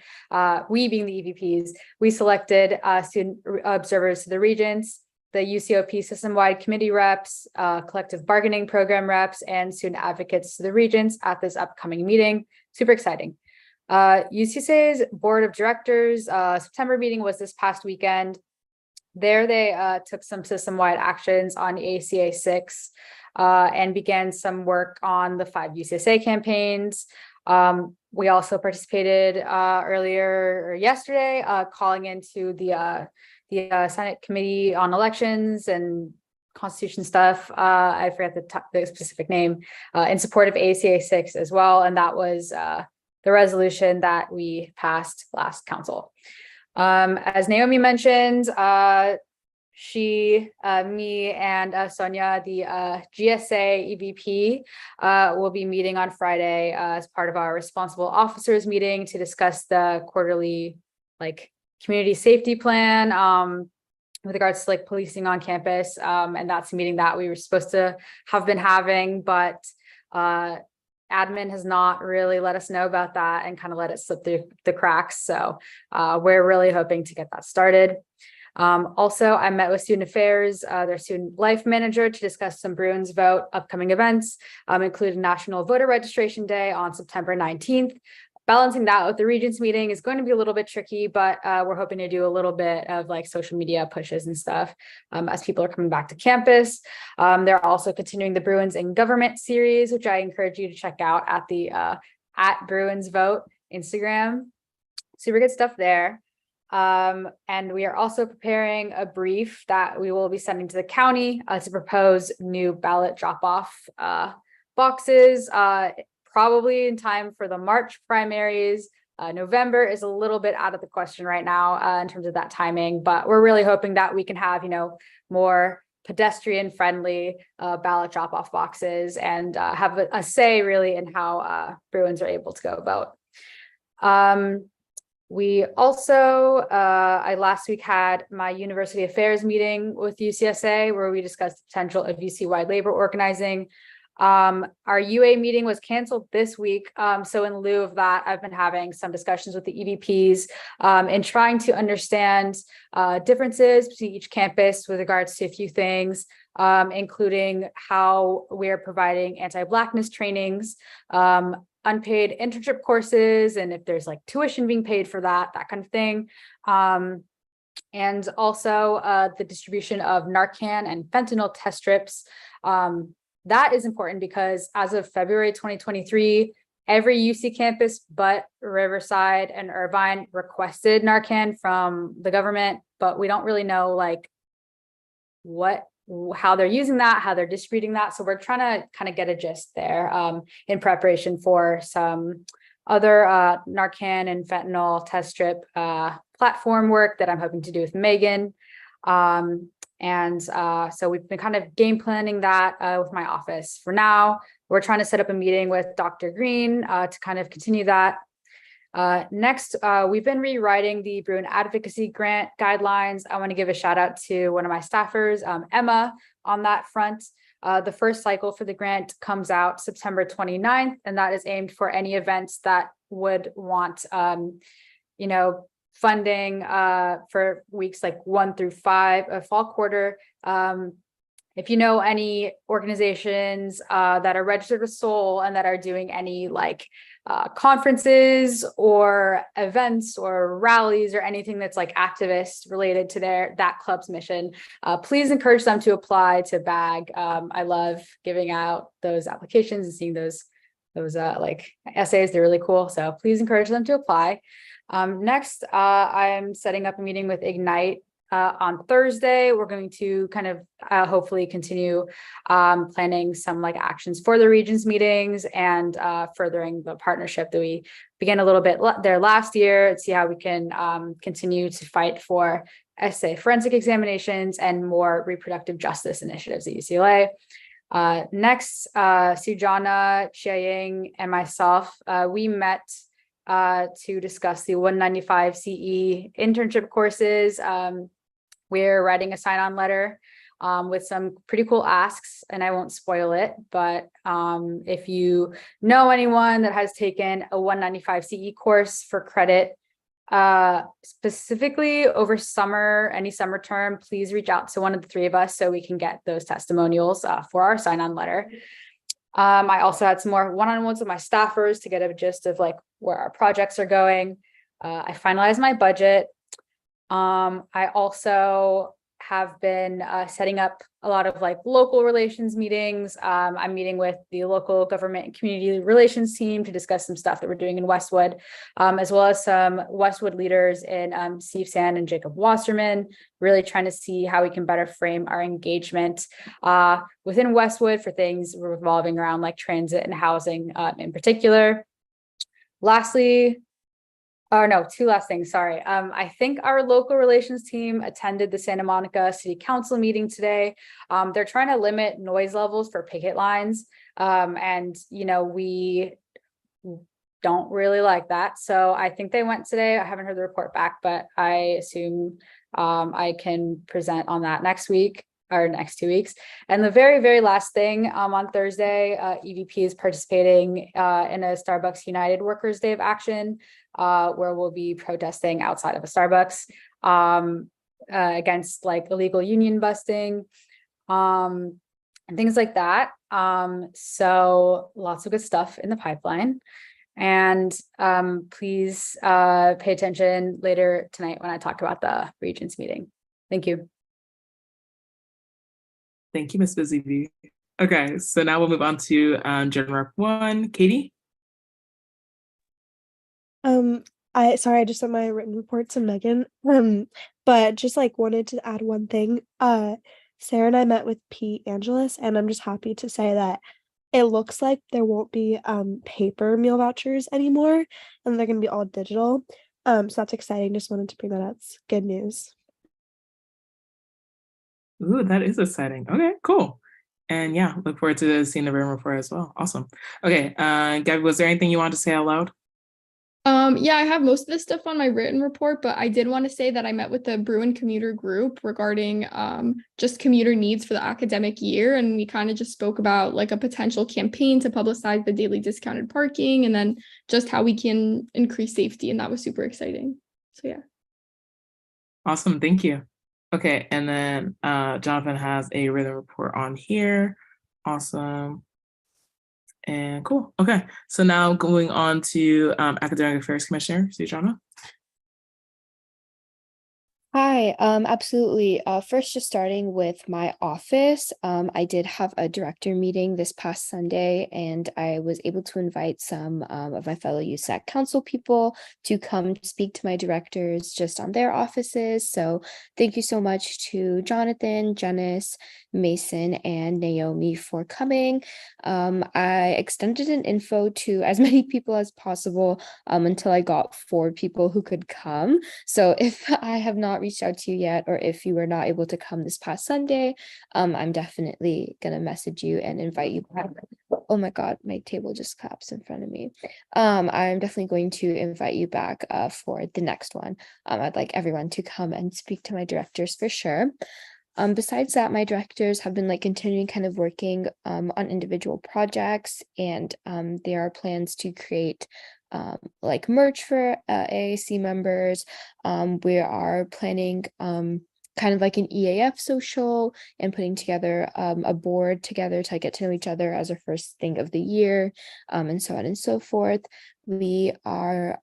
we being the EVPs, we selected student observers to the regents, the UCOP system-wide committee reps, collective bargaining program reps, and student advocates to the regents at this upcoming meeting. Super exciting. UCSA's board of directors September meeting was this past weekend. There they took some system-wide actions on ACA 6 and began some work on the 5 UCSA campaigns. We also participated earlier or yesterday, calling into the Senate Committee on Elections and Constitution stuff. I forget the specific name, in support of ACA 6 as well. And that was the resolution that we passed last council. As Naomi mentioned, she, me, and Sonia, the GSA EVP, will be meeting on Friday as part of our responsible officers meeting to discuss the quarterly like community safety plan with regards to like policing on campus. And that's a meeting that we were supposed to have been having, but admin has not really let us know about that and kind of let it slip through the cracks. So we're really hoping to get that started. Also, I met with student affairs, their student life manager, to discuss some Bruins Vote upcoming events, including National Voter Registration Day on September 19th. Balancing that with the Regents meeting is going to be a little bit tricky, but we're hoping to do a little bit of like social media pushes and stuff as people are coming back to campus. They're also continuing the Bruins in Government series, which I encourage you to check out at the at Bruins Vote Instagram. Super good stuff there. And we are also preparing a brief that we will be sending to the county to propose new ballot drop-off boxes, probably in time for the March primaries. November is a little bit out of the question right now in terms of that timing, but we're really hoping that we can have, more pedestrian-friendly ballot drop-off boxes and have a say really in how Bruins are able to go vote. We also, I last week had my university affairs meeting with UCSA where we discussed the potential of UC-wide labor organizing. Our UA meeting was canceled this week. So in lieu of that, I've been having some discussions with the EVPs and trying to understand differences between each campus with regards to a few things, including how we're providing anti-Blackness trainings, unpaid internship courses, and if there's like tuition being paid for that kind of thing. And also the distribution of Narcan and fentanyl test strips. That is important because as of February 2023, every UC campus but Riverside and Irvine requested Narcan from the government, but we don't really know like how they're using that, how they're distributing that. So we're trying to kind of get a gist there in preparation for some other Narcan and fentanyl test strip platform work that I'm hoping to do with Megan. So we've been kind of game planning that with my office. For now, we're trying to set up a meeting with Dr. Green to kind of continue that. Next, we've been rewriting the Bruin Advocacy Grant guidelines. I want to give a shout out to one of my staffers, Emma, on that front. The first cycle for the grant comes out September 29th, and that is aimed for any events that would want, funding for weeks like 1 through 5 of fall quarter. If you know any organizations that are registered with SOL and that are doing any like conferences or events or rallies or anything that's like activist related to that club's mission, please encourage them to apply to BAG. I love giving out those applications and seeing those like essays. They're really cool. So please encourage them to apply. Next, I'm setting up a meeting with Ignite on Thursday. We're going to kind of hopefully continue planning some like actions for the Regents meetings and furthering the partnership that we began a little bit there last year and see how we can continue to fight for essay forensic examinations and more reproductive justice initiatives at UCLA. Next, Sujana, Chiaying, and myself, we met to discuss the 195 CE internship courses. We're writing a sign-on letter with some pretty cool asks, and I won't spoil it, but if you know anyone that has taken a 195 CE course for credit, specifically over summer, any summer term, please reach out to one of the three of us so we can get those testimonials for our sign-on letter. I also had some more one-on-ones with my staffers to get a gist of like where our projects are going. I finalized my budget. I also have been setting up a lot of like local relations meetings. I'm meeting with the local government and community relations team to discuss some stuff that we're doing in Westwood, as well as some Westwood leaders in Steve Sand and Jacob Wasserman, really trying to see how we can better frame our engagement within Westwood for things revolving around like transit and housing in particular. Lastly, oh no, two last things, sorry. I think our local relations team attended the Santa Monica City Council meeting today. They're trying to limit noise levels for picket lines. And you know, we don't really like that. So I think they went today. I haven't heard the report back, but I assume I can present on that next week or next 2 weeks. And the very, very last thing, on Thursday, EVP is participating in a Starbucks United Workers Day of Action, where we'll be protesting outside of a Starbucks against like illegal union busting and things like that. So lots of good stuff in the pipeline. And please pay attention later tonight when I talk about the Regents meeting. Thank you. Thank you, Ms. Busy Bee. Okay, so now we'll move on to General Rep 1, Katie. I just sent my written report to Megan. But just like wanted to add one thing. Sarah and I met with Pete Angeles, and I'm just happy to say that it looks like there won't be paper meal vouchers anymore, and they're gonna be all digital. So that's exciting. Just wanted to bring that up. It's good news. Ooh, that is exciting. Okay, cool. And yeah, look forward to seeing the written report as well. Awesome. Okay, Gabby, was there anything you wanted to say out loud? Yeah, I have most of this stuff on my written report, but I did want to say that I met with the Bruin commuter group regarding just commuter needs for the academic year. And we kind of just spoke about like a potential campaign to publicize the daily discounted parking and then just how we can increase safety. And that was super exciting. So yeah. Awesome, thank you. Okay, and then Jonathan has a written report on here. Awesome. And cool. Okay, so now going on to Academic Affairs Commissioner, Sujana. Hi, absolutely. First, just starting with my office, I did have a director meeting this past Sunday, and I was able to invite some of my fellow USAC council people to come speak to my directors just on their offices. So thank you so much to Jonathan, Janice, Mason, and Naomi for coming. I extended an info to as many people as possible until I got 4 people who could come. So if I have not reached out to you yet, or if you were not able to come this past Sunday, I'm definitely gonna message you and invite you back. Oh my God, my table just collapsed in front of me. I'm definitely going to invite you back for the next one. I'd like everyone to come and speak to my directors for sure. Besides that, my directors have been like continuing kind of working on individual projects, and there are plans to create like merch for AAC members. We are planning kind of like an EAF social and putting together a board together to get to know each other as our first thing of the year, and so on and so forth. We are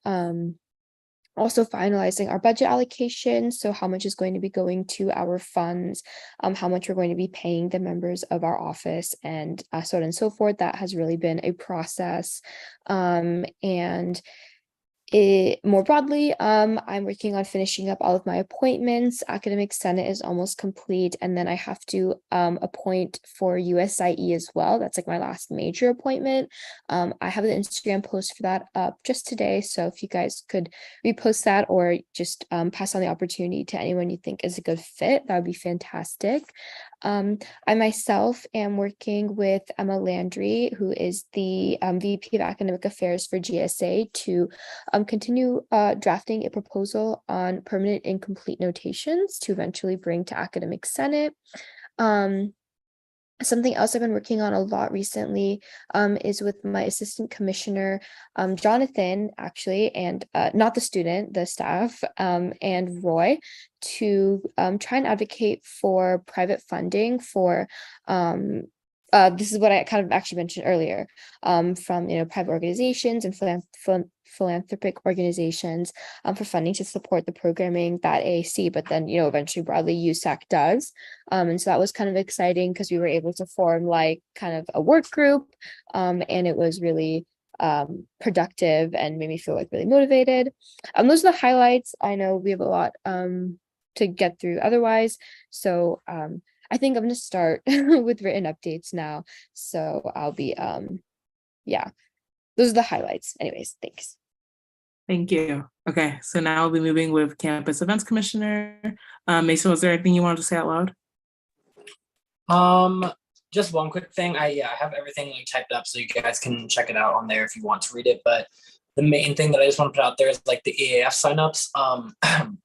also finalizing our budget allocation, so how much is going to be going to our funds, how much we're going to be paying the members of our office, and so on and so forth. That has really been a process. And more broadly, I'm working on finishing up all of my appointments. Academic Senate is almost complete, and then I have to appoint for USIE as well. That's like my last major appointment. I have the Instagram post for that up just today, so if you guys could repost that or just pass on the opportunity to anyone you think is a good fit, that would be fantastic. I myself am working with Emma Landry, who is the VP of Academic Affairs for GSA, to continue drafting a proposal on permanent incomplete notations to eventually bring to Academic Senate. Something else I've been working on a lot recently is with my assistant commissioner, Jonathan, actually, and not the student, the staff, and Roy, to try and advocate for private funding for this is what I kind of actually mentioned earlier, from private organizations and philanthropic organizations for funding to support the programming that AAC, but then eventually broadly USAC does. And so that was kind of exciting because we were able to form like kind of a work group, and it was really productive and made me feel like really motivated. Those are the highlights. I know we have a lot to get through otherwise, so I think I'm going to start with written updates now. So I'll be, yeah, those are the highlights. Anyways, thanks. Thank you. Okay, so now we'll be moving with Campus Events Commissioner. Mason, was there anything you wanted to say out loud? Just one quick thing. I have everything like typed up so you guys can check it out on there if you want to read it. But the main thing that I just want to put out there is like the EAF signups.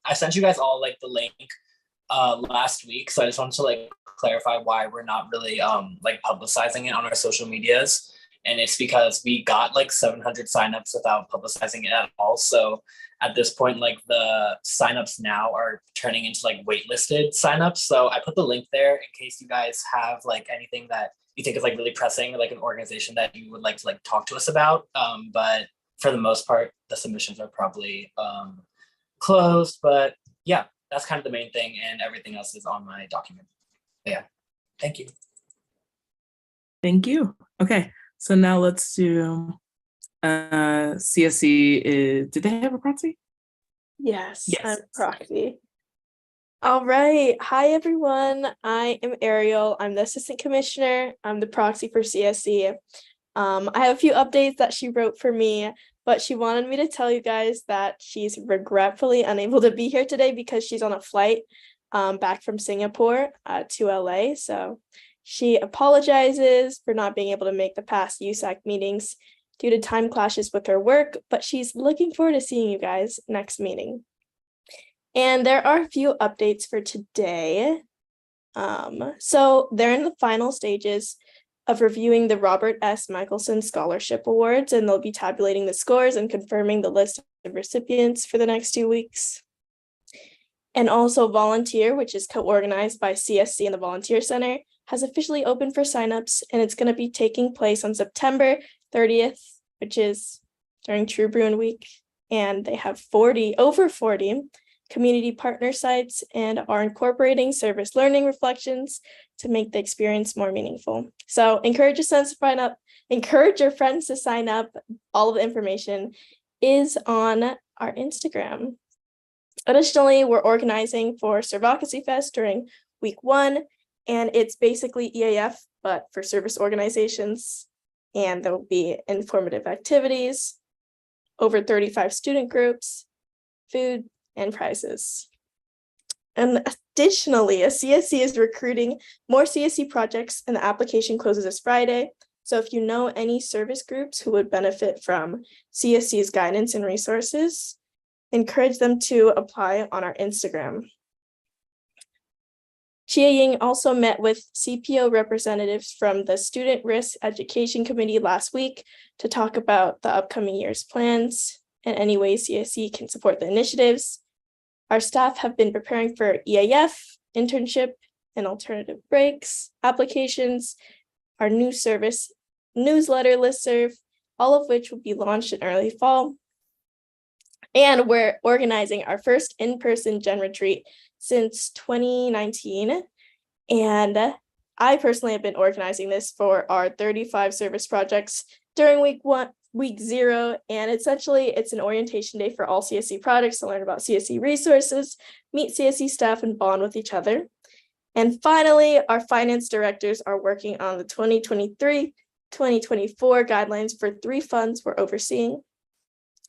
I sent you guys all like the link last week, so I just wanted to like clarify why we're not really like publicizing it on our social medias, and it's because we got like 700 signups without publicizing it at all. So at this point, like the signups now are turning into like waitlisted signups. So I put the link there in case you guys have like anything that you think is like really pressing, like an organization that you would like to like talk to us about. But for the most part, the submissions are probably closed. But yeah, that's kind of the main thing, and everything else is on my document. But yeah, thank you. Thank you. Okay, so now let's do CSC. Did they have a proxy? Yes, I'm proxy. All right. Hi, everyone. I am Ariel. I'm the assistant commissioner. I'm the proxy for CSC. I have a few updates that she wrote for me, but she wanted me to tell you guys that she's regretfully unable to be here today because she's on a flight back from Singapore to LA. So she apologizes for not being able to make the past USAC meetings due to time clashes with her work, but she's looking forward to seeing you guys next meeting. And there are a few updates for today. So they're in the final stages of reviewing the Robert S. Michelson Scholarship Awards, and they'll be tabulating the scores and confirming the list of recipients for the next 2 weeks. And also Volunteer, which is co-organized by CSC and the Volunteer Center, has officially opened for signups, and it's going to be taking place on September 30th, which is during True Bruin Week. And they have over 40 community partner sites and are incorporating service learning reflections to make the experience more meaningful. So encourage your friends to sign up. All of the information is on our Instagram. Additionally, we're organizing for Servocacy Fest during week 1, and it's basically EAF, but for service organizations. And there will be informative activities, over 35 student groups, food, and prizes. And additionally, a CSC is recruiting more CSC projects, and the application closes this Friday. So if you know any service groups who would benefit from CSC's guidance and resources, encourage them to apply on our Instagram. Chia Ying also met with CPO representatives from the Student Risk Education Committee last week to talk about the upcoming year's plans and any ways CSC can support the initiatives. Our staff have been preparing for EAF, internship, and alternative breaks, applications, our new service newsletter listserv, all of which will be launched in early fall. And we're organizing our first in-person Gen Retreat since 2019. And I personally have been organizing this for our 35 service projects during week 0. And essentially it's an orientation day for all CSC projects to learn about CSC resources, meet CSC staff, and bond with each other. And finally, our finance directors are working on the 2023-2024 guidelines for 3 funds we're overseeing.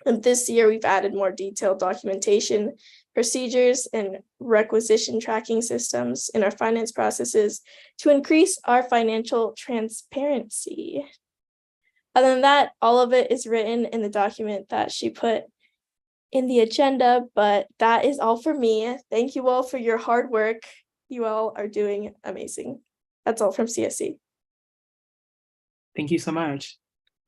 And this year, we've added more detailed documentation, procedures, and requisition tracking systems in our finance processes to increase our financial transparency. Other than that, all of it is written in the document that she put in the agenda, but that is all for me. Thank you all for your hard work. You all are doing amazing. That's all from CSC. Thank you so much.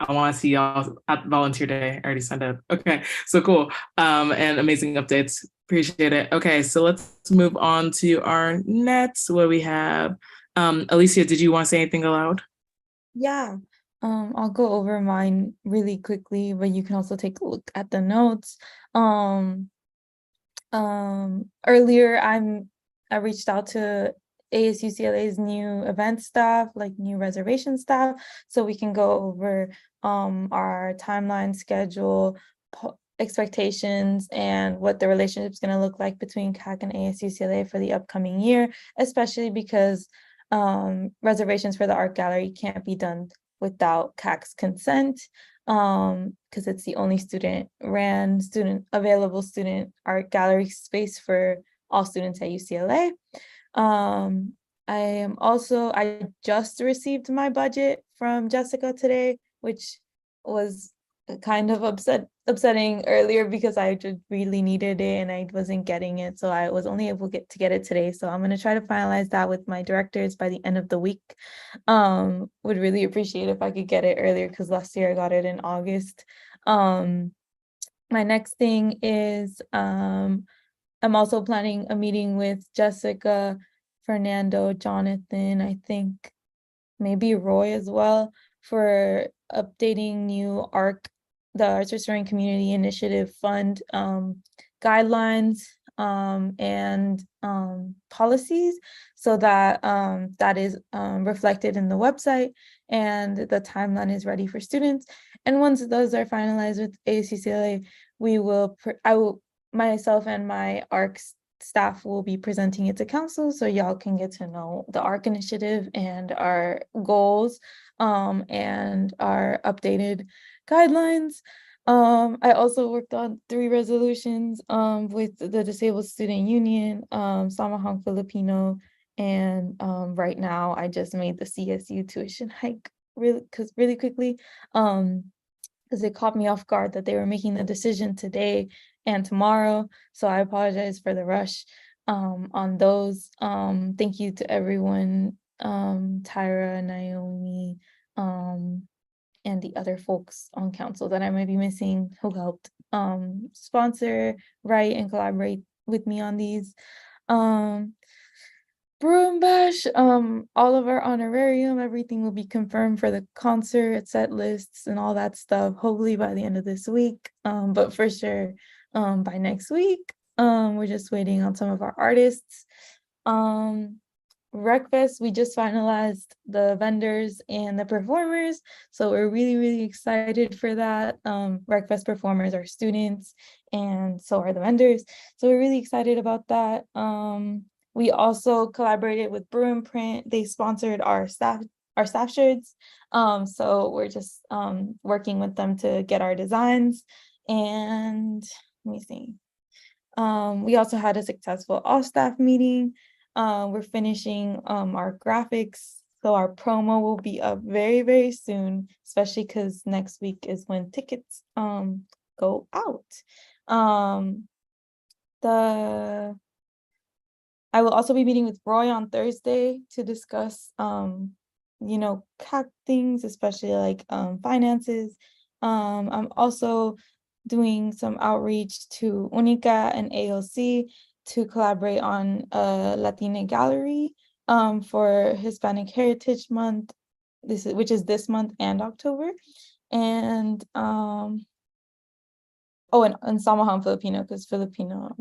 I want to see y'all at volunteer day. I already signed up. Okay, so cool. And amazing updates. Appreciate it. Okay, so let's move on to our next. What we have? Alicia, did you want to say anything aloud? Yeah. I'll go over mine really quickly, but you can also take a look at the notes. Earlier I reached out to ASUCLA's new event staff, like new reservation staff, so we can go over our timeline, schedule, expectations, and what the relationship is going to look like between CAC and ASUCLA for the upcoming year, especially because reservations for the art gallery can't be done without CAC's consent, because it's the only available student art gallery space for all students at UCLA. I just received my budget from Jessica today, which was kind of upsetting earlier because I just really needed it and I wasn't getting it. So I was only able to get it today. So I'm going to try to finalize that with my directors by the end of the week. Would really appreciate if I could get it earlier because last year I got it in August. My next thing is I'm also planning a meeting with Jessica, Fernando, Jonathan, I think maybe Roy as well, for updating the Arts Restoring Community Initiative Fund guidelines and policies, so that that is reflected in the website and the timeline is ready for students. And once those are finalized with ASUCLA, myself and my ARC staff will be presenting it to council so y'all can get to know the ARC initiative and our goals and our updated guidelines. I also worked on 3 resolutions with the Disabled Student Union, Samahang Filipino, and right now I just made the CSU tuition hike really quickly because it caught me off guard that they were making the decision today and tomorrow. So I apologize for the rush on those. Thank you to everyone, Tyra, Naomi, and the other folks on council that I might be missing who helped sponsor, write, and collaborate with me on these. Brew and Bash, all of our honorarium, everything will be confirmed for the concert, set lists, and all that stuff, hopefully by the end of this week, but for sure by next week. We're just waiting on some of our artists. Wreckfest, we just finalized the vendors and the performers, so we're really excited for that. Wreckfest performers are students and so are the vendors, so we're really excited about that. We also collaborated with Brew and Print. They sponsored our staff shirts, so we're just working with them to get our designs. And let me see, we also had a successful all-staff meeting. We're finishing our graphics, so our promo will be up very soon, especially because next week is when tickets go out. I will also be meeting with Roy on Thursday to discuss CAC things, especially like finances. I'm also doing some outreach to Unica and ALC to collaborate on a Latina gallery for Hispanic Heritage Month, which is this month and October. And and Samahang Filipino, because Filipino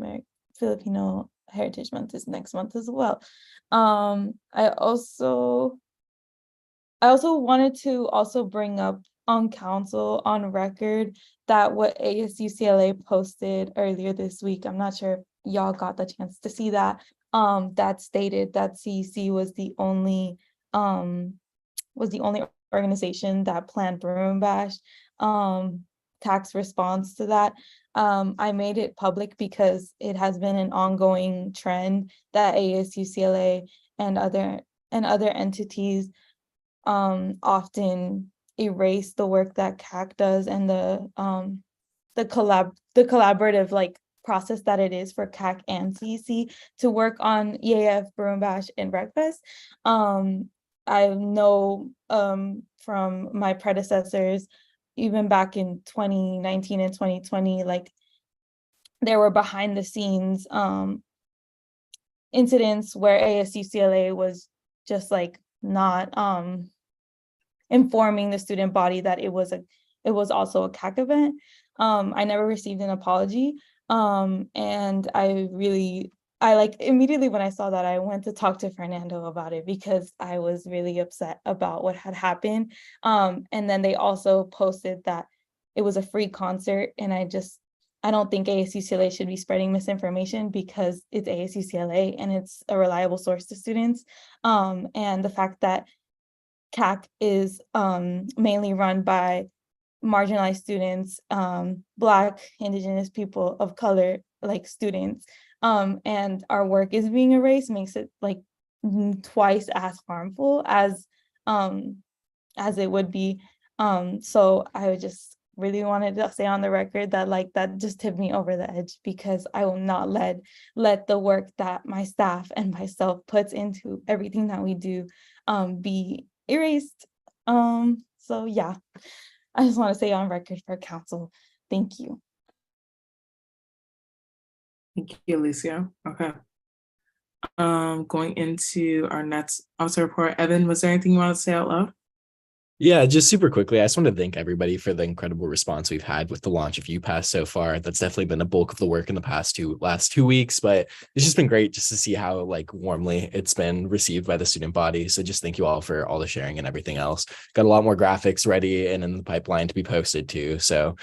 Heritage Month is next month as well. I also wanted to also bring up on council on record that what ASUCLA posted earlier this week, I'm not sure if y'all got the chance to see that, that stated that CEC was the only organization that planned Brew and Bash. CAC's response to that. I made it public because it has been an ongoing trend that ASUCLA and other entities often erase the work that CAC does and the collaborative like process that it is for CAC and CEC to work on EAF, Bruin Bash, and Breakfast. I know from my predecessors, even back in 2019 and 2020, like there were behind the scenes incidents where ASUCLA was just like not informing the student body that it was also a CAC event. I never received an apology. And I like immediately when I saw that, I went to talk to Fernando about it because I was really upset about what had happened. And then they also posted that it was a free concert, and I don't think ASUCLA should be spreading misinformation because it's ASUCLA and it's a reliable source to students. And the fact that CAC is mainly run by marginalized students, Black, Indigenous people of color, like students, and our work is being erased makes it like twice as harmful as it would be. So I would just really wanted to say on the record that like that just tipped me over the edge, because I will not let the work that my staff and myself puts into everything that we do be erased. So yeah, I just want to say on record for council, thank you. Thank you, Alicia. Okay. Going into our next officer report, Evan, was there anything you wanted to say out loud? Yeah, just super quickly, I just want to thank everybody for the incredible response we've had with the launch of UPass so far. That's definitely been the bulk of the work in the last 2 weeks, but it's just been great just to see how like warmly it's been received by the student body. So just thank you all for all the sharing and everything else. Got a lot more graphics ready and in the pipeline to be posted too. So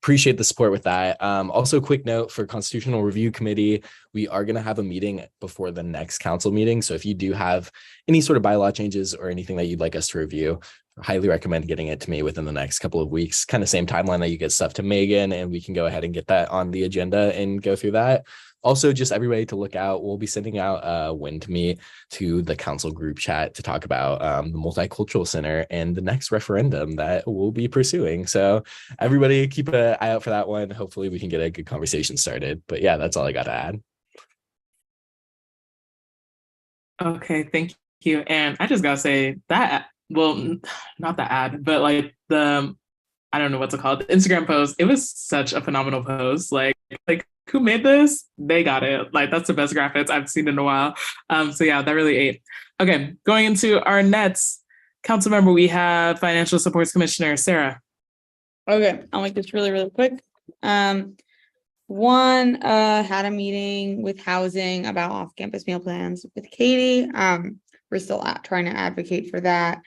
appreciate the support with that. Also, a quick note for Constitutional Review Committee, we are going to have a meeting before the next council meeting. So if you do have any sort of bylaw changes or anything that you'd like us to review, highly recommend getting it to me within the next couple of weeks, kind of same timeline that you get stuff to Megan, and we can go ahead and get that on the agenda and go through that. Also, just everybody to look out, we'll be sending out a wind me to the council group chat to talk about the Multicultural Center and the next referendum that we'll be pursuing. So everybody keep an eye out for that one. Hopefully we can get a good conversation started. But yeah, that's all I got to add. Okay, thank you. And I just gotta say that, well, not the ad, but like I don't know what's it called, the Instagram post, it was such a phenomenal post. Like who made this? They got it. Like that's the best graphics I've seen in a while. So yeah, that really ate. Okay, going into our next council member, we have Financial Supports Commissioner Sarah. Okay, I'll make this really, really quick. One, had a meeting with housing about off-campus meal plans with Katie. We're still trying to advocate for that.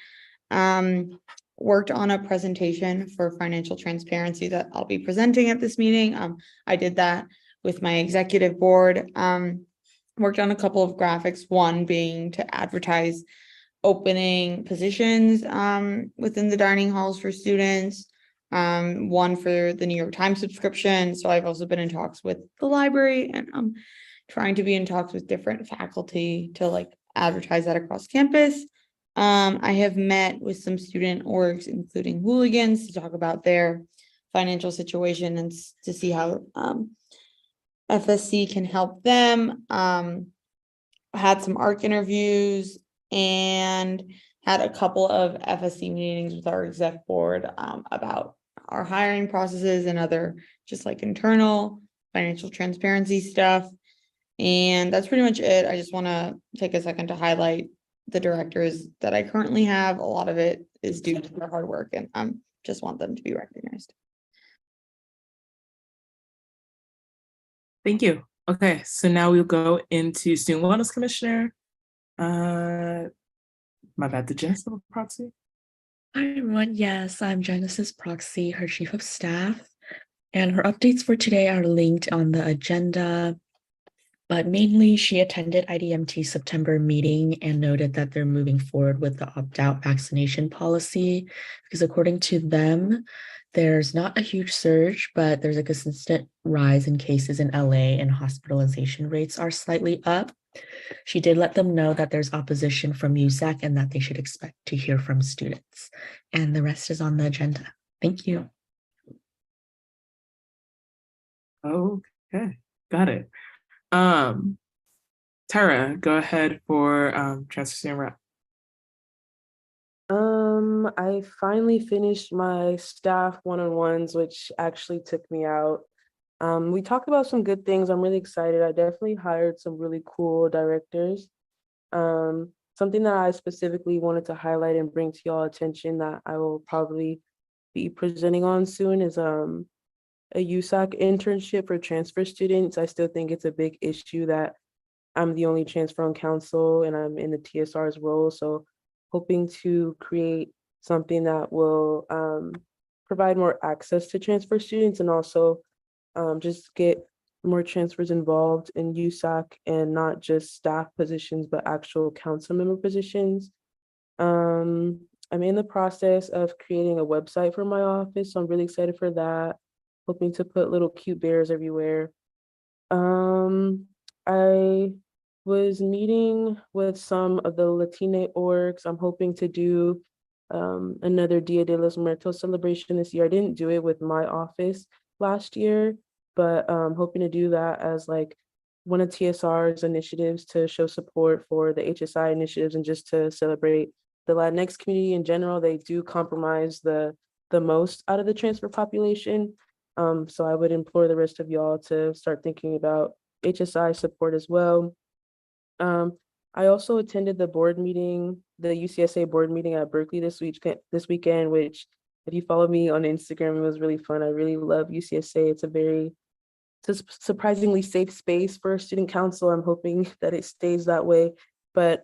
Worked on a presentation for financial transparency that I'll be presenting at this meeting. I did that with my executive board. Worked on a couple of graphics, one being to advertise opening positions within the dining halls for students. One for the New York Times subscription. So I've also been in talks with the library, and I'm trying to be in talks with different faculty to like advertise that across campus. I have met with some student orgs, including Hooligans, to talk about their financial situation and to see how FSC can help them. Had some ARC interviews and had a couple of FSC meetings with our exec board about our hiring processes and other just like internal financial transparency stuff. And that's pretty much it. I just want to take a second to highlight the directors that I currently have. A lot of it is due to their hard work, and I just want them to be recognized. Thank you. Okay, so now we'll go into Student Wellness Commissioner. My bad, the Genesis proxy. Hi everyone, yes, I'm Genesis Proxy, her chief of staff, and her updates for today are linked on the agenda. But mainly, she attended IDMT September meeting and noted that they're moving forward with the opt-out vaccination policy because according to them, There's not a huge surge, but there's a consistent rise in cases in LA and hospitalization rates are slightly up. She did let them know that there's opposition from USAC and that they should expect to hear from students. And the rest is on the agenda. Thank you. Okay, got it. Tara, go ahead for transfer student rep. I finally finished my staff one-on-ones, which actually took me out. We talked about some good things. I'm really excited. I definitely hired some really cool directors. Something that I specifically wanted to highlight and bring to y'all attention that I will probably be presenting on soon is a USAC internship for transfer students. I still think it's a big issue that I'm the only transfer on council and I'm in the TSR's role. So hoping to create something that will provide more access to transfer students and also just get more transfers involved in USAC and not just staff positions, but actual council member positions. I'm in the process of creating a website for my office, so I'm really excited for that. Hoping to put little cute bears everywhere. I was meeting with some of the Latina orgs. I'm hoping to do another Dia de los Muertos celebration this year. I didn't do it with my office last year, but hoping to do that as like one of TSR's initiatives to show support for the HSI initiatives and just to celebrate the Latinx community in general. They do compromise the most out of the transfer population. So I would implore the rest of y'all to start thinking about HSI support as well. I also attended the board meeting, the UCSA board meeting at Berkeley this weekend, which if you follow me on Instagram, it was really fun. I really love UCSA. It's a surprisingly safe space for student council. I'm hoping that it stays that way. But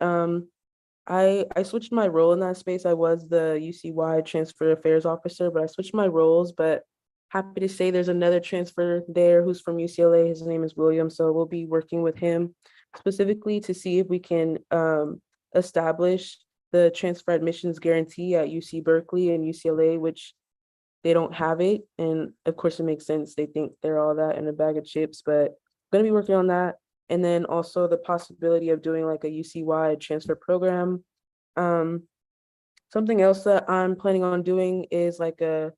I switched my role in that space. I was the UCY transfer affairs officer, but I switched my roles, but happy to say there's another transfer there who's from UCLA. His name is William. So we'll be working with him specifically to see if we can establish the transfer admissions guarantee at UC Berkeley and UCLA, which they don't have it. And of course it makes sense. They think they're all that in a bag of chips, but I'm gonna be working on that. And then also the possibility of doing like a UC-wide transfer program. Something else that I'm planning on doing is like a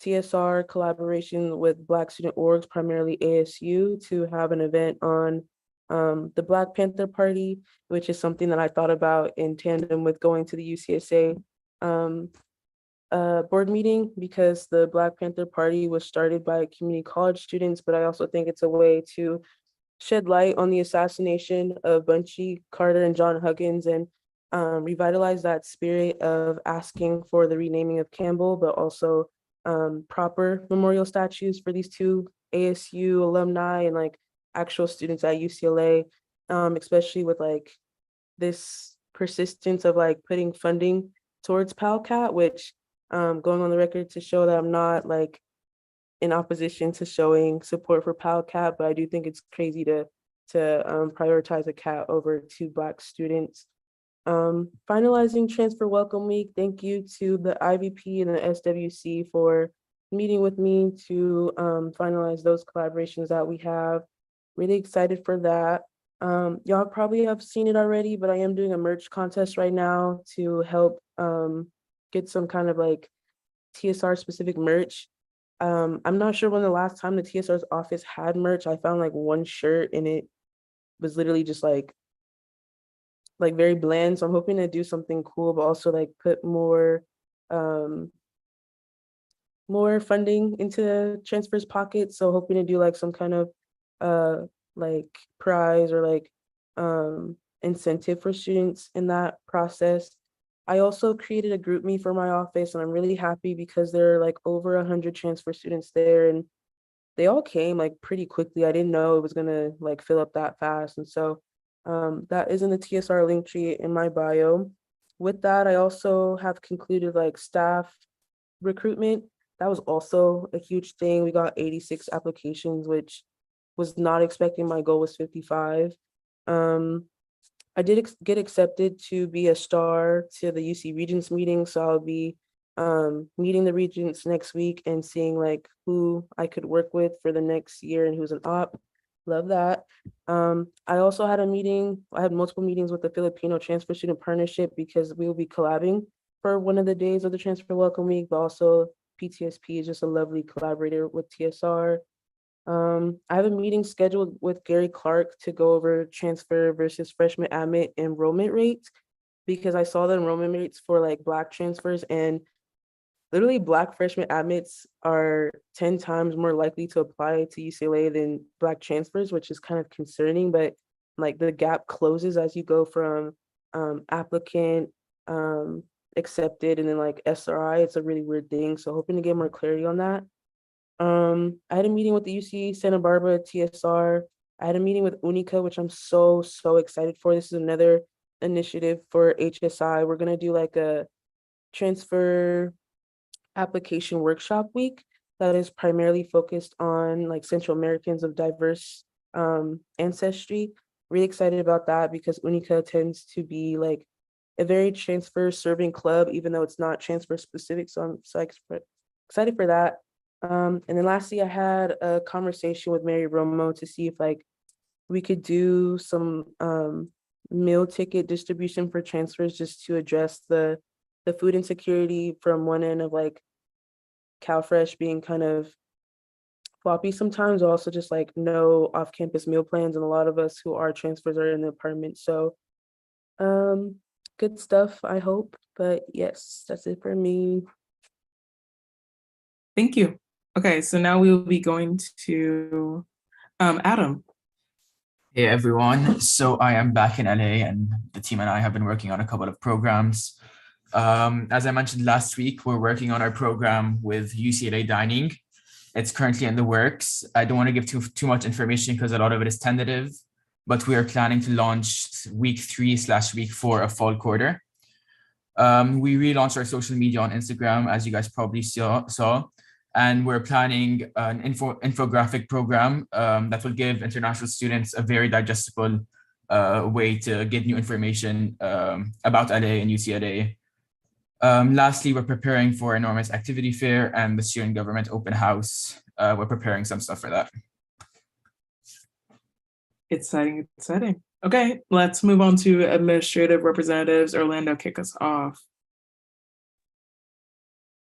TSR collaboration with Black student orgs, primarily ASU, to have an event on the Black Panther Party, which is something that I thought about in tandem with going to the UCSA board meeting, because the Black Panther Party was started by community college students, but I also think it's a way to shed light on the assassination of Bunchy Carter and John Huggins and revitalize that spirit of asking for the renaming of Campbell, but also proper memorial statues for these two ASU alumni and like actual students at UCLA, especially with like this persistence of like putting funding towards PALCAT, which going on the record to show that I'm not like in opposition to showing support for PALCAT, but I do think it's crazy to prioritize a CAT over two Black students. Finalizing Transfer Welcome Week, thank you to the IVP and the SWC for meeting with me to finalize those collaborations that we have. Really excited for that. Y'all probably have seen it already, but I am doing a merch contest right now to help get some kind of like TSR specific merch. I'm not sure when the last time the TSR's office had merch. I found like one shirt and it was literally just like very bland. So I'm hoping to do something cool, but also like put more funding into transfers pockets. So hoping to do like some kind of like prize or like incentive for students in that process. I also created a group me for my office, and I'm really happy because there are like over 100 transfer students there, and they all came like pretty quickly. I didn't know it was gonna like fill up that fast. And so that is in the TSR link tree in my bio. With that, I also have concluded like staff recruitment. That was also a huge thing. We got 86 applications, which was not expecting. My goal was 55. I did get accepted to be a star to the UC Regents meeting, so I'll be meeting the regents next week and seeing like who I could work with for the next year and who's an op. Love that. I also had I had multiple meetings with the Filipino Transfer Student Partnership because we will be collabing for one of the days of the Transfer Welcome Week, but also PTSP is just a lovely collaborator with TSR. I have a meeting scheduled with Gary Clark to go over transfer versus freshman admit enrollment rates because I saw the enrollment rates for like Black transfers, and literally Black freshman admits are 10 times more likely to apply to UCLA than Black transfers, which is kind of concerning, but like the gap closes as you go from applicant, accepted, and then like SRI. It's a really weird thing. So hoping to get more clarity on that. I had a meeting with the UC Santa Barbara TSR. I had a meeting with Unica, which I'm so excited for. This is another initiative for HSI. We're gonna do like a transfer application workshop week that is primarily focused on like Central Americans of diverse ancestry. Really excited about that because Unica tends to be like a very transfer serving club, even though it's not transfer specific. So I'm so excited for that. And then lastly, I had a conversation with Mary Romo to see if like we could do some meal ticket distribution for transfers just to address the food insecurity from one end of like CalFresh being kind of floppy sometimes, also just like no off-campus meal plans, and a lot of us who are transfers are in the apartment. So good stuff, I hope. But yes, that's it for me. Thank you. Okay, so now we will be going to Adam. Hey everyone, so I am back in LA and the team and I have been working on a couple of programs. As I mentioned last week, we're working on our program with UCLA Dining. It's currently in the works. I don't want to give too much information because a lot of it is tentative, but we are planning to launch week 3/week 4 of fall quarter. We relaunched our social media on Instagram, as you guys probably saw. And we're planning an infographic program that will give international students a very digestible way to get new information about LA and UCLA. Lastly, we're preparing for enormous activity fair and the student government open house. We're preparing some stuff for that. Exciting. Okay, let's move on to administrative representatives. Orlando, kick us off.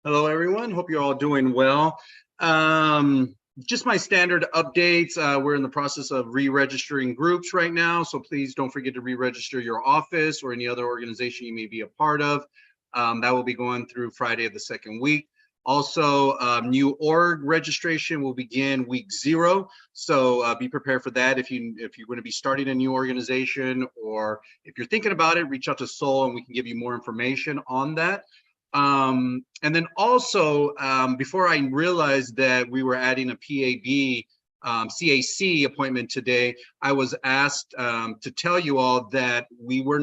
Hello, everyone. Hope you're all doing well. Just my standard updates. We're in the process of re-registering groups right now, so please don't forget to re-register your office or any other organization you may be a part of. That will be going through Friday of the second week. Also, new org registration will begin week 0, so be prepared for that. If you're going to be starting a new organization, or if you're thinking about it, reach out to Sol and we can give you more information on that. And then also, before I realized that we were adding a PAB CAC appointment today, I was asked to tell you all that we were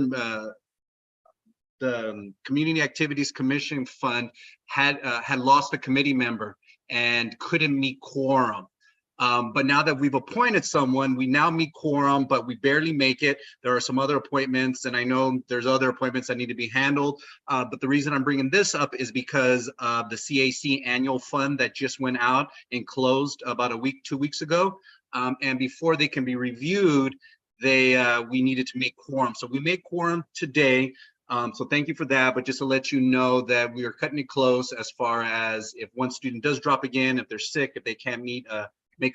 the Community Activities Commission Fund had lost a committee member and couldn't meet quorum. But now that we've appointed someone, we now meet quorum, but we barely make it. There are some other appointments, and I know there's other appointments that need to be handled. But the reason I'm bringing this up is because of the CAC annual fund that just went out and closed about 2 weeks ago. And before they can be reviewed, we needed to make quorum. So we made quorum today. So thank you for that, but just to let you know that we are cutting it close as far as if one student does drop again, if they're sick, if they can't make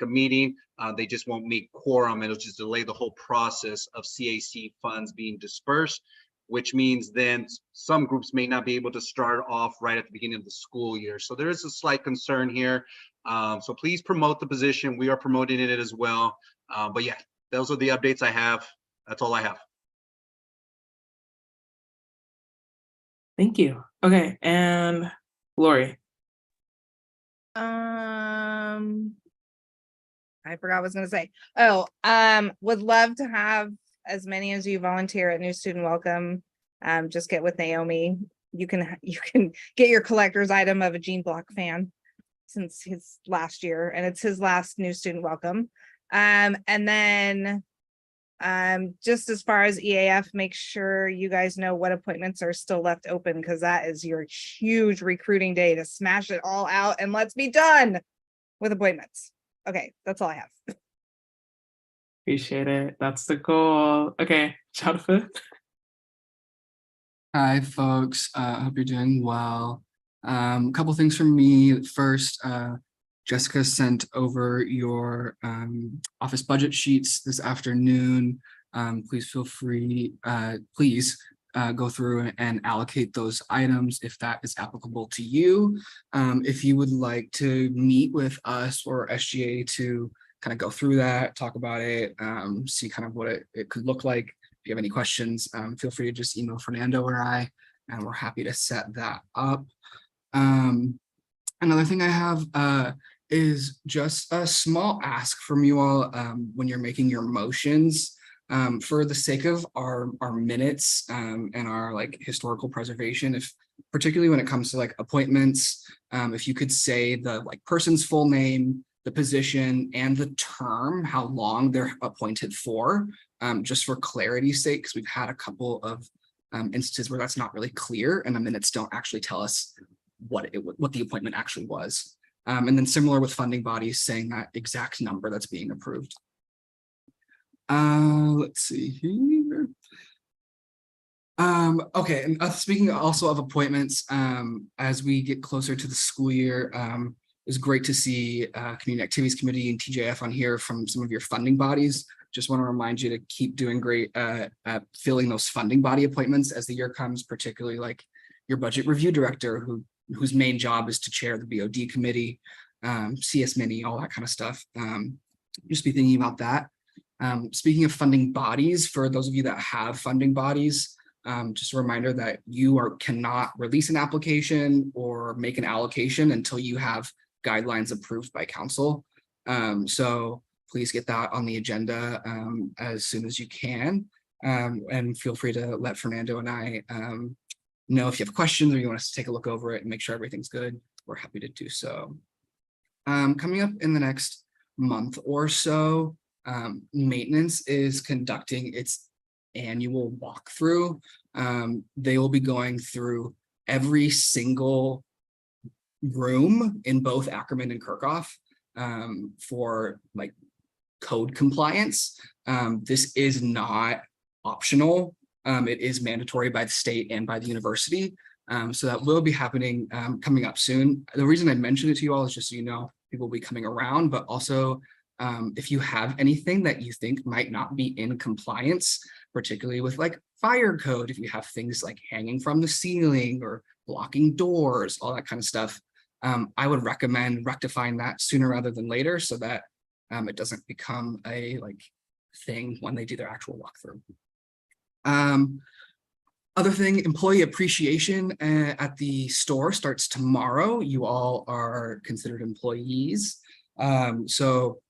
a meeting, they just won't meet quorum. It'll just delay the whole process of CAC funds being dispersed, which means then some groups may not be able to start off right at the beginning of the school year. So there is a slight concern here. So please promote the position. We are promoting it as well. But yeah, those are the updates I have. That's all I have. Thank you. Okay, and Lori. I forgot what I was going to say. Would love to have as many as you volunteer at New Student Welcome. Just get with Naomi. You can get your collector's item of a Gene Block fan since his last year, and it's his last New Student Welcome. And then Just as far as EAF, make sure you guys know what appointments are still left open, because that is your huge recruiting day to smash it all out and let's be done with appointments. Okay, that's all I have. Appreciate it. That's the goal. Okay, Jonathan. Hi, folks. Hope you're doing well. A couple things from me. First, Jessica sent over your office budget sheets this afternoon. Please feel free, go through and allocate those items if that is applicable to you. If you would like to meet with us or SGA to kind of go through that, talk about it, see kind of what it could look like. If you have any questions, feel free to just email Fernando or I, and we're happy to set that up. Another thing I have is just a small ask from you all when you're making your motions. For the sake of our minutes and our like historical preservation, if particularly when it comes to like appointments, if you could say the like person's full name, the position, and the term, how long they're appointed for, just for clarity's sake, because we've had a couple of instances where that's not really clear and the minutes don't actually tell us what the appointment actually was. And then similar with funding bodies, saying that exact number that's being approved. Let's see here. Okay, and speaking also of appointments, as we get closer to the school year, it's great to see Community Activities Committee and TJF on here from some of your funding bodies. Just want to remind you to keep doing great at filling those funding body appointments as the year comes, particularly like your budget review director, whose main job is to chair the BOD committee, CS mini, all that kind of stuff. Just be thinking about that. Speaking of funding bodies, for those of you that have funding bodies, just a reminder that you cannot release an application or make an allocation until you have guidelines approved by council. So please get that on the agenda as soon as you can. And feel free to let Fernando and I know if you have questions or you want us to take a look over it and make sure everything's good. We're happy to do so. Coming up in the next month or so, maintenance is conducting its annual walkthrough. They will be going through every single room in both Ackerman and Kirkhoff for like code compliance. This is not optional. It is mandatory by the state and by the university. So that will be happening coming up soon. The reason I mentioned it to you all is just so you know, people will be coming around, but also if you have anything that you think might not be in compliance, particularly with like fire code, if you have things like hanging from the ceiling or blocking doors, all that kind of stuff, I would recommend rectifying that sooner rather than later so that it doesn't become a like thing when they do their actual walkthrough. Other thing, employee appreciation at the store starts tomorrow. You all are considered employees. So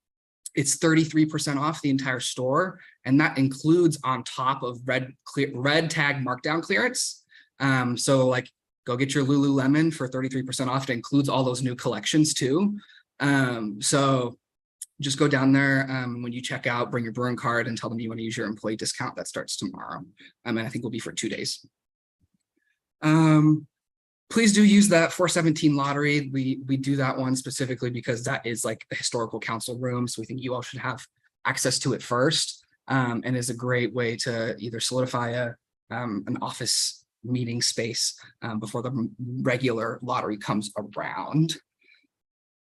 it's 33% off the entire store, and that includes on top of red tag markdown clearance. So like go get your Lululemon for 33% off. It includes all those new collections too. So just go down there when you check out, bring your Bruin card and tell them you want to use your employee discount. That starts tomorrow. And I think will be for 2 days. Please do use that 417 lottery. We do that one specifically because that is like the historical council room. So we think you all should have access to it first, and is a great way to either solidify an office meeting space before the regular lottery comes around.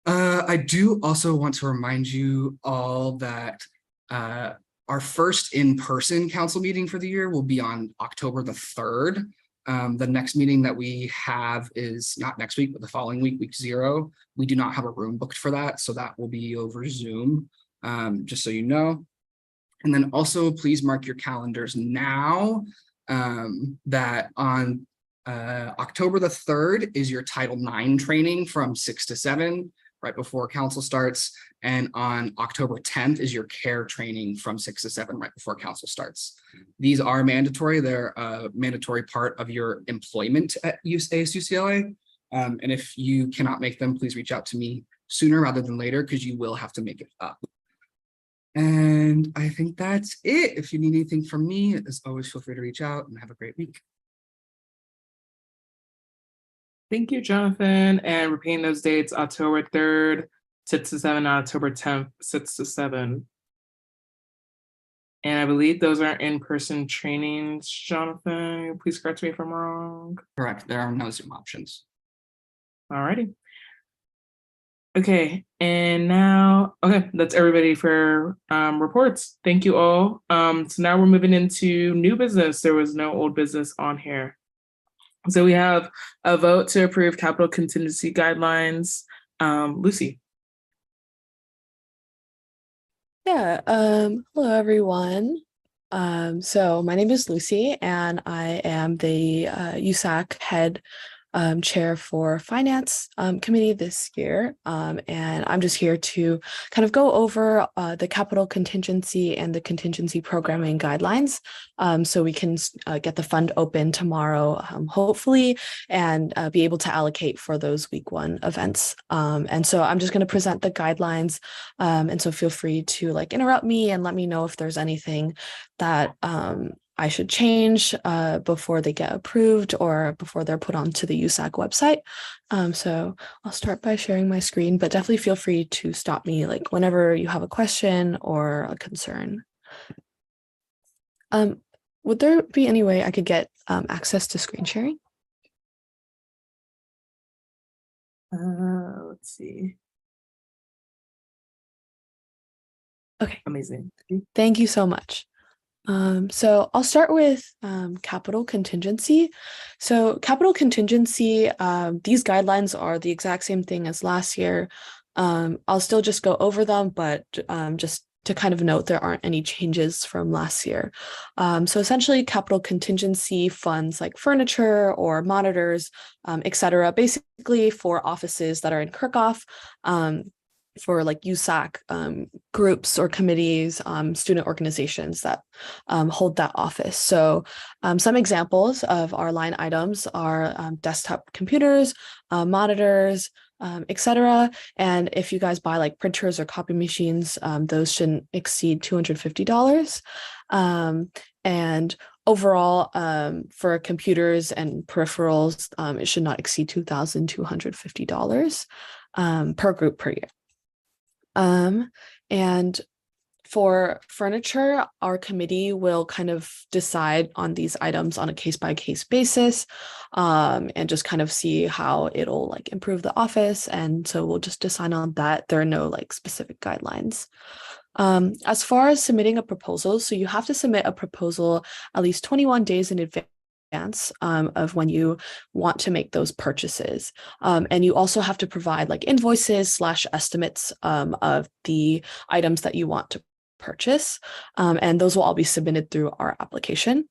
I do also want to remind you all that our first in-person council meeting for the year will be on October the 3rd. The next meeting that we have is not next week, but the following week, week 0. We do not have a room booked for that, so that will be over Zoom, just so you know. And then also please mark your calendars now that on October the 3rd is your Title IX training from 6 to 7, right before council starts. And on October 10th is your care training from 6 to 7, right before council starts. These are mandatory. They're a mandatory part of your employment at ASUCLA. And if you cannot make them, please reach out to me sooner rather than later, because you will have to make it up. And I think that's it. If you need anything from me, as always, feel free to reach out and have a great week. Thank you, Jonathan. And repeating those dates, October 3rd, 6 to 7, October 10th, 6 to 7. And I believe those are in-person trainings, Jonathan. Please correct me if I'm wrong. Correct. There are no Zoom options. Alrighty. Okay, and now, okay, that's everybody for reports. Thank you all. So now we're moving into new business. There was no old business on here. So we have a vote to approve capital contingency guidelines. Lucy. Yeah, hello everyone. So my name is Lucy and I am the USAC head chair for finance committee this year. And I'm just here to kind of go over the capital contingency and the contingency programming guidelines. So we can get the fund open tomorrow, hopefully, and be able to allocate for those week 1 events. And so I'm just going to present the guidelines. And so feel free to like interrupt me and let me know if there's anything that I should change before they get approved or before they're put onto the USAC website. So I'll start by sharing my screen, but definitely feel free to stop me like whenever you have a question or a concern. Would there be any way I could get access to screen sharing? Let's see. Okay. Amazing. Thank you so much. So I'll start with capital contingency. So capital contingency, these guidelines are the exact same thing as last year. I'll still just go over them, but just to kind of note there aren't any changes from last year. So essentially capital contingency funds like furniture or monitors, etc., basically for offices that are in Kirkhoff, for like USAC groups or committees, student organizations that hold that office. So some examples of our line items are desktop computers, monitors, etc. And if you guys buy like printers or copy machines, those shouldn't exceed $250. And overall, for computers and peripherals, it should not exceed $2,250 per group per year. And for furniture, our committee will kind of decide on these items on a case-by-case basis, and just kind of see how it'll like improve the office. And so we'll just decide on that. There are no like specific guidelines. As far as submitting a proposal, so you have to submit a proposal at least 21 days in advance of when you want to make those purchases. And you also have to provide like invoices / estimates of the items that you want to purchase. And those will all be submitted through our application.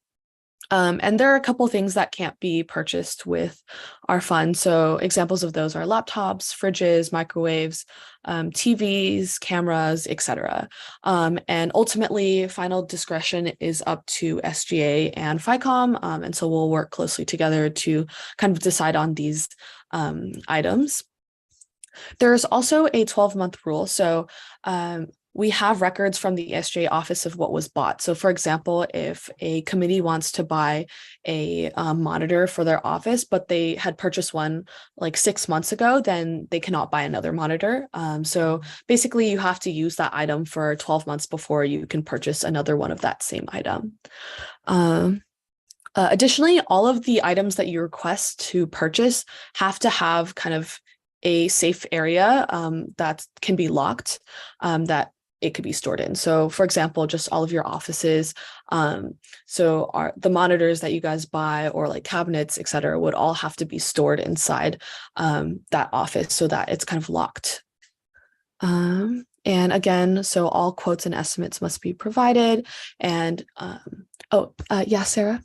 And there are a couple things that can't be purchased with our fund. So examples of those are laptops, fridges, microwaves, TVs, cameras, etc. And ultimately, final discretion is up to SGA and FICOM. And so we'll work closely together to kind of decide on these items. There's also a 12-month rule. So we have records from the SJ office of what was bought. So for example, if a committee wants to buy a monitor for their office, but they had purchased one like 6 months ago, then they cannot buy another monitor. So basically you have to use that item for 12 months before you can purchase another one of that same item. Additionally, all of the items that you request to purchase have to have kind of a safe area that can be locked, that it could be stored in. So for example, just all of your offices. So the monitors that you guys buy or like cabinets, et cetera, would all have to be stored inside that office so that it's kind of locked. And again, so all quotes and estimates must be provided. And yeah, Sarah.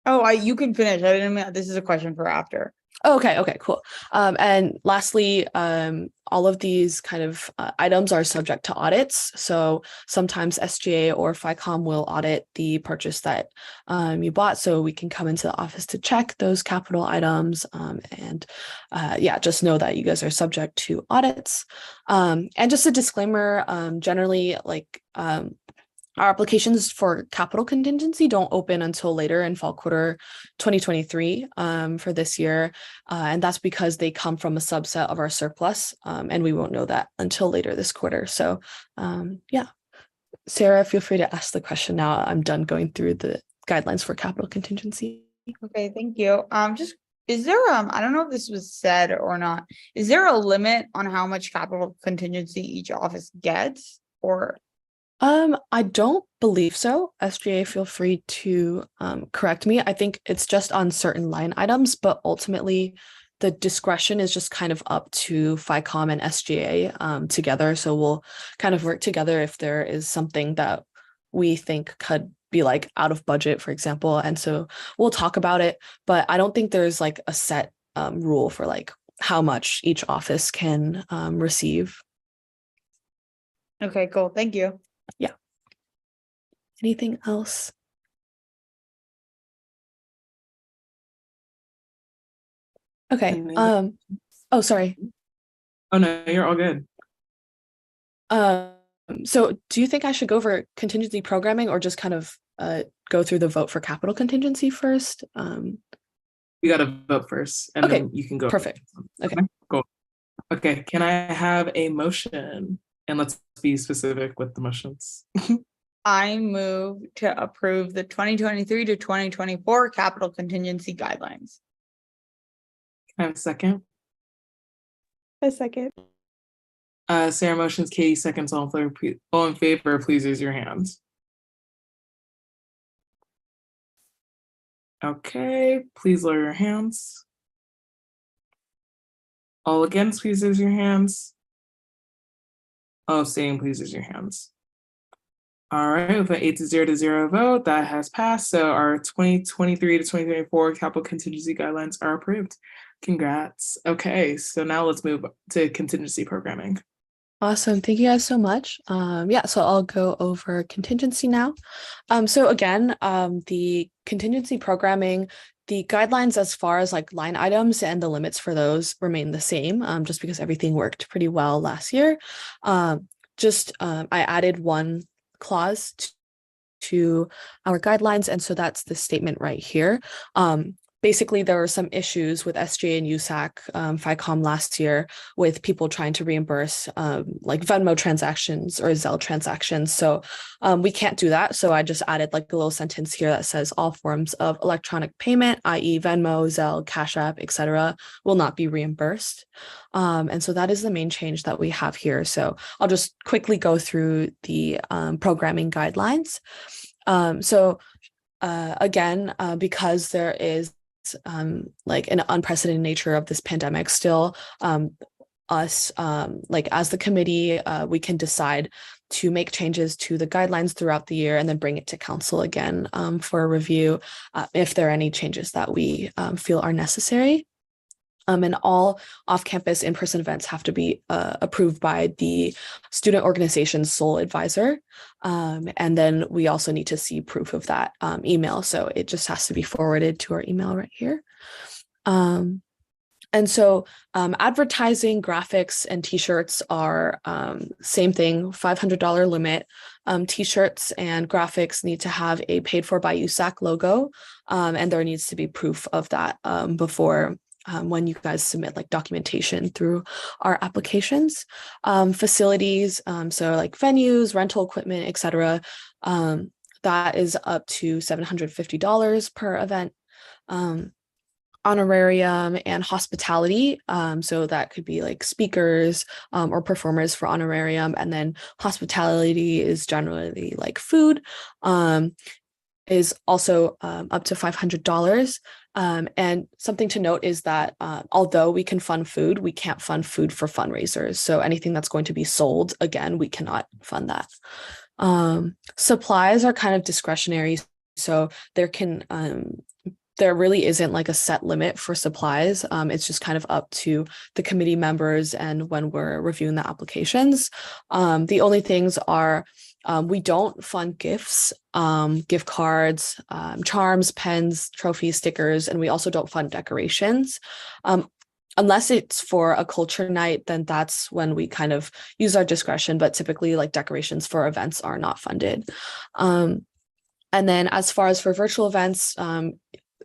Oh, you can finish. I didn't. This is a question for after. Okay, cool. And lastly, all of these kind of items are subject to audits. So sometimes SGA or FICOM will audit the purchase that you bought. So we can come into the office to check those capital items. And yeah, just know that you guys are subject to audits. And just a disclaimer, generally like our applications for capital contingency don't open until later in fall quarter 2023 for this year. And that's because they come from a subset of our surplus, and we won't know that until later this quarter. So yeah, Sarah, feel free to ask the question now. I'm done going through the guidelines for capital contingency. Okay, thank you. Just, is there, I don't know if this was said or not, is there a limit on how much capital contingency each office gets, or? I don't believe so. SGA, feel free to correct me. I think it's just on certain line items, but ultimately the discretion is just kind of up to FICOM and SGA together. So we'll kind of work together if there is something that we think could be like out of budget, for example. And so we'll talk about it, but I don't think there's like a set rule for like how much each office can receive. Okay, cool. Thank you. Yeah. Anything else? Okay. Oh, sorry. Oh no, you're all good. So do you think I should go over contingency programming or just kind of go through the vote for capital contingency first? You gotta vote first and Okay, then you can go. perfect. Okay. Cool. Okay, can I have a motion? And let's be specific with the motions. I move to approve the 2023 to 2024 capital contingency guidelines. Can I have a second? A second. Sarah motions, Katie seconds, all in favor, please raise your hands. Okay, please lower your hands. All against, please raise your hands. All abstaining, please raise your hands. All right, with an 8-0 vote, that has passed. So our 2023 to 2024 capital contingency guidelines are approved. Congrats. Okay, so now let's move to contingency programming. Awesome. Thank you guys so much. Yeah, so I'll go over contingency now. So again, the contingency programming, the guidelines as far as like line items and the limits for those remain the same, just because everything worked pretty well last year. I added one clause to our guidelines, and so that's the statement right here. Basically, there were some issues with SGA and USAC, FICOM last year with people trying to reimburse like Venmo transactions or Zelle transactions. So we can't do that. So I just added like a little sentence here that says all forms of electronic payment, i.e. Venmo, Zelle, Cash App, etc., will not be reimbursed. And so that is the main change that we have here. So I'll just quickly go through the programming guidelines. Again, because there is like an unprecedented nature of this pandemic still, us like as the committee, we can decide to make changes to the guidelines throughout the year and then bring it to council again for a review if there are any changes that we feel are necessary. And all off-campus in-person events have to be approved by the student organization's sole advisor. And then we also need to see proof of that email. So it just has to be forwarded to our email right here. And so advertising, graphics, and t-shirts are same thing, $500 limit. T-shirts and graphics need to have a paid for by USAC logo. And there needs to be proof of that before when you guys submit like documentation through our applications. Facilities, so like venues, rental equipment, etc. That is up to $750 per event. Honorarium and hospitality. So that could be like speakers or performers for honorarium. And then hospitality is generally like food, is also up to $500. And something to note is that although we can fund food, we can't fund food for fundraisers. So anything that's going to be sold, again, we cannot fund that. Supplies are kind of discretionary. So there can there really isn't like a set limit for supplies. It's just kind of up to the committee members and when we're reviewing the applications. The only things are we don't fund gifts, gift cards, charms, pens, trophies, stickers, and we also don't fund decorations. Unless it's for a culture night, then that's when we kind of use our discretion, but typically like decorations for events are not funded. And then as far as for virtual events,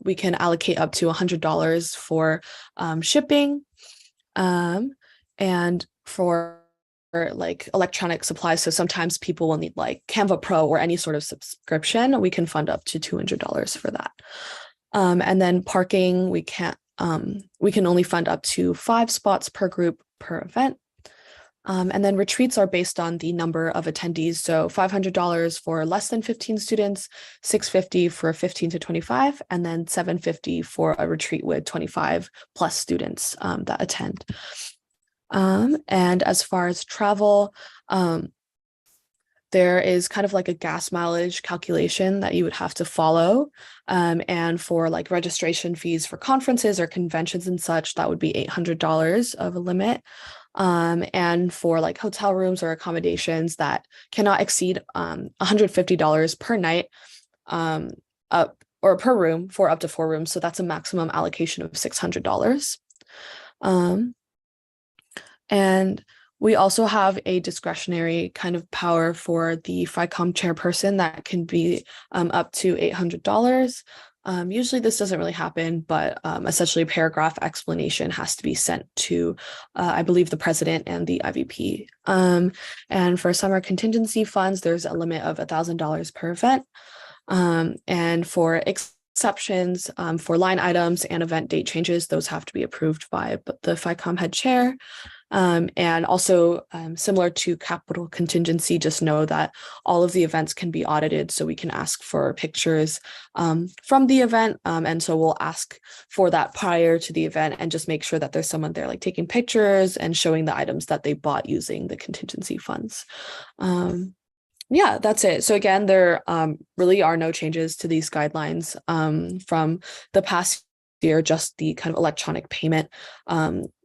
we can allocate up to $100 for shipping, and for like electronic supplies. So sometimes people will need like Canva Pro or any sort of subscription. We can fund up to $200 for that. And then parking, we can only fund up to 5 spots per group per event. And then retreats are based on the number of attendees. So $500 for less than 15 students, $650 for 15 to 25, and then $750 for a retreat with 25 plus students that attend. And as far as travel, there is kind of like a gas mileage calculation that you would have to follow. And for like registration fees for conferences or conventions and such, that would be $800 of a limit. And for like hotel rooms or accommodations that cannot exceed $150 per night, up or per room for up to 4 rooms. So that's a maximum allocation of $600. And we also have a discretionary kind of power for the FICOM chairperson that can be up to $800. Usually this doesn't really happen, but essentially a paragraph explanation has to be sent to, I believe, the president and the IVP. And for summer contingency funds, there's a limit of $1,000 per event. And for exceptions for line items and event date changes, those have to be approved by the FICOM head chair. And also similar to capital contingency, just know that all of the events can be audited, so we can ask for pictures from the event. And so we'll ask for that prior to the event and just make sure that there's someone there like taking pictures and showing the items that they bought using the contingency funds. Yeah, that's it. So again, there really are no changes to these guidelines from the past year, just the kind of electronic payment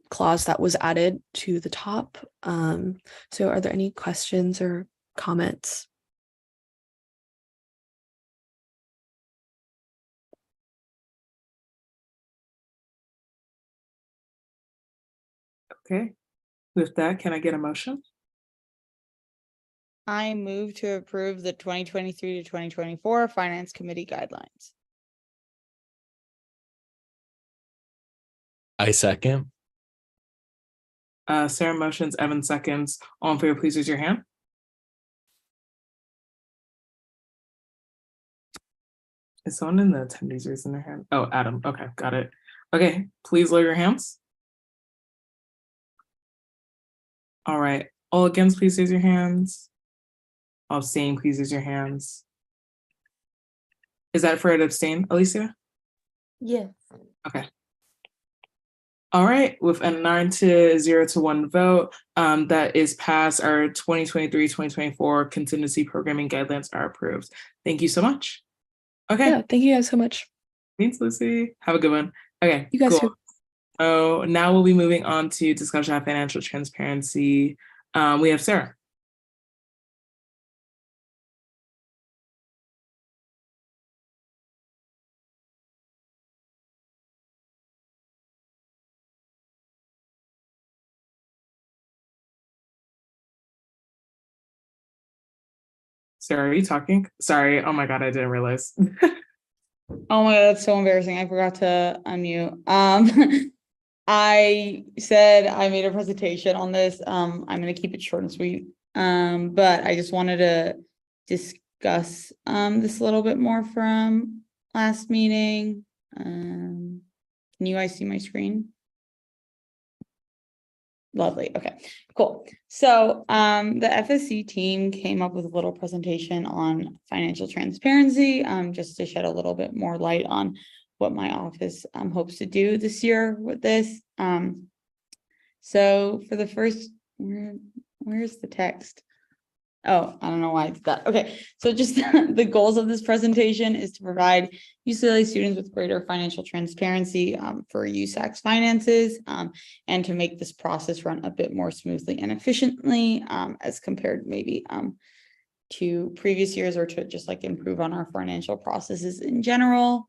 clause that was added to the top. So are there any questions or comments? Okay, with that, can I get a motion? I move to approve the 2023 to 2024 Finance Committee guidelines. I second. Sarah motions, Evan seconds. All in favor, please raise your hand. Is someone in the attendees raising their hand? Oh, Adam. Okay, got it. Okay, please lower your hands. All right, all against, please raise your hands. All abstain, please raise your hands. Is that for an abstain, Alicia? Yes. Okay. All right, with a 9-0 vote, that is passed. Our 2023-2024 contingency programming guidelines are approved. Thank you so much. Okay. Yeah, thank you guys so much. Thanks, Lucy. Have a good one. Okay, you guys cool. So now we'll be moving on to discussion on financial transparency. We have Sarah. Sarah, are you talking? Sorry. Oh my God, I didn't realize. Oh my God, that's so embarrassing. I forgot to unmute. I said I made a presentation on this. I'm gonna keep it short and sweet. But I just wanted to discuss this a little bit more from last meeting. Can you guys see my screen? Lovely. Okay, cool. So the FSC team came up with a little presentation on financial transparency, just to shed a little bit more light on what my office hopes to do this year with this. So for the first, where's the text? Oh, I don't know why I did that. Okay, so just the goals of this presentation is to provide UCLA students with greater financial transparency for USAC's finances and to make this process run a bit more smoothly and efficiently as compared maybe to previous years, or to just like improve on our financial processes in general.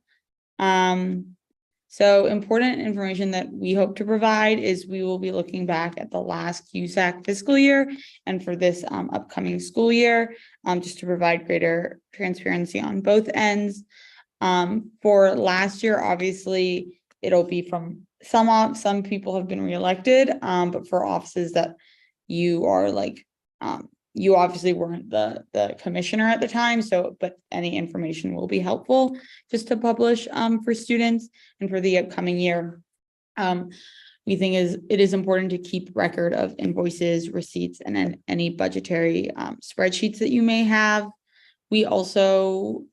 So important information that we hope to provide is we will be looking back at the last USAC fiscal year and for this upcoming school year, just to provide greater transparency on both ends. For last year, obviously, it'll be from some people have been reelected, but for offices that you are like, you obviously weren't the commissioner at the time, so but any information will be helpful just to publish for students and for the upcoming year. We think it is important to keep record of invoices, receipts, and then any budgetary spreadsheets that you may have. We also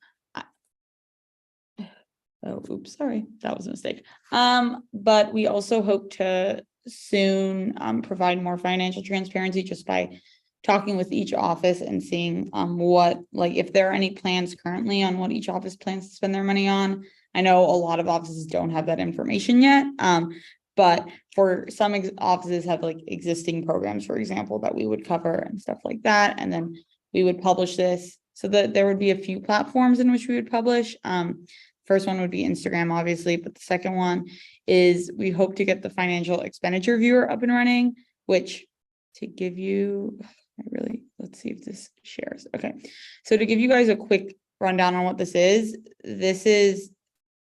oh, oops, sorry, that was a mistake. But we also hope to soon provide more financial transparency just by talking with each office and seeing what, like, if there are any plans currently on what each office plans to spend their money on. I know a lot of offices don't have that information yet, but for some offices have like existing programs, for example, that we would cover and stuff like that. And then we would publish this so that there would be a few platforms in which we would publish. First one would be Instagram, obviously, but the second one is we hope to get the financial expenditure viewer up and running, which to give you, let's see if this shares. Okay, so to give you guys a quick rundown on what this is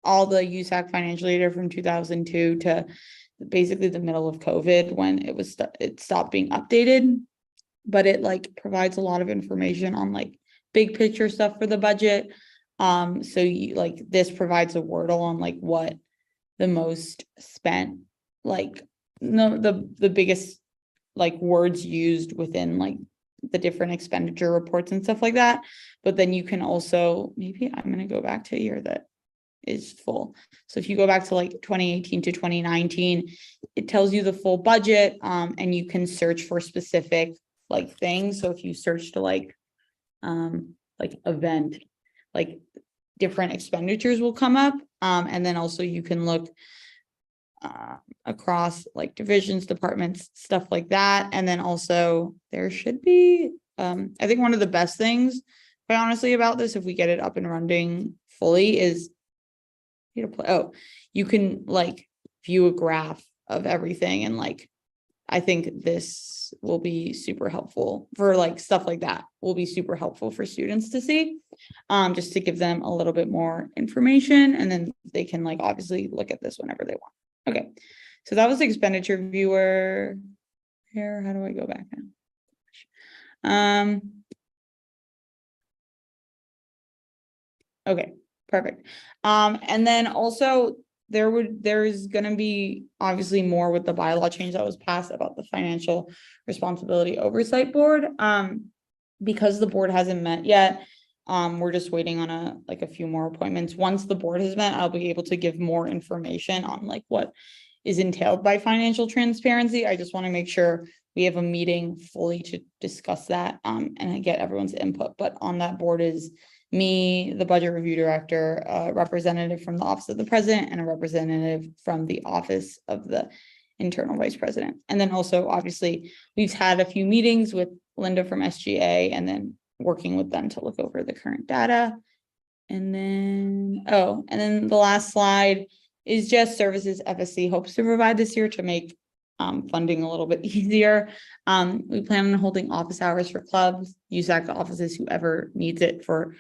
all the USAC financial data from 2002 to basically the middle of COVID when it stopped being updated, but it like provides a lot of information on like big picture stuff for the budget. So you like this provides a wordle on like what the most spent, like the biggest like words used within like the different expenditure reports and stuff like that. But then you can also, maybe I'm going to go back to a year that is full. So if you go back to like 2018 to 2019, it tells you the full budget, and you can search for specific like things. So if you search to like event, like different expenditures will come up. And then also you can look across like divisions, departments, stuff like that. And then also there should be, I think one of the best things, quite honestly, about this, if we get it up and running fully, is you can like view a graph of everything. And like, I think this will be super helpful for like stuff like that will be super helpful for students to see, just to give them a little bit more information, and then they can like obviously look at this whenever they want. Okay, so that was the expenditure viewer here. How do I go back now? Okay, perfect. And then also there's going to be obviously more with the bylaw change that was passed about the Financial Responsibility Oversight Board. Because the board hasn't met yet, we're just waiting on a few more appointments. Once the board has met, I'll be able to give more information on like what is entailed by financial transparency. I just want to make sure we have a meeting fully to discuss that and I get everyone's input. But on that board is me, the budget review director, a representative from the office of the president, and a representative from the office of the internal vice president. And then also, obviously, we've had a few meetings with Linda from SGA and then working with them to look over the current data. And then, the last slide is just services FSC hopes to provide this year to make funding a little bit easier. We plan on holding office hours for clubs, USAC offices, whoever needs it for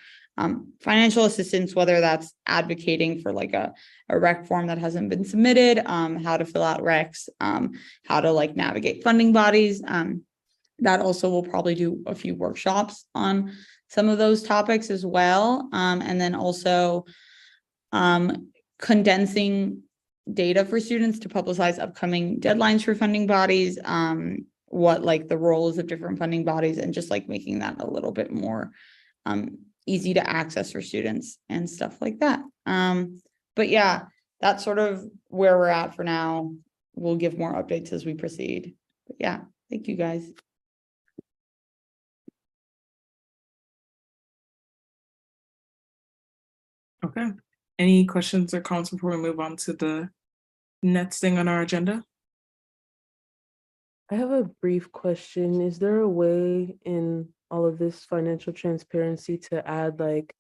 financial assistance, whether that's advocating for like a rec form that hasn't been submitted, how to fill out recs, how to like navigate funding bodies. That also will probably do a few workshops on some of those topics as well. And then also condensing data for students to publicize upcoming deadlines for funding bodies, what like the roles of different funding bodies, and just like making that a little bit more easy to access for students and stuff like that. But yeah, that's sort of where we're at for now. We'll give more updates as we proceed. But yeah, thank you guys. Okay. Any questions or comments before we move on to the next thing on our agenda? I have a brief question. Is there a way in all of this financial transparency to add like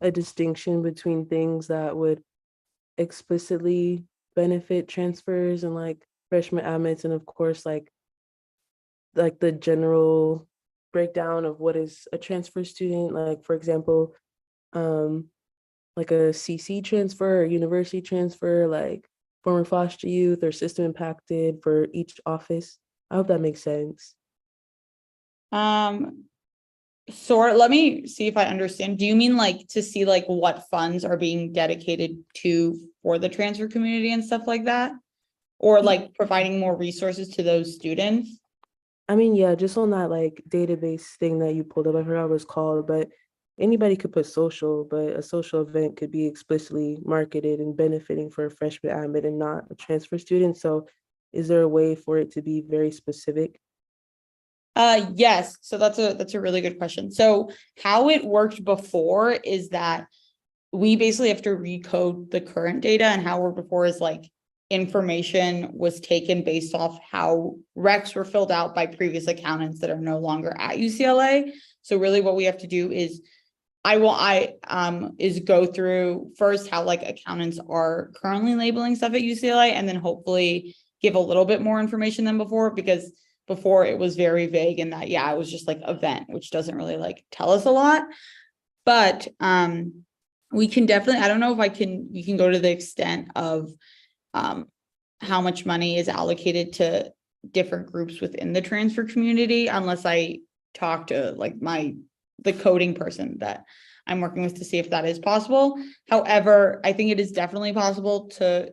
a distinction between things that would explicitly benefit transfers and like freshman admits, and of course like the general breakdown of what is a transfer student, like for example, like a CC transfer or university transfer, like former foster youth or system impacted for each office. I hope that makes sense. Let me see if I understand. Do you mean like to see like what funds are being dedicated to for the transfer community and stuff like that? Or like providing more resources to those students? I mean, yeah, just on that like database thing that you pulled up, I forgot what it was called, but anybody could put social, but a social event could be explicitly marketed and benefiting for a freshman admit and not a transfer student. So is there a way for it to be very specific? Yes. So that's a really good question. So how it worked before is that we basically have to recode the current data, and how it worked before is like information was taken based off how recs were filled out by previous accountants that are no longer at UCLA. So really what we have to do is is go through first how like accountants are currently labeling stuff at UCLA, and then hopefully give a little bit more information than before, because before it was very vague in that, yeah, it was just like event, which doesn't really like tell us a lot. But we can definitely, I don't know if we can go to the extent of how much money is allocated to different groups within the transfer community, unless I talk to like the coding person that I'm working with to see if that is possible. However, I think it is definitely possible to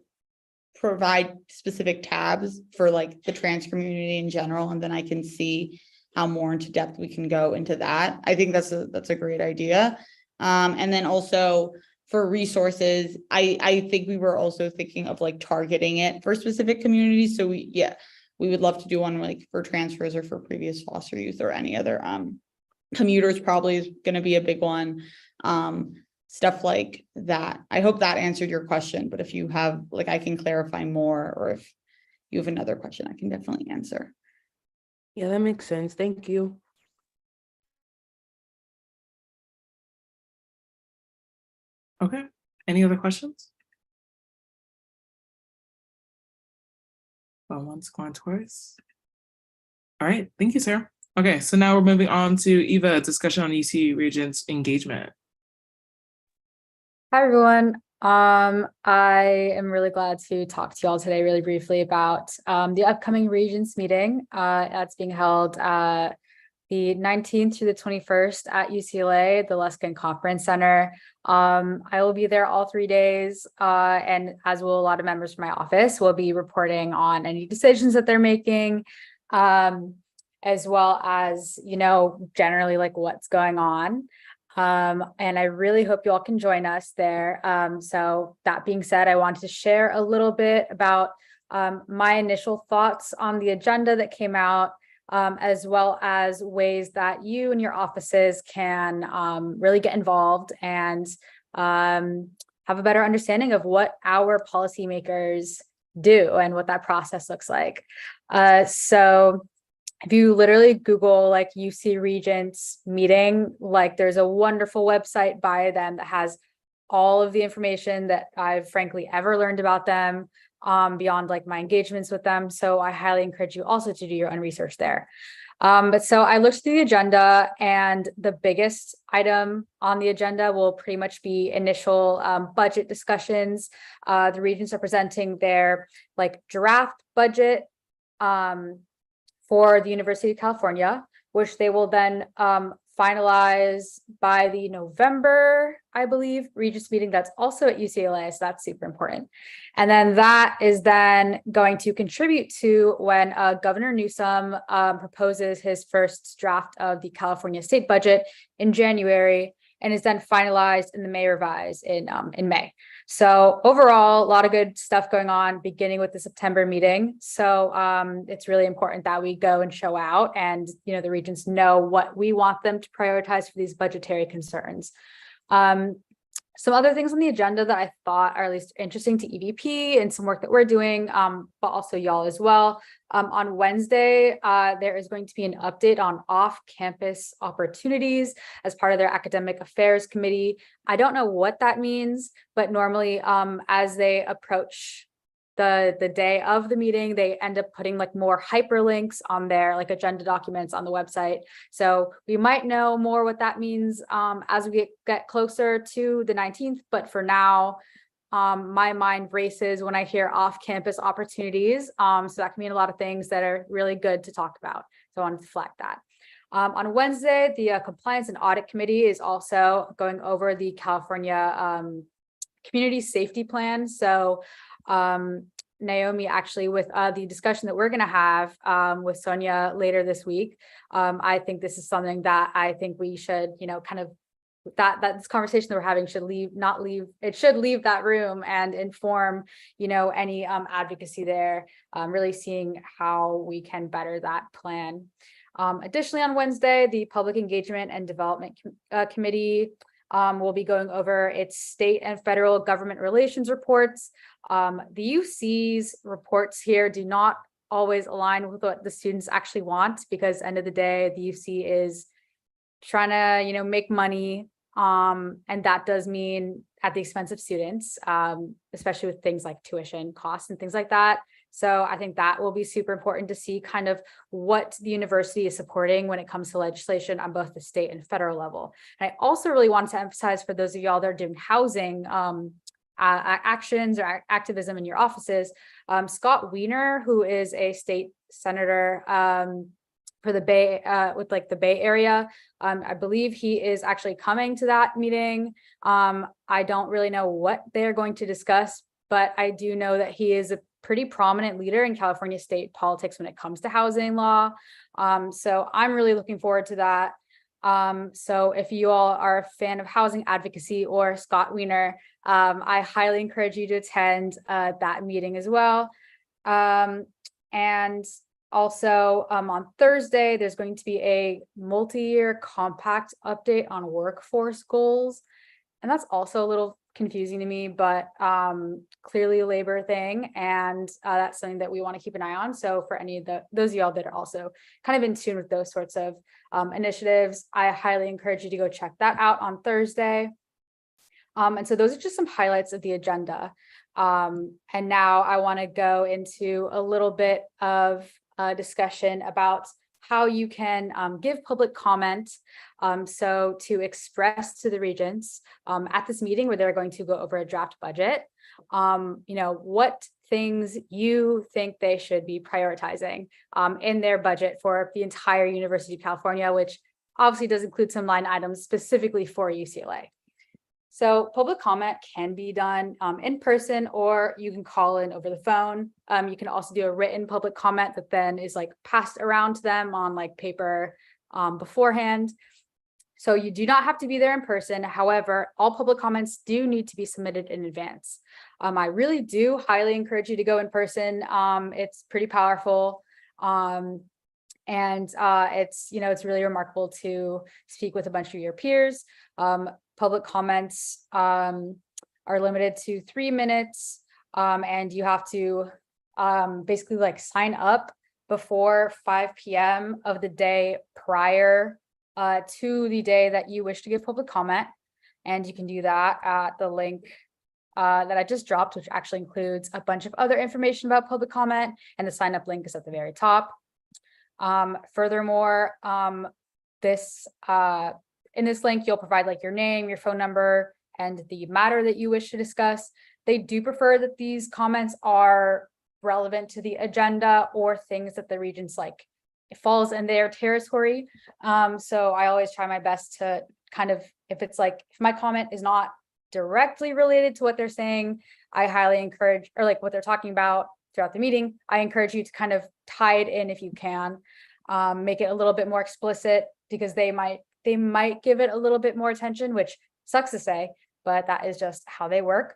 provide specific tabs for like the trans community in general, and then I can see how more into depth we can go into that. I think that's a great idea. And then also for resources, I think we were also thinking of like targeting it for specific communities. So we would love to do one like for transfers or for previous foster youth or any other commuters. Probably is going to be a big one. Stuff like that. I hope that answered your question, but if you have like, I can clarify more, or if you have another question, I can definitely answer. Yeah, that makes sense. Thank you. Okay. Any other questions? Going once, going twice. All right. Thank you, Sarah. Okay. So now we're moving on to Eva, discussion on UC Regents engagement. Hi, everyone. I am really glad to talk to you all today really briefly about the upcoming Regents meeting that's being held the 19th to the 21st at UCLA, the Luskin Conference Center. I will be there all 3 days, and as will a lot of members from my office. Will be reporting on any decisions that they're making, as well as, generally like what's going on. And I really hope you all can join us there. So that being said, I wanted to share a little bit about my initial thoughts on the agenda that came out, as well as ways that you and your offices can really get involved and have a better understanding of what our policymakers do and what that process looks like. So if you literally Google like UC Regents meeting, like there's a wonderful website by them that has all of the information that I've frankly ever learned about them, beyond like my engagements with them. So I highly encourage you also to do your own research there. But so I looked through the agenda, and the biggest item on the agenda will pretty much be initial budget discussions. The Regents are presenting their like draft budget for the University of California, which they will then finalize by the November, I believe, Regents meeting that's also at UCLA. So that's super important. And then that is then going to contribute to when Governor Newsom proposes his first draft of the California state budget in January, and is then finalized in the May revise in May. So overall, a lot of good stuff going on, beginning with the September meeting. So it's really important that we go and show out, and the Regents know what we want them to prioritize for these budgetary concerns. Some other things on the agenda that I thought are at least interesting to EVP and some work that we're doing, but also y'all as well. On Wednesday, there is going to be an update on off-campus opportunities as part of their academic affairs committee. I don't know what that means, but normally as they approach the day of the meeting, they end up putting like more hyperlinks on their like agenda documents on the website. So we might know more what that means as we get closer to the 19th. But for now, my mind races when I hear off-campus opportunities. So that can mean a lot of things that are really good to talk about. So I wanted to flag that. On Wednesday, the Compliance and Audit Committee is also going over the California Community Safety Plan. So Naomi, actually, with the discussion that we're going to have with Sonia later this week, I think this is something that I think we should, kind of that this conversation that we're having should leave that room and inform, any advocacy there, really seeing how we can better that plan. Additionally, on Wednesday, the Public Engagement and Development Committee will be going over its state and federal government relations reports. The UC's reports here do not always align with what the students actually want, because end of the day, the UC is trying to, make money. And that does mean at the expense of students, especially with things like tuition costs and things like that. So I think that will be super important to see kind of what the university is supporting when it comes to legislation on both the state and federal level. And I also really wanted to emphasize for those of y'all that are doing housing actions or activism in your offices, Scott Wiener, who is a state senator for the Bay, with like the Bay Area. I believe he is actually coming to that meeting. I don't really know what they're going to discuss, but I do know that he is a pretty prominent leader in California state politics when it comes to housing law. So I'm really looking forward to that. So if you all are a fan of housing advocacy or Scott Wiener, I highly encourage you to attend that meeting as well. And also on Thursday, there's going to be a multi-year compact update on workforce goals. And that's also a little confusing to me, but clearly a labor thing. And that's something that we want to keep an eye on. So for any of those of y'all that are also kind of in tune with those sorts of initiatives, I highly encourage you to go check that out on Thursday. And so those are just some highlights of the agenda. And now I want to go into a little bit of discussion about how you can give public comment. So to express to the regents at this meeting where they're going to go over a draft budget, what things you think they should be prioritizing in their budget for the entire University of California, which obviously does include some line items specifically for UCLA. So public comment can be done in person, or you can call in over the phone. You can also do a written public comment that then is like passed around to them on like paper beforehand. So you do not have to be there in person. However, all public comments do need to be submitted in advance. I really do highly encourage you to go in person. It's pretty powerful. And it's really remarkable to speak with a bunch of your peers. Public comments are limited to 3 minutes, and you have to basically like sign up before 5 p.m. of the day prior to the day that you wish to give public comment. And you can do that at the link that I just dropped, which actually includes a bunch of other information about public comment, and the sign up link is at the very top. Furthermore, in this link, you'll provide like your name, your phone number, and the matter that you wish to discuss. They do prefer that these comments are relevant to the agenda or things that the regents like, it falls in their territory. So I always try my best to kind of, if my comment is not directly related to what they're saying, I highly encourage, or like what they're talking about throughout the meeting, I encourage you to kind of tie it in if you can, make it a little bit more explicit, because they might give it a little bit more attention, which sucks to say, but that is just how they work.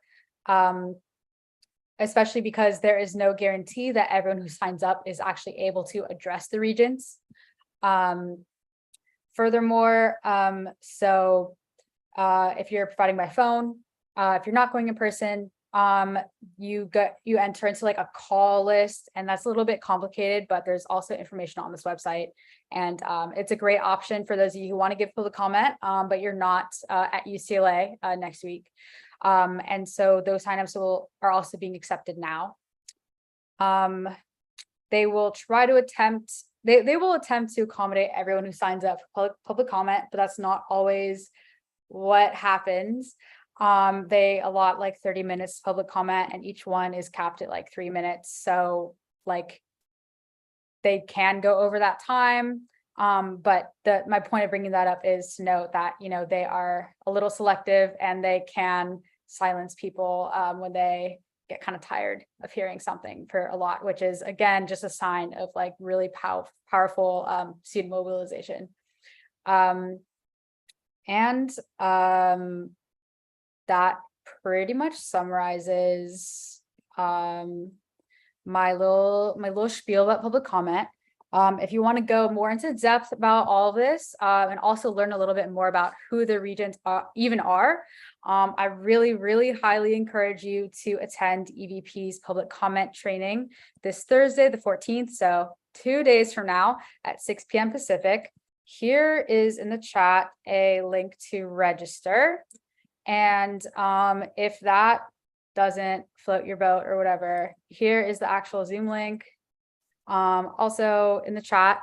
Especially because there is no guarantee that everyone who signs up is actually able to address the regents. Furthermore, if you're providing by phone, If you're not going in person, you enter into like a call list, and that's a little bit complicated, but there's also information on this website. And it's a great option for those of you who want to give public comment, but you're not at UCLA next week. And so those signups are also being accepted now. They will try to attempt, they will attempt to accommodate everyone who signs up for public comment, but that's not always what happens. They allot like 30 minutes public comment, and each one is capped at like 3 minutes. So like they can go over that time. But my point of bringing that up is to note that, you know, they are a little selective, and they can silence people when they get kind of tired of hearing something for a lot, which is again just a sign of like really powerful student mobilization. That pretty much summarizes my little spiel about public comment. If you want to go more into depth about all of this and also learn a little bit more about who the regents even are, I really highly encourage you to attend EVP's public comment training this Thursday, the 14th. So 2 days from now at 6 p.m. Pacific. Here is in the chat a link to register. And if that doesn't float your boat or whatever, here is the actual Zoom link. Also in the chat.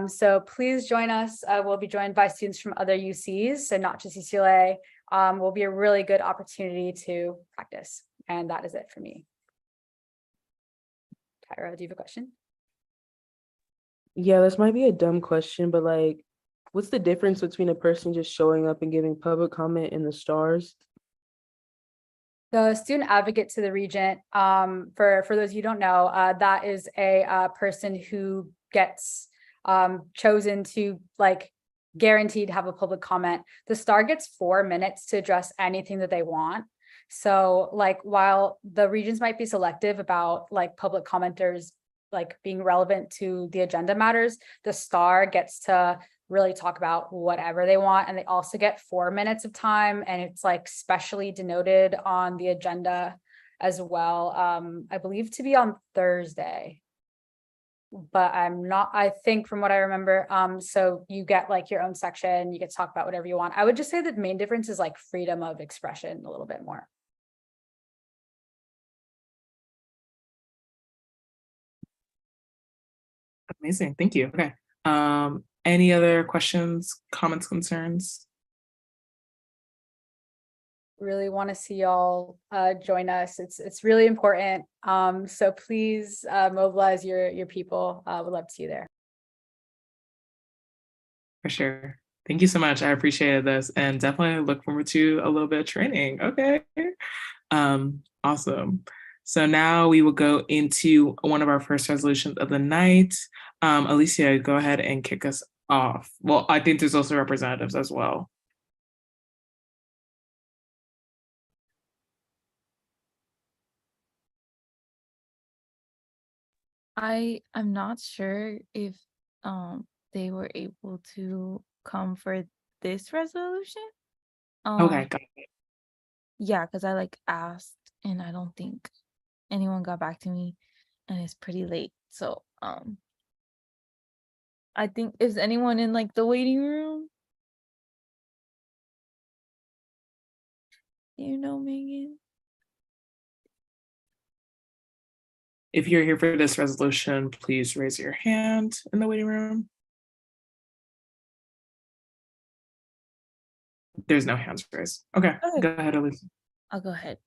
So please join us. We'll be joined by students from other UCs, so not just UCLA. Will be a really good opportunity to practice. And that is it for me. Tyra, do you have a question? Yeah, this might be a dumb question, but like, what's the difference between a person just showing up and giving public comment and the stars? The student advocate to the regent, for those of you who don't know, that is a person who gets chosen to like guaranteed have a public comment. The star gets 4 minutes to address anything that they want. So like while the regents might be selective about like public commenters like being relevant to the agenda matters, the star gets to really talk about whatever they want, and they also get 4 minutes of time, and it's like specially denoted on the agenda as well. I believe to be on Thursday, but I'm not, I think from what I remember. So you get like your own section, you get to talk about whatever you want. I would just say that the main difference is like freedom of expression a little bit more. Amazing, thank you. Okay. Any other questions, comments, concerns? Really want to see y'all join us. It's really important. So please mobilize your people. Would love to see you there. For sure. Thank you so much. I appreciated this, and definitely look forward to a little bit of training. Okay. Awesome. So now we will go into one of our first resolutions of the night. Alicia, go ahead and kick us off. Well, I think there's also representatives as well. I'm not sure if they were able to come for this resolution. Okay, got it. Yeah, because I like asked and I don't think anyone got back to me, and it's pretty late. So I think, is anyone in like the waiting room? You know, Megan? If you're here for this resolution, please raise your hand in the waiting room. There's no hands raised. Okay, go ahead, Alicia. I'll go ahead.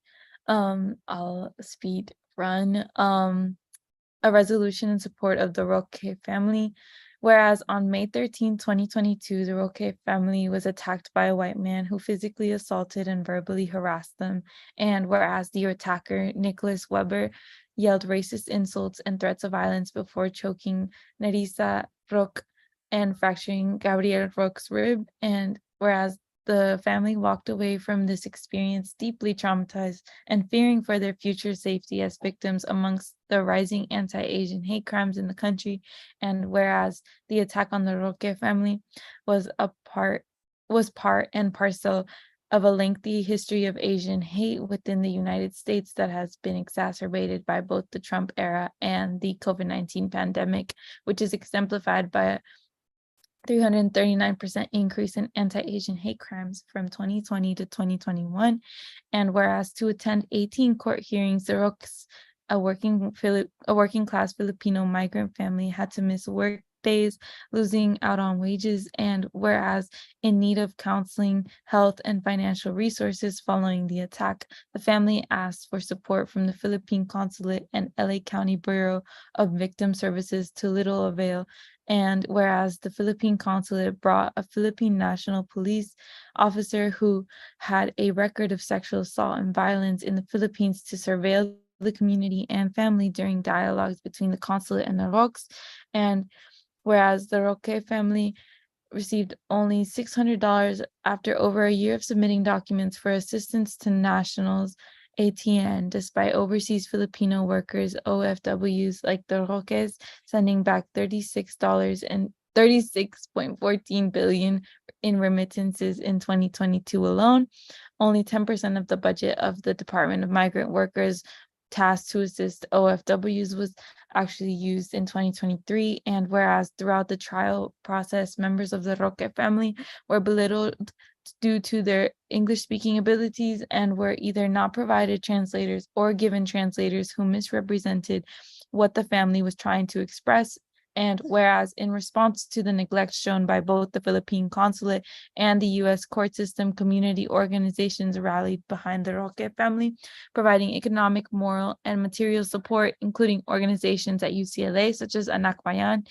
I'll speed run. A resolution in support of the Roque family. Whereas on May 13, 2022, the Roque family was attacked by a white man who physically assaulted and verbally harassed them. And whereas the attacker, Nicholas Weber, yelled racist insults and threats of violence before choking Nerissa Roque and fracturing Gabriel Roque's rib. And whereas the family walked away from this experience deeply traumatized and fearing for their future safety as victims amongst the rising anti-Asian hate crimes in the country. And whereas the attack on the Roque family was part and parcel of a lengthy history of Asian hate within the United States that has been exacerbated by both the Trump era and the COVID-19 pandemic, which is exemplified by a 339% increase in anti-Asian hate crimes from 2020 to 2021. And whereas to attend 18 court hearings, the Roques, a working class Filipino migrant family, had to miss work days, losing out on wages, and whereas in need of counseling, health, and financial resources following the attack, the family asked for support from the Philippine Consulate and LA County Bureau of Victim Services to little avail. And whereas the Philippine Consulate brought a Philippine National Police officer who had a record of sexual assault and violence in the Philippines to surveil the community and family during dialogues between the consulate and the Roques. And whereas the Roque family received only $600 after over a year of submitting documents for assistance to nationals ATN, despite overseas Filipino workers, OFWs like the Roques, sending back $36 and 36.14 billion in remittances in 2022 alone. Only 10% of the budget of the Department of Migrant Workers tasked to assist OFWs was actually used in 2023. And whereas throughout the trial process, members of the Roque family were belittled due to their English-speaking abilities and were either not provided translators or given translators who misrepresented what the family was trying to express. And whereas in response to the neglect shown by both the Philippine Consulate and the U.S. court system, community organizations rallied behind the Roque family, providing economic, moral, and material support, including organizations at UCLA such as Anak Bayan,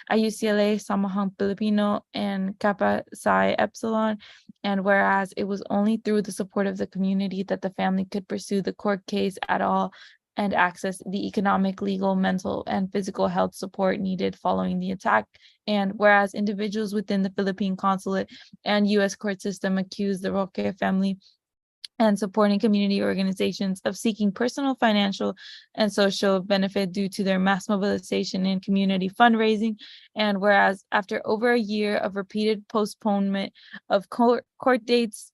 at UCLA, Samahang Pilipino, and Kappa Psi Epsilon. And whereas it was only through the support of the community that the family could pursue the court case at all and access the economic, legal, mental, and physical health support needed following the attack. And whereas individuals within the Philippine Consulate and U.S. court system accused the Roque family and supporting community organizations of seeking personal, financial, and social benefit due to their mass mobilization and community fundraising. And whereas after over a year of repeated postponement of court dates,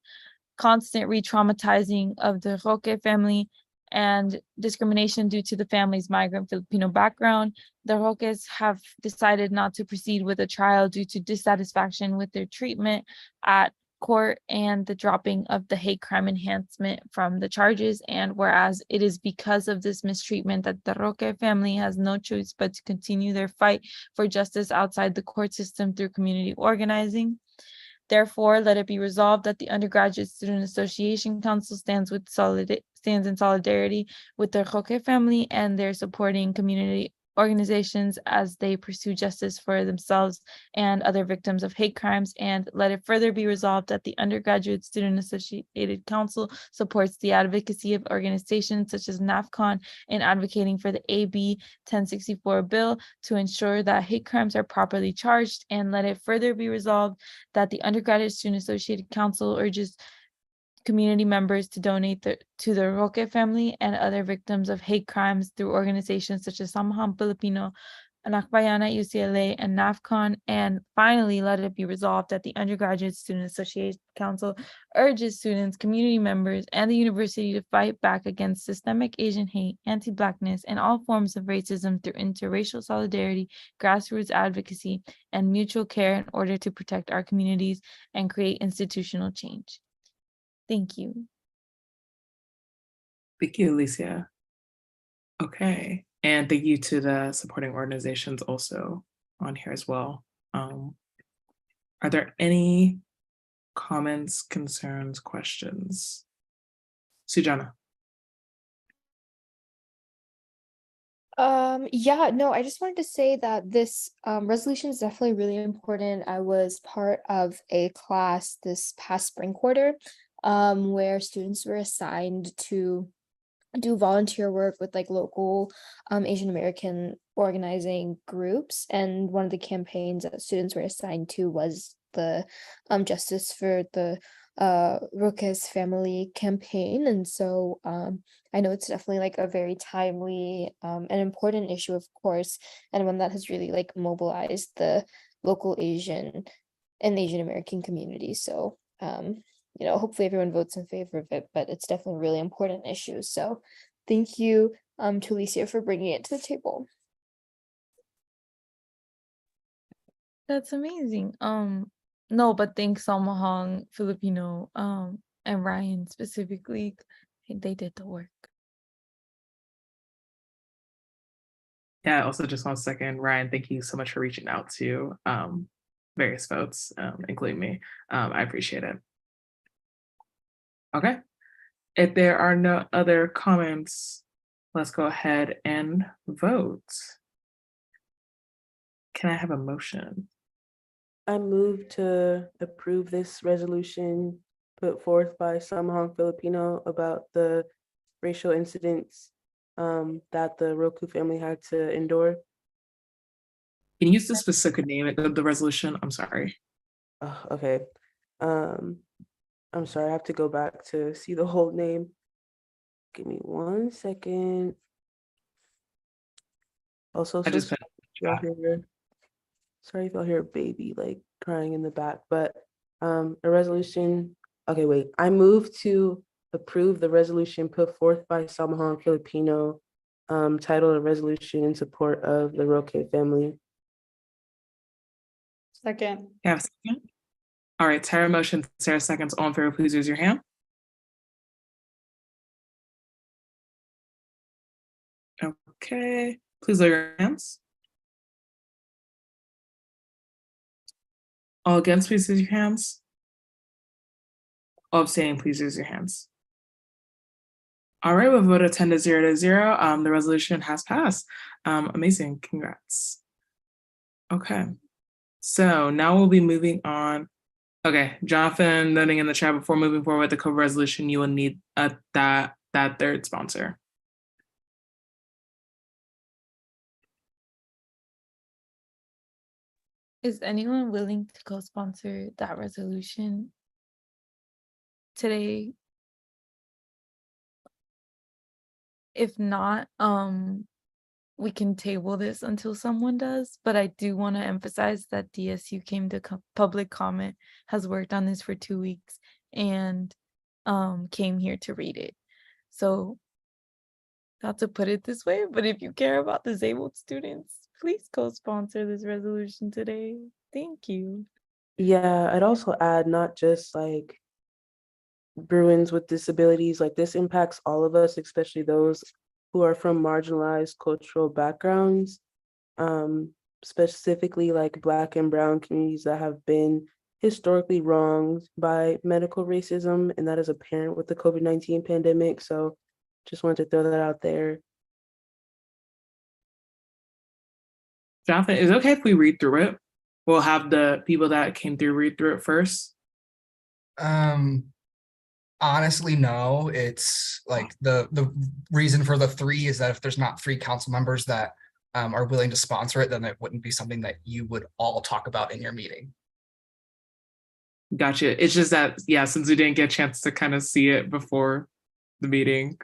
constant re-traumatizing of the Roque family, and discrimination due to the family's migrant Filipino background, the Roques have decided not to proceed with a trial due to dissatisfaction with their treatment at court and the dropping of the hate crime enhancement from the charges. And whereas it is because of this mistreatment that the Roque family has no choice but to continue their fight for justice outside the court system through community organizing. Therefore, let it be resolved that the Undergraduate Student Association Council stands in solidarity with the Roque family and their supporting community organizations as they pursue justice for themselves and other victims of hate crimes. And let it further be resolved that the Undergraduate Student Associated Council supports the advocacy of organizations such as NAFCON in advocating for the AB 1064 bill to ensure that hate crimes are properly charged. And let it further be resolved that the Undergraduate Student Associated Council urges community members to donate to the Roque family and other victims of hate crimes through organizations such as Samahang Pilipino, Anak Bayan at UCLA, and NAFCON. And finally, let it be resolved that the Undergraduate Student Association Council urges students, community members, and the university to fight back against systemic Asian hate, anti-Blackness, and all forms of racism through interracial solidarity, grassroots advocacy, and mutual care in order to protect our communities and create institutional change. Thank you. Thank you, Alicia. Okay. And thank you to the supporting organizations also on here as well. Are there any comments, concerns, questions? Sujana. Yeah, no, I just wanted to say that this resolution is definitely really important. I was part of a class this past spring quarter where students were assigned to do volunteer work with like local Asian American organizing groups. And one of the campaigns that students were assigned to was the Justice for the Roques family campaign. And so I know it's definitely like a very timely and important issue, of course, and one that has really like mobilized the local Asian and Asian American community. So hopefully everyone votes in favor of it, but it's definitely a really important issue. So thank you to Alicia for bringing it to the table. That's amazing. No, but thanks Samahang, Filipino, and Ryan specifically. They did the work. Yeah, also just 1 second, Ryan, thank you so much for reaching out to various folks, including me. I appreciate it. Okay. If there are no other comments, let's go ahead and vote. Can I have a motion? I move to approve this resolution put forth by Samahang Filipino about the racial incidents that the Roku family had to endure. Can you use the specific name of the resolution? I'm sorry. Okay. I'm sorry, I have to go back to see the whole name. Give me 1 second. Also, I just sorry if y'all hear a baby like crying in the back, but a resolution. Okay, wait. I move to approve the resolution put forth by Samahang Filipino, titled a resolution in support of the Roque family. Second. You have a second? All right, Tara motion, Sarah seconds. All in favor, please raise your hand. Okay, please lower your hands. All against, please raise your hands. All abstaining, please raise your hands. All right, we'll vote 10 to 0 to 0. The resolution has passed. Amazing, congrats. Okay, so now we'll be moving on. Okay, Jonathan, noting in the chat, before moving forward with the COVID resolution, you will need that third sponsor. Is anyone willing to co-sponsor that resolution today? If not, we can table this until someone does, but I do want to emphasize that DSU came to public comment, has worked on this for 2 weeks, and came here to read it. So not to put it this way, but if you care about disabled students, please co-sponsor this resolution today. Thank you. Yeah, I'd also add not just like Bruins with disabilities, like this impacts all of us, especially those who are from marginalized cultural backgrounds, specifically like Black and Brown communities that have been historically wronged by medical racism, and that is apparent with the COVID-19 pandemic. So just wanted to throw that out there. Jonathan, is it okay if we read through it? We'll have the people that came through read through it first. Honestly, no. It's like the reason for the 3 is that if there's not 3 council members that are willing to sponsor it, then it wouldn't be something that you would all talk about in your meeting. Gotcha. It's just that, yeah, since we didn't get a chance to kind of see it before the meeting,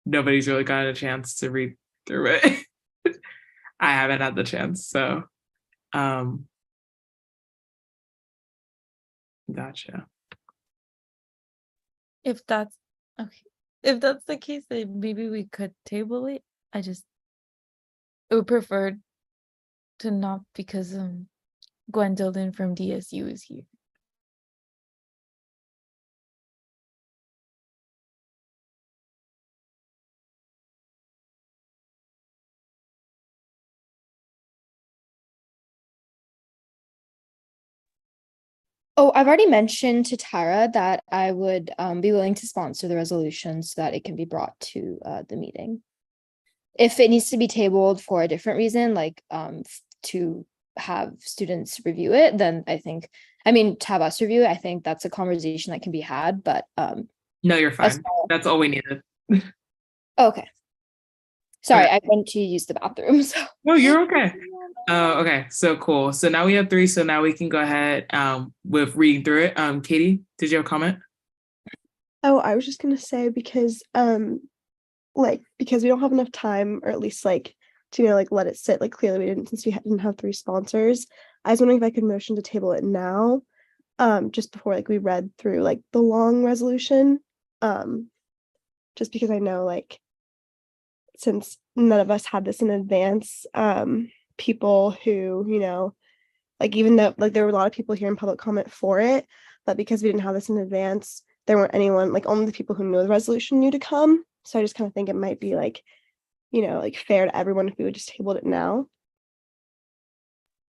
nobody's really gotten a chance to read through it. I haven't had the chance, so gotcha. If that's okay, if that's the case, then maybe we could table it. I would prefer to not, because Gwendolyn from DSU is here. Oh, I've already mentioned to Tara that I would be willing to sponsor the resolution so that it can be brought to the meeting. If it needs to be tabled for a different reason, like to have students review it, then to have us review it, I think that's a conversation that can be had, but no, you're fine. That's all we needed. Okay. Sorry, I went to use the bathroom. So. No, you're okay. Okay, so cool. So now we have 3, so now we can go ahead with reading through it. Katie, did you have a comment? Oh, I was just gonna say because because we don't have enough time, or at least to let it sit. Clearly we didn't, since we didn't have 3 sponsors. I was wondering if I could motion to table it now, just before like we read through like the long resolution. Just because I know like since none of us had this in advance, people who, you know, like even though like there were a lot of people here in public comment for it, but because we didn't have this in advance, there weren't anyone, like only the people who knew the resolution knew to come. So I just kind of think it might be like, you know, like fair to everyone if we would just tabled it now.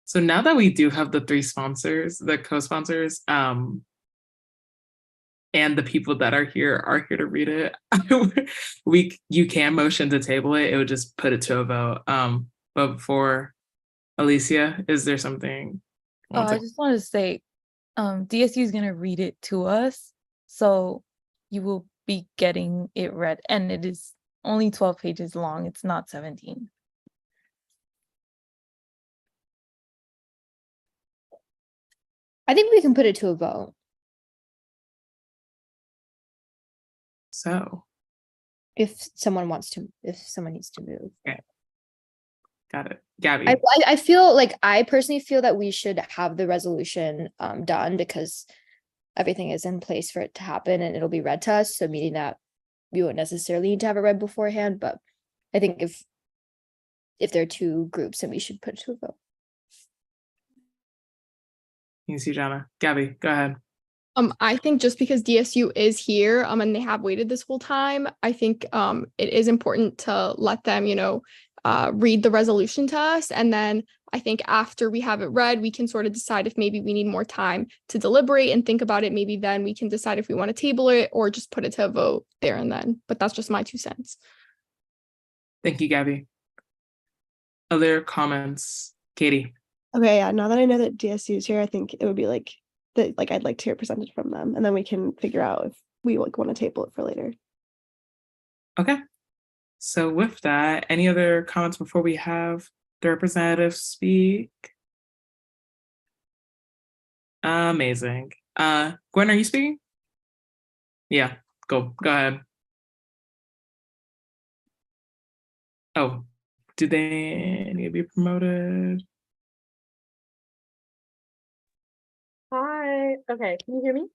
So now that we do have the 3 sponsors, the co-sponsors, and the people that are here to read it, you can motion to table it. It would just put it to a vote. But for Alicia, is there something? I just want to say, DSU is going to read it to us. So you will be getting it read. And it is only 12 pages long. It's not 17. I think we can put it to a vote. So if someone needs to move. Okay. Got it. Gabby. I feel like I personally feel that we should have the resolution done because everything is in place for it to happen and it'll be read to us. So meaning that we wouldn't necessarily need to have it read beforehand, but I think if there are 2 groups, then we should put it to a vote. You see, Jana. Gabby, go ahead. I think just because DSU is here, and they have waited this whole time, I think it is important to let them, read the resolution to us. And then I think after we have it read, we can sort of decide if maybe we need more time to deliberate and think about it. Maybe then we can decide if we want to table it or just put it to a vote there and then. But that's just my 2 cents. Thank you, Gabby. Other comments? Katie. Okay, yeah, now that I know that DSU is here, I think it would be like that, like I'd like to hear presented from them, and then we can figure out if we like want to table it for later. Okay. So with that, any other comments before we have the representatives speak? Amazing. Gwen, are you speaking? Yeah, go ahead. Oh, do they need to be promoted? Hi. Okay, can you hear me?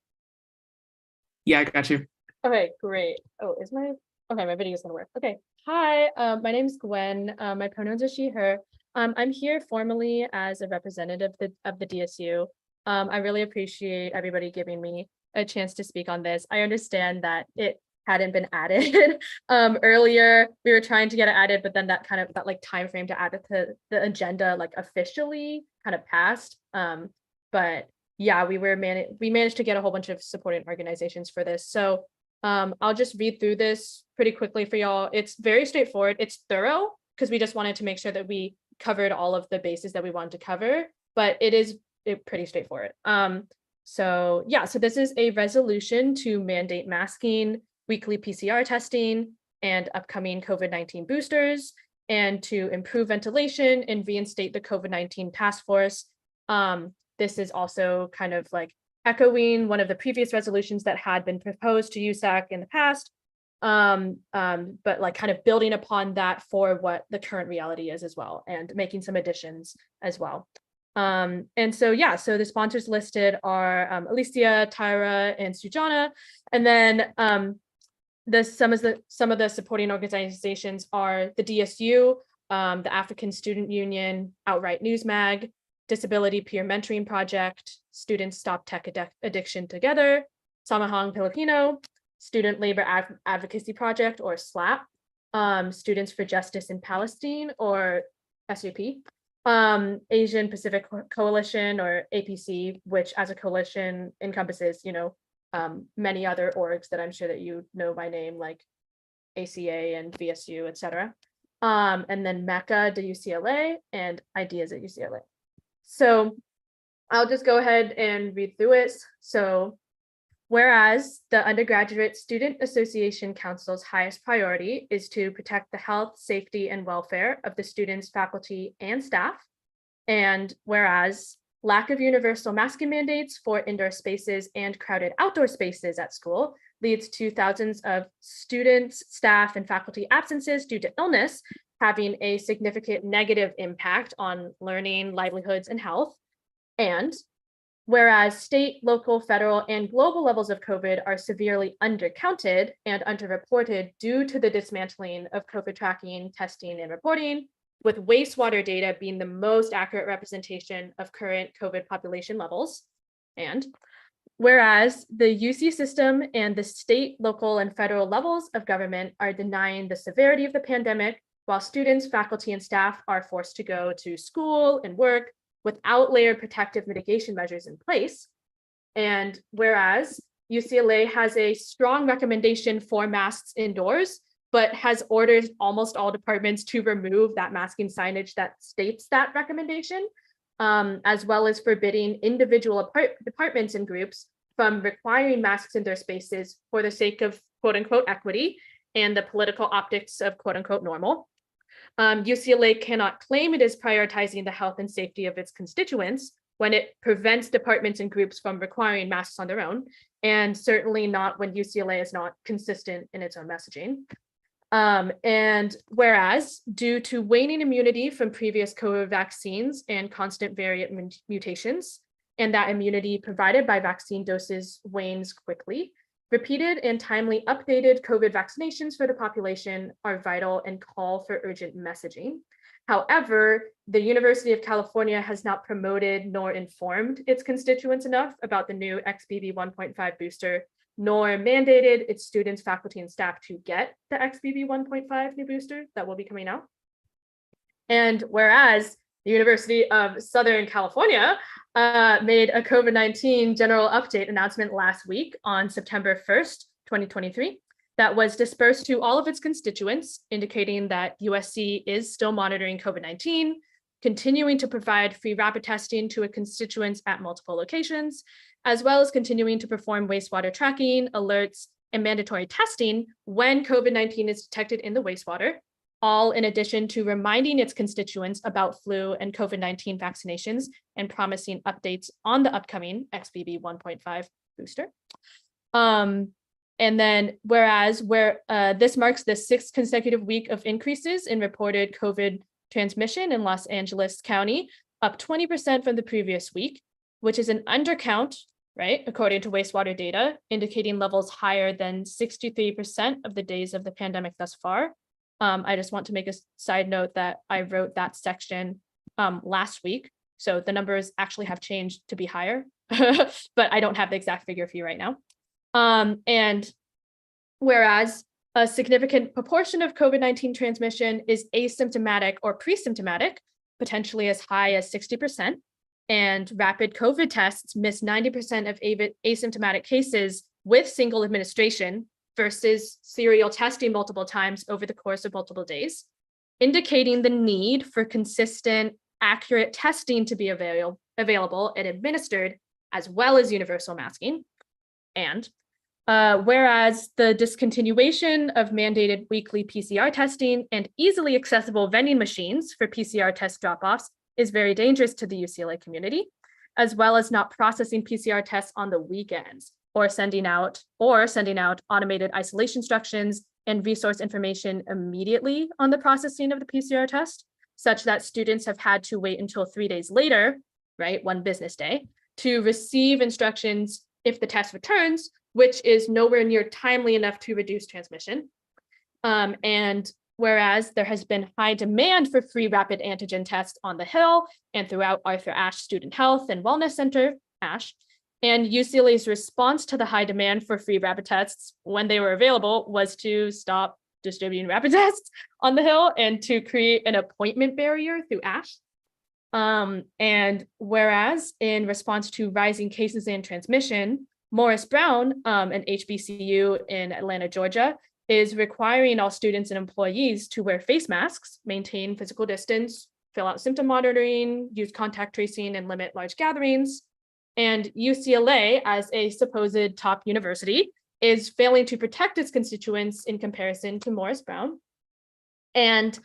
Yeah, I got you. Okay, great. Oh, my video is gonna work. Okay. Hi, my name is Gwen. My pronouns are she, her. I'm here formally as a representative of the DSU. I really appreciate everybody giving me a chance to speak on this. I understand that it hadn't been added. Earlier we were trying to get it added, but then that time frame to add it to the agenda like officially kind of passed. But yeah, we managed to get a whole bunch of supporting organizations for this. So I'll just read through this pretty quickly for y'all. It's very straightforward. It's thorough because we just wanted to make sure that we covered all of the bases that we wanted to cover, but it is pretty straightforward. So this is a resolution to mandate masking, weekly PCR testing, and upcoming COVID-19 boosters, and to improve ventilation and reinstate the COVID-19 task force. This is also kind of like echoing one of the previous resolutions that had been proposed to USAC in the past, but like kind of building upon that for what the current reality is as well, and making some additions as well. And so the sponsors listed are Alicia, Tyra, and Sujana, and then some of the supporting organizations are the DSU, the African Student Union, Outright Newsmag, Disability Peer Mentoring Project, Students Stop Tech Addiction Together, Samahang Filipino, Student Labor Advocacy Project, or SLAP, Students for Justice in Palestine, or SUP, Asian Pacific Coalition, or APC, which as a coalition encompasses, many other orgs that I'm sure that you know by name, like ACA and VSU, etc. And then MECA to UCLA and Ideas at UCLA. So I'll just go ahead and read through it. So whereas the Undergraduate Student Association Council's highest priority is to protect the health, safety, and welfare of the students, faculty, and staff. And whereas lack of universal masking mandates for indoor spaces and crowded outdoor spaces at school leads to thousands of students, staff, and faculty absences due to illness, having a significant negative impact on learning, livelihoods, and health. And whereas state, local, federal, and global levels of COVID are severely undercounted and underreported due to the dismantling of COVID tracking, testing, and reporting, with wastewater data being the most accurate representation of current COVID population levels. And whereas the UC system and the state, local, and federal levels of government are denying the severity of the pandemic, while students, faculty, and staff are forced to go to school and work without layered protective mitigation measures in place. And whereas UCLA has a strong recommendation for masks indoors, but has ordered almost all departments to remove that masking signage that states that recommendation, as well as forbidding individual departments and groups from requiring masks in their spaces for the sake of quote unquote equity and the political optics of quote unquote normal. UCLA cannot claim it is prioritizing the health and safety of its constituents when it prevents departments and groups from requiring masks on their own, and certainly not when UCLA is not consistent in its own messaging. And whereas due to waning immunity from previous COVID vaccines and constant variant mutations, and that immunity provided by vaccine doses wanes quickly, repeated and timely updated COVID vaccinations for the population are vital and call for urgent messaging. However, the University of California has not promoted nor informed its constituents enough about the new XBB 1.5 booster, nor mandated its students, faculty, and staff to get the XBB 1.5 new booster that will be coming out. And whereas the University of Southern California made a COVID-19 general update announcement last week on September 1st, 2023, that was dispersed to all of its constituents, indicating that USC is still monitoring COVID-19, continuing to provide free rapid testing to its constituents at multiple locations, as well as continuing to perform wastewater tracking, alerts, and mandatory testing when COVID-19 is detected in the wastewater, all in addition to reminding its constituents about flu and COVID-19 vaccinations and promising updates on the upcoming XBB 1.5 booster. And then whereas this marks the 6th consecutive week of increases in reported COVID transmission in Los Angeles County, up 20% from the previous week, which is an undercount, right, according to wastewater data, indicating levels higher than 63% of the days of the pandemic thus far. I just want to make a side note that I wrote that section last week, so the numbers actually have changed to be higher, but I don't have the exact figure for you right now. And whereas a significant proportion of COVID-19 transmission is asymptomatic or pre-symptomatic, potentially as high as 60%, and rapid COVID tests miss 90% of asymptomatic cases with single administration versus serial testing multiple times over the course of multiple days, indicating the need for consistent, accurate testing to be available and administered, as well as universal masking. And whereas the discontinuation of mandated weekly PCR testing and easily accessible vending machines for PCR test drop-offs is very dangerous to the UCLA community, as well as not processing PCR tests on the weekends, or sending out automated isolation instructions and resource information immediately on the processing of the PCR test, such that students have had to wait until 3 days later, right, 1 business day, to receive instructions if the test returns, which is nowhere near timely enough to reduce transmission. And whereas there has been high demand for free rapid antigen tests on the Hill and throughout Arthur Ashe Student Health and Wellness Center, ASHE, and UCLA's response to the high demand for free rapid tests when they were available was to stop distributing rapid tests on the Hill and to create an appointment barrier through ASHE. And whereas in response to rising cases and transmission, Morris Brown, an HBCU in Atlanta, Georgia, is requiring all students and employees to wear face masks, maintain physical distance, fill out symptom monitoring, use contact tracing, and limit large gatherings. And UCLA, as a supposed top university, is failing to protect its constituents in comparison to Morris Brown. And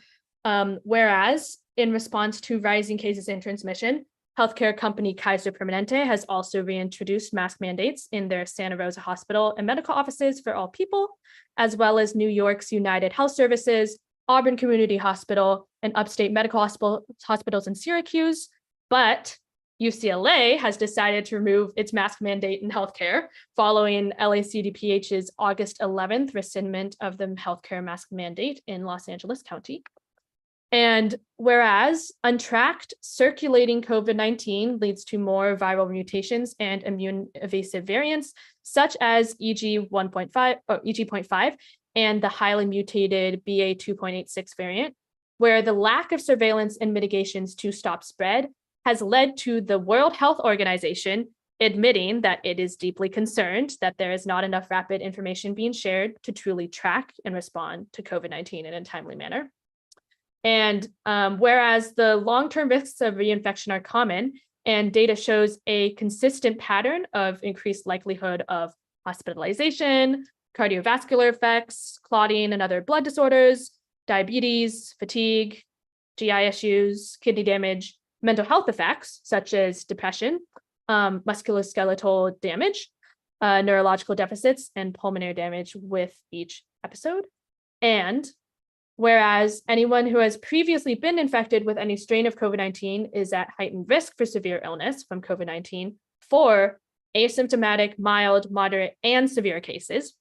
whereas in response to rising cases and transmission, healthcare company Kaiser Permanente has also reintroduced mask mandates in their Santa Rosa Hospital and medical offices for all people, as well as New York's United Health Services, Auburn Community Hospital, and upstate medical hospitals in Syracuse. But UCLA has decided to remove its mask mandate in healthcare following LACDPH's August 11th rescindment of the healthcare mask mandate in Los Angeles County. And whereas untracked circulating COVID-19 leads to more viral mutations and immune evasive variants, such as EG.5 and the highly mutated BA 2.86 variant, where the lack of surveillance and mitigations to stop spread has led to the World Health Organization admitting that it is deeply concerned that there is not enough rapid information being shared to truly track and respond to COVID-19 in a timely manner. And whereas the long-term risks of reinfection are common, and data shows a consistent pattern of increased likelihood of hospitalization, cardiovascular effects, clotting and other blood disorders, diabetes, fatigue, GI issues, kidney damage, mental health effects such as depression, musculoskeletal damage, neurological deficits, and pulmonary damage with each episode. And whereas anyone who has previously been infected with any strain of COVID-19 is at heightened risk for severe illness from COVID-19 for asymptomatic, mild, moderate, and severe cases,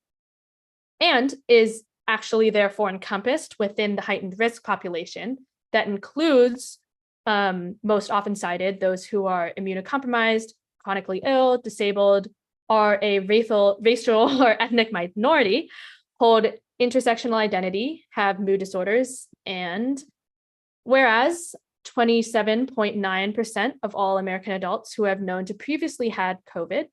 and is actually therefore encompassed within the heightened risk population that includes, most often cited, those who are immunocompromised, chronically ill, disabled, are a racial or ethnic minority, hold intersectional identity, have mood disorders, and whereas 27.9% of all American adults who have known to previously had COVID,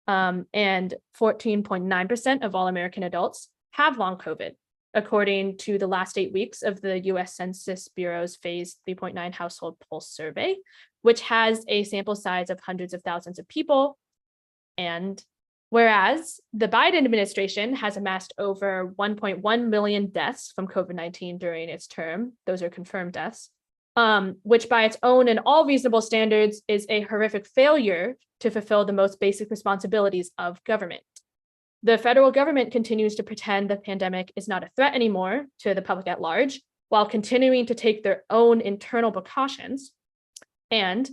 and 14.9% of all American adults have long COVID, according to the last 8 weeks of the US Census Bureau's Phase 3.9 Household Pulse Survey, which has a sample size of hundreds of thousands of people. And whereas the Biden administration has amassed over 1.1 million deaths from COVID-19 during its term, those are confirmed deaths, which by its own and all reasonable standards is a horrific failure to fulfill the most basic responsibilities of government. The federal government continues to pretend the pandemic is not a threat anymore to the public at large, while continuing to take their own internal precautions. And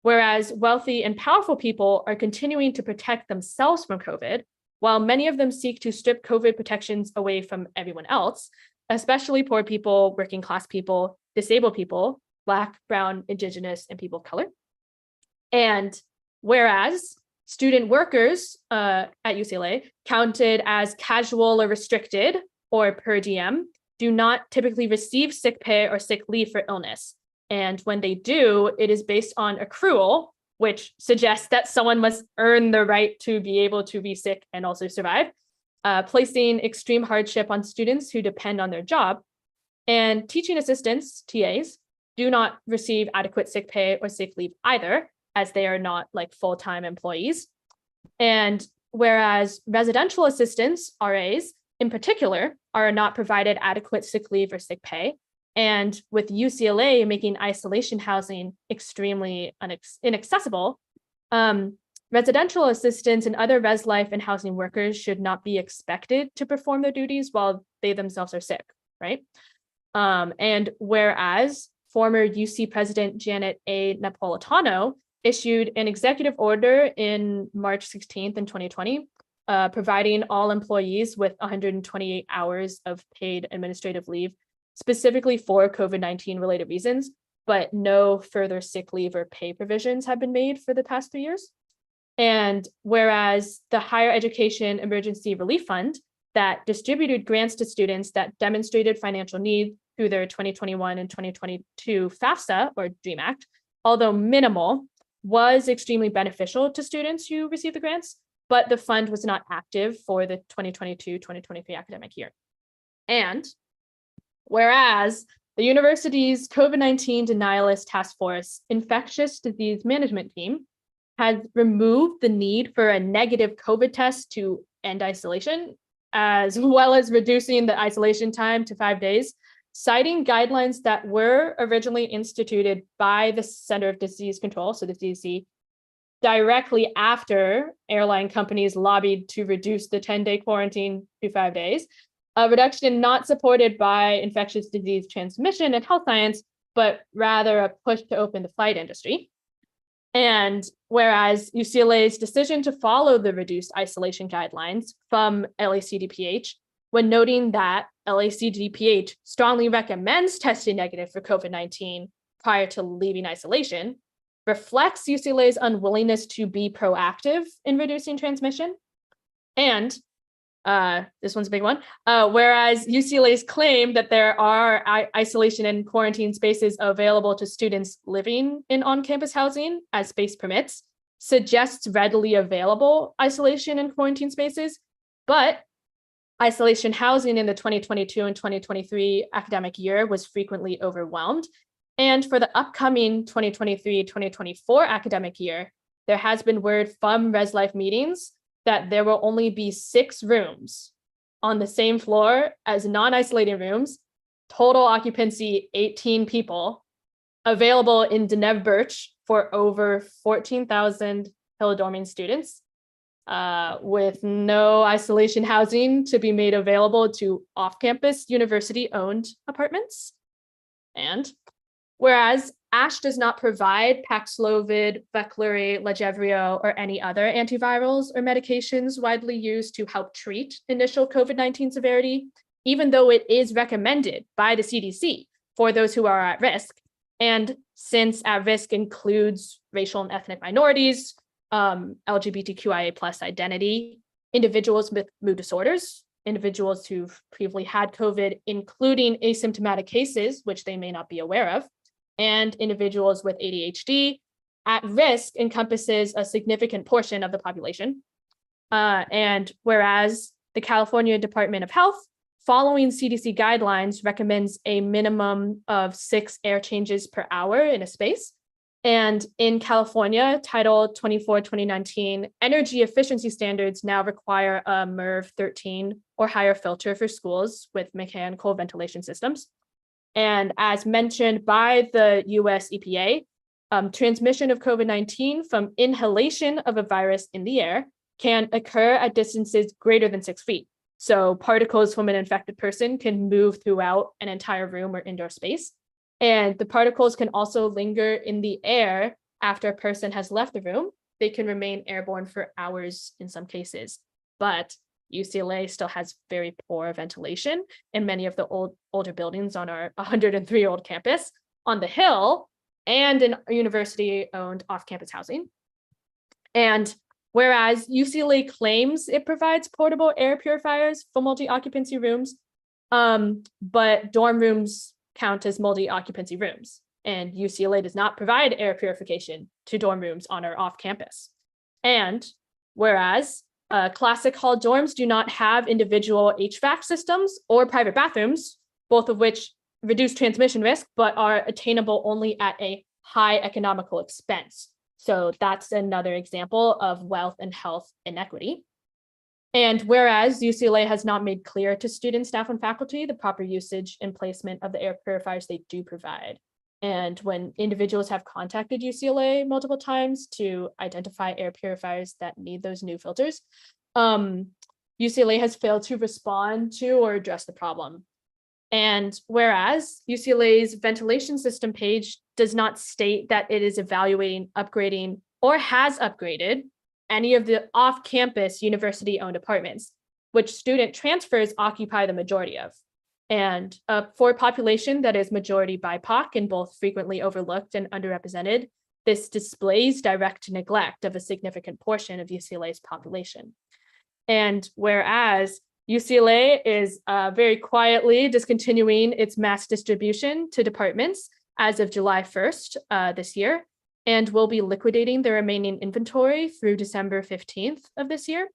whereas wealthy and powerful people are continuing to protect themselves from COVID, while many of them seek to strip COVID protections away from everyone else, especially poor people, working class people, disabled people, Black, Brown, Indigenous, and people of color. And whereas student workers at UCLA counted as casual or restricted or per diem do not typically receive sick pay or sick leave for illness. And when they do, it is based on accrual, which suggests that someone must earn the right to be able to be sick and also survive, placing extreme hardship on students who depend on their job. And teaching assistants, TAs, do not receive adequate sick pay or sick leave either, as they are not like full-time employees. And whereas residential assistants, RAs, in particular, are not provided adequate sick leave or sick pay, and with UCLA making isolation housing extremely inaccessible, residential assistants and other res life and housing workers should not be expected to perform their duties while they themselves are sick, right? And whereas former UC President Janet A. Napolitano issued an executive order in March 16th in 2020, providing all employees with 128 hours of paid administrative leave, specifically for COVID-19 related reasons, but no further sick leave or pay provisions have been made for the past 3 years. And whereas the Higher Education Emergency Relief Fund that distributed grants to students that demonstrated financial need through their 2021 and 2022 FAFSA or DREAM Act, although minimal, was extremely beneficial to students who received the grants, but the fund was not active for the 2022-2023 academic year. And whereas the university's COVID-19 Denialist Task Force Infectious Disease Management Team has removed the need for a negative COVID test to end isolation, as well as reducing the isolation time to 5 days, citing guidelines that were originally instituted by the Center of Disease Control, so the CDC, directly after airline companies lobbied to reduce the 10-day quarantine to 5 days, a reduction not supported by infectious disease transmission and health science, but rather a push to open the flight industry. And whereas UCLA's decision to follow the reduced isolation guidelines from LACDPH, when noting that LACDPH strongly recommends testing negative for COVID-19 prior to leaving isolation, reflects UCLA's unwillingness to be proactive in reducing transmission. And this one's a big one. Whereas UCLA's claim that there are isolation and quarantine spaces available to students living in on-campus housing as space permits, suggests readily available isolation and quarantine spaces, but isolation housing in the 2022 and 2023 academic year was frequently overwhelmed. And for the upcoming 2023-2024 academic year, there has been word from Res Life Meetings that there will only be 6 rooms on the same floor as non-isolating rooms, total occupancy 18 people, available in Deneb Birch for over 14,000 Hillodorming students, with no isolation housing to be made available to off-campus university-owned apartments. And whereas ASH does not provide Paxlovid, Veklury, Lagevrio, or any other antivirals or medications widely used to help treat initial COVID-19 severity, even though it is recommended by the CDC for those who are at risk. And since at risk includes racial and ethnic minorities, LGBTQIA+ identity, individuals with mood disorders, individuals who've previously had COVID, including asymptomatic cases, which they may not be aware of, and individuals with ADHD, at risk encompasses a significant portion of the population. And whereas the California Department of Health, following CDC guidelines, recommends a minimum of 6 air changes per hour in a space. And in California, Title 24/2019 energy efficiency standards now require a MERV 13 or higher filter for schools with mechanical ventilation systems. And as mentioned by the US EPA, transmission of COVID-19 from inhalation of a virus in the air can occur at distances greater than 6 feet. So particles from an infected person can move throughout an entire room or indoor space. And the particles can also linger in the air after a person has left the room. They can remain airborne for hours in some cases, but UCLA still has very poor ventilation in many of the older buildings on our 103-year-old campus, on the Hill, and in university-owned off-campus housing. And whereas UCLA claims it provides portable air purifiers for multi-occupancy rooms, but dorm rooms count as multi-occupancy rooms, and UCLA does not provide air purification to dorm rooms on our off-campus. And whereas classic hall dorms do not have individual HVAC systems or private bathrooms, both of which reduce transmission risk, but are attainable only at a high economical expense. So that's another example of wealth and health inequity. And whereas UCLA has not made clear to students, staff, and faculty the proper usage and placement of the air purifiers they do provide. And when individuals have contacted UCLA multiple times to identify air purifiers that need those new filters, UCLA has failed to respond to or address the problem. And whereas UCLA's ventilation system page does not state that it is evaluating, upgrading, or has upgraded any of the off-campus university-owned apartments, which student transfers occupy the majority of. And for a population that is majority BIPOC and both frequently overlooked and underrepresented, this displays direct neglect of a significant portion of UCLA's population. And whereas UCLA is very quietly discontinuing its mass distribution to departments as of July 1st this year, and will be liquidating the remaining inventory through December 15th of this year,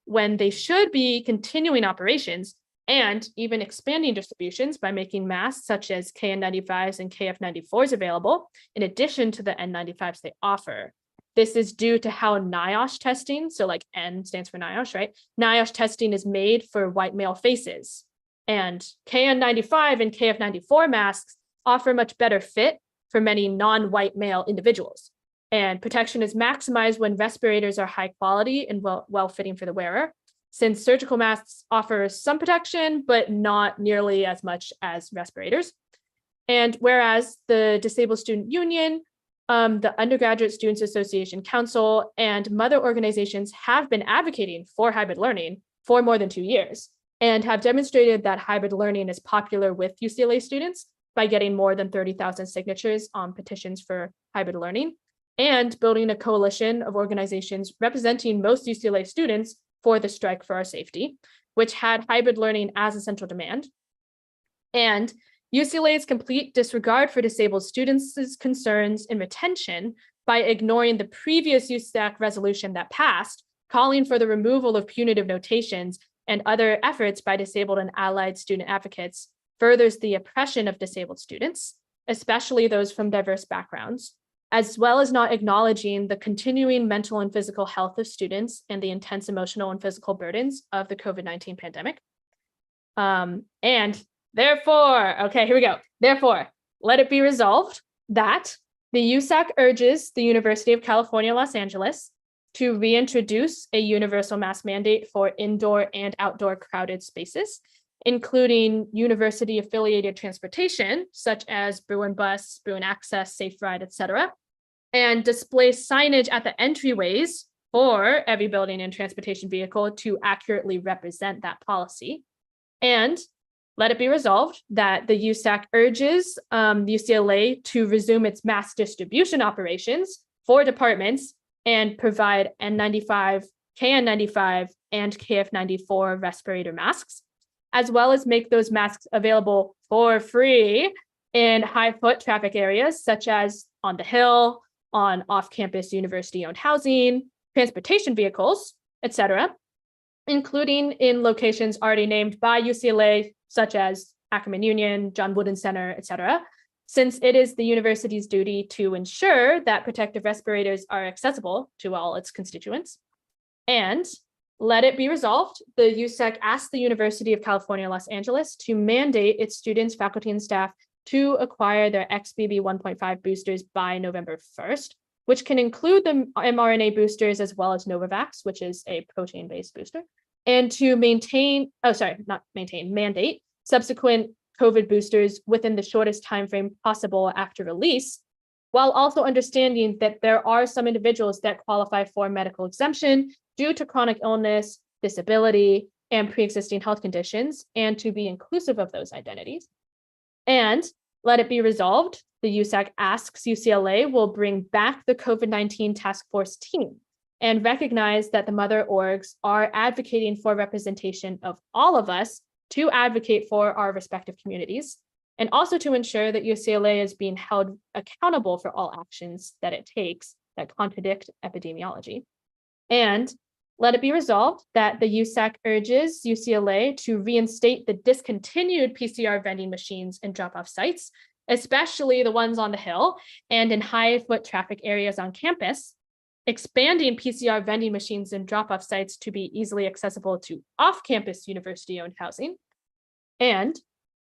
when they should be continuing operations and even expanding distributions by making masks such as KN95s and KF94s available, in addition to the N95s they offer. This is due to how NIOSH testing, so like N stands for NIOSH, right? NIOSH testing is made for white male faces. And KN95 and KF94 masks offer much better fit for many non-white male individuals. And protection is maximized when respirators are high quality and well-fitting for the wearer, since surgical masks offer some protection, but not nearly as much as respirators. And whereas the Disabled Student Union the Undergraduate Students Association Council and mother organizations have been advocating for hybrid learning for more than 2 years and have demonstrated that hybrid learning is popular with UCLA students by getting more than 30,000 signatures on petitions for hybrid learning and building a coalition of organizations representing most UCLA students for the Strike for Our Safety, which had hybrid learning as a central demand. And UCLA's complete disregard for disabled students' concerns and retention by ignoring the previous USAC resolution that passed, calling for the removal of punitive notations and other efforts by disabled and allied student advocates, furthers the oppression of disabled students, especially those from diverse backgrounds, as well as not acknowledging the continuing mental and physical health of students and the intense emotional and physical burdens of the COVID-19 pandemic. And therefore, okay, here we go. Therefore, let it be resolved that the USAC urges the University of California, Los Angeles to reintroduce a universal mask mandate for indoor and outdoor crowded spaces, including university-affiliated transportation, such as Bruin Bus, Bruin Access, Safe Ride, etc., and display signage at the entryways for every building and transportation vehicle to accurately represent that policy. And let it be resolved that the USAC urges UCLA to resume its mass distribution operations for departments and provide N95, KN95, and KF94 respirator masks, as well as make those masks available for free in high foot traffic areas, such as on the Hill, on off-campus university-owned housing, transportation vehicles, etc., including in locations already named by UCLA, such as Ackerman Union, John Wooden Center, etc., since it is the university's duty to ensure that protective respirators are accessible to all its constituents. And let it be resolved, the USAC asked the University of California, Los Angeles to mandate its students, faculty, and staff to acquire their XBB 1.5 boosters by November 1st, which can include the mRNA boosters as well as Novavax, which is a protein-based booster, and to mandate subsequent COVID boosters within the shortest timeframe possible after release, while also understanding that there are some individuals that qualify for medical exemption due to chronic illness, disability, and pre-existing health conditions, and to be inclusive of those identities. And let it be resolved, the USAC asks UCLA will bring back the COVID-19 task force team and recognize that the mother orgs are advocating for representation of all of us to advocate for our respective communities, and also to ensure that UCLA is being held accountable for all actions that it takes that contradict epidemiology. And let it be resolved that the USAC urges UCLA to reinstate the discontinued PCR vending machines and drop-off sites, especially the ones on the Hill and in high foot traffic areas on campus, expanding PCR vending machines and drop-off sites to be easily accessible to off-campus university-owned housing. And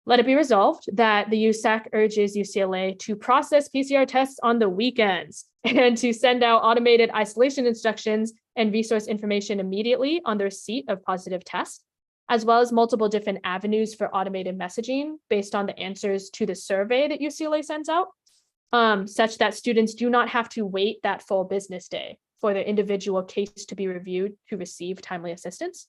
let it be resolved that the USAC urges UCLA to process PCR tests on the weekends and to send out automated isolation instructions and resource information immediately on the receipt of positive tests, as well as multiple different avenues for automated messaging based on the answers to the survey that UCLA sends out, such that students do not have to wait that full business day for their individual case to be reviewed to receive timely assistance.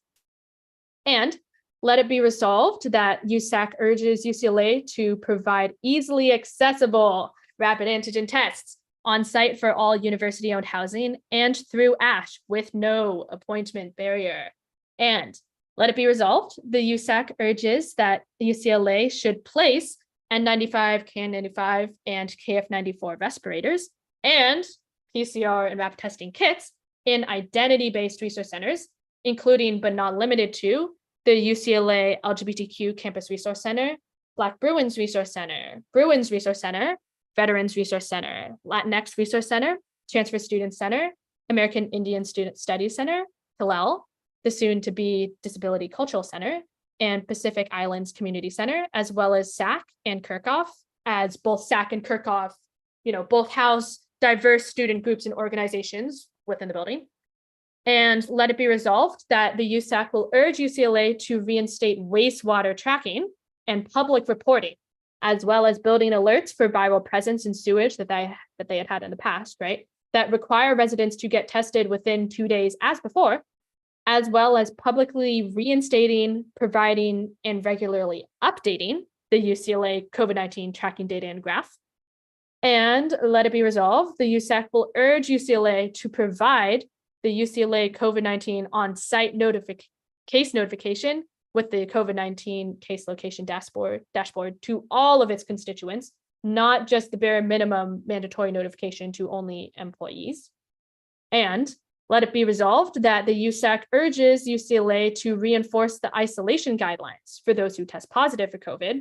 And let it be resolved that USAC urges UCLA to provide easily accessible rapid antigen tests on site for all university-owned housing and through ASH with no appointment barrier. And let it be resolved, the USAC urges that UCLA should place N95, KN95, and KF94 respirators and PCR and rapid testing kits in identity-based resource centers, including but not limited to the UCLA LGBTQ Campus Resource Center, Black Bruins Resource Center, Bruins Resource Center, Veterans Resource Center, Latinx Resource Center, Transfer Student Center, American Indian Student Studies Center, Hillel, the soon-to-be Disability Cultural Center, and Pacific Islands Community Center, as well as SAC and Kirchhoff, as both SAC and Kirchhoff, both house diverse student groups and organizations within the building. And let it be resolved that the USAC will urge UCLA to reinstate wastewater tracking and public reporting as well as building alerts for viral presence in sewage that they had in the past, right? That require residents to get tested within 2 days as before, as well as publicly reinstating, providing, and regularly updating the UCLA COVID-19 tracking data and graph. And let it be resolved, the USAC will urge UCLA to provide the UCLA COVID-19 on-site case notification with the COVID-19 case location dashboard to all of its constituents, not just the bare minimum mandatory notification to only employees. And let it be resolved that the USAC urges UCLA to reinforce the isolation guidelines for those who test positive for COVID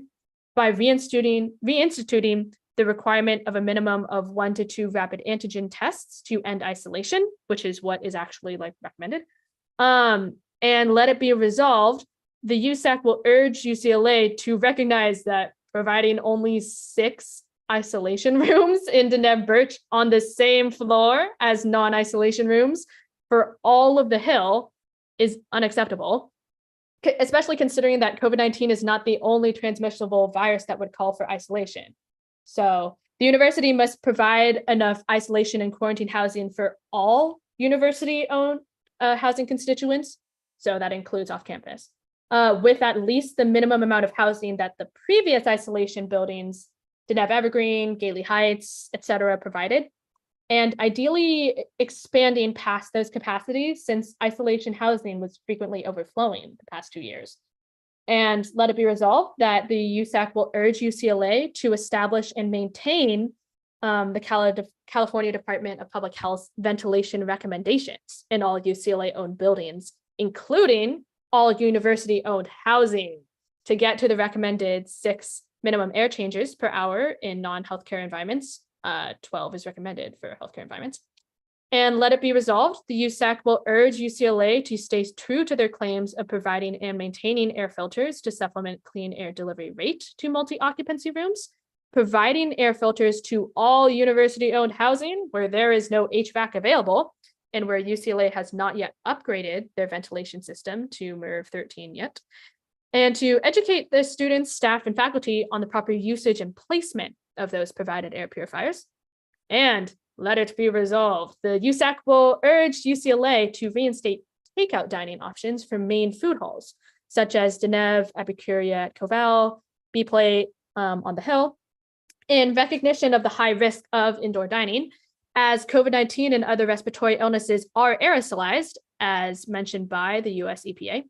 by reinstituting the requirement of a minimum of 1 to 2 rapid antigen tests to end isolation, which is what is actually recommended. And let it be resolved, the USAC will urge UCLA to recognize that providing only 6 isolation rooms in Deneb Birch on the same floor as non-isolation rooms for all of the Hill is unacceptable, especially considering that COVID-19 is not the only transmissible virus that would call for isolation. So the university must provide enough isolation and quarantine housing for all university-owned housing constituents. So that includes off campus, with at least the minimum amount of housing that the previous isolation buildings, Deneb Evergreen, Gailey Heights, et cetera, provided. And ideally expanding past those capacities since isolation housing was frequently overflowing the past 2 years. And let it be resolved that the USAC will urge UCLA to establish and maintain the California Department of Public Health ventilation recommendations in all UCLA-owned buildings, including all university-owned housing, to get to the recommended 6 minimum air changes per hour in non-healthcare environments. 12 is recommended for healthcare environments. And let it be resolved, the USAC will urge UCLA to stay true to their claims of providing and maintaining air filters to supplement clean air delivery rate to multi-occupancy rooms, providing air filters to all university-owned housing where there is no HVAC available, and where UCLA has not yet upgraded their ventilation system to MERV 13 yet, and to educate the students, staff, and faculty on the proper usage and placement of those provided air purifiers. And let it be resolved, the USAC will urge UCLA to reinstate takeout dining options for main food halls, such as Deneb, Epicuria at Covell, B-Plate on the Hill, in recognition of the high risk of indoor dining, as COVID-19 and other respiratory illnesses are aerosolized, as mentioned by the US EPA.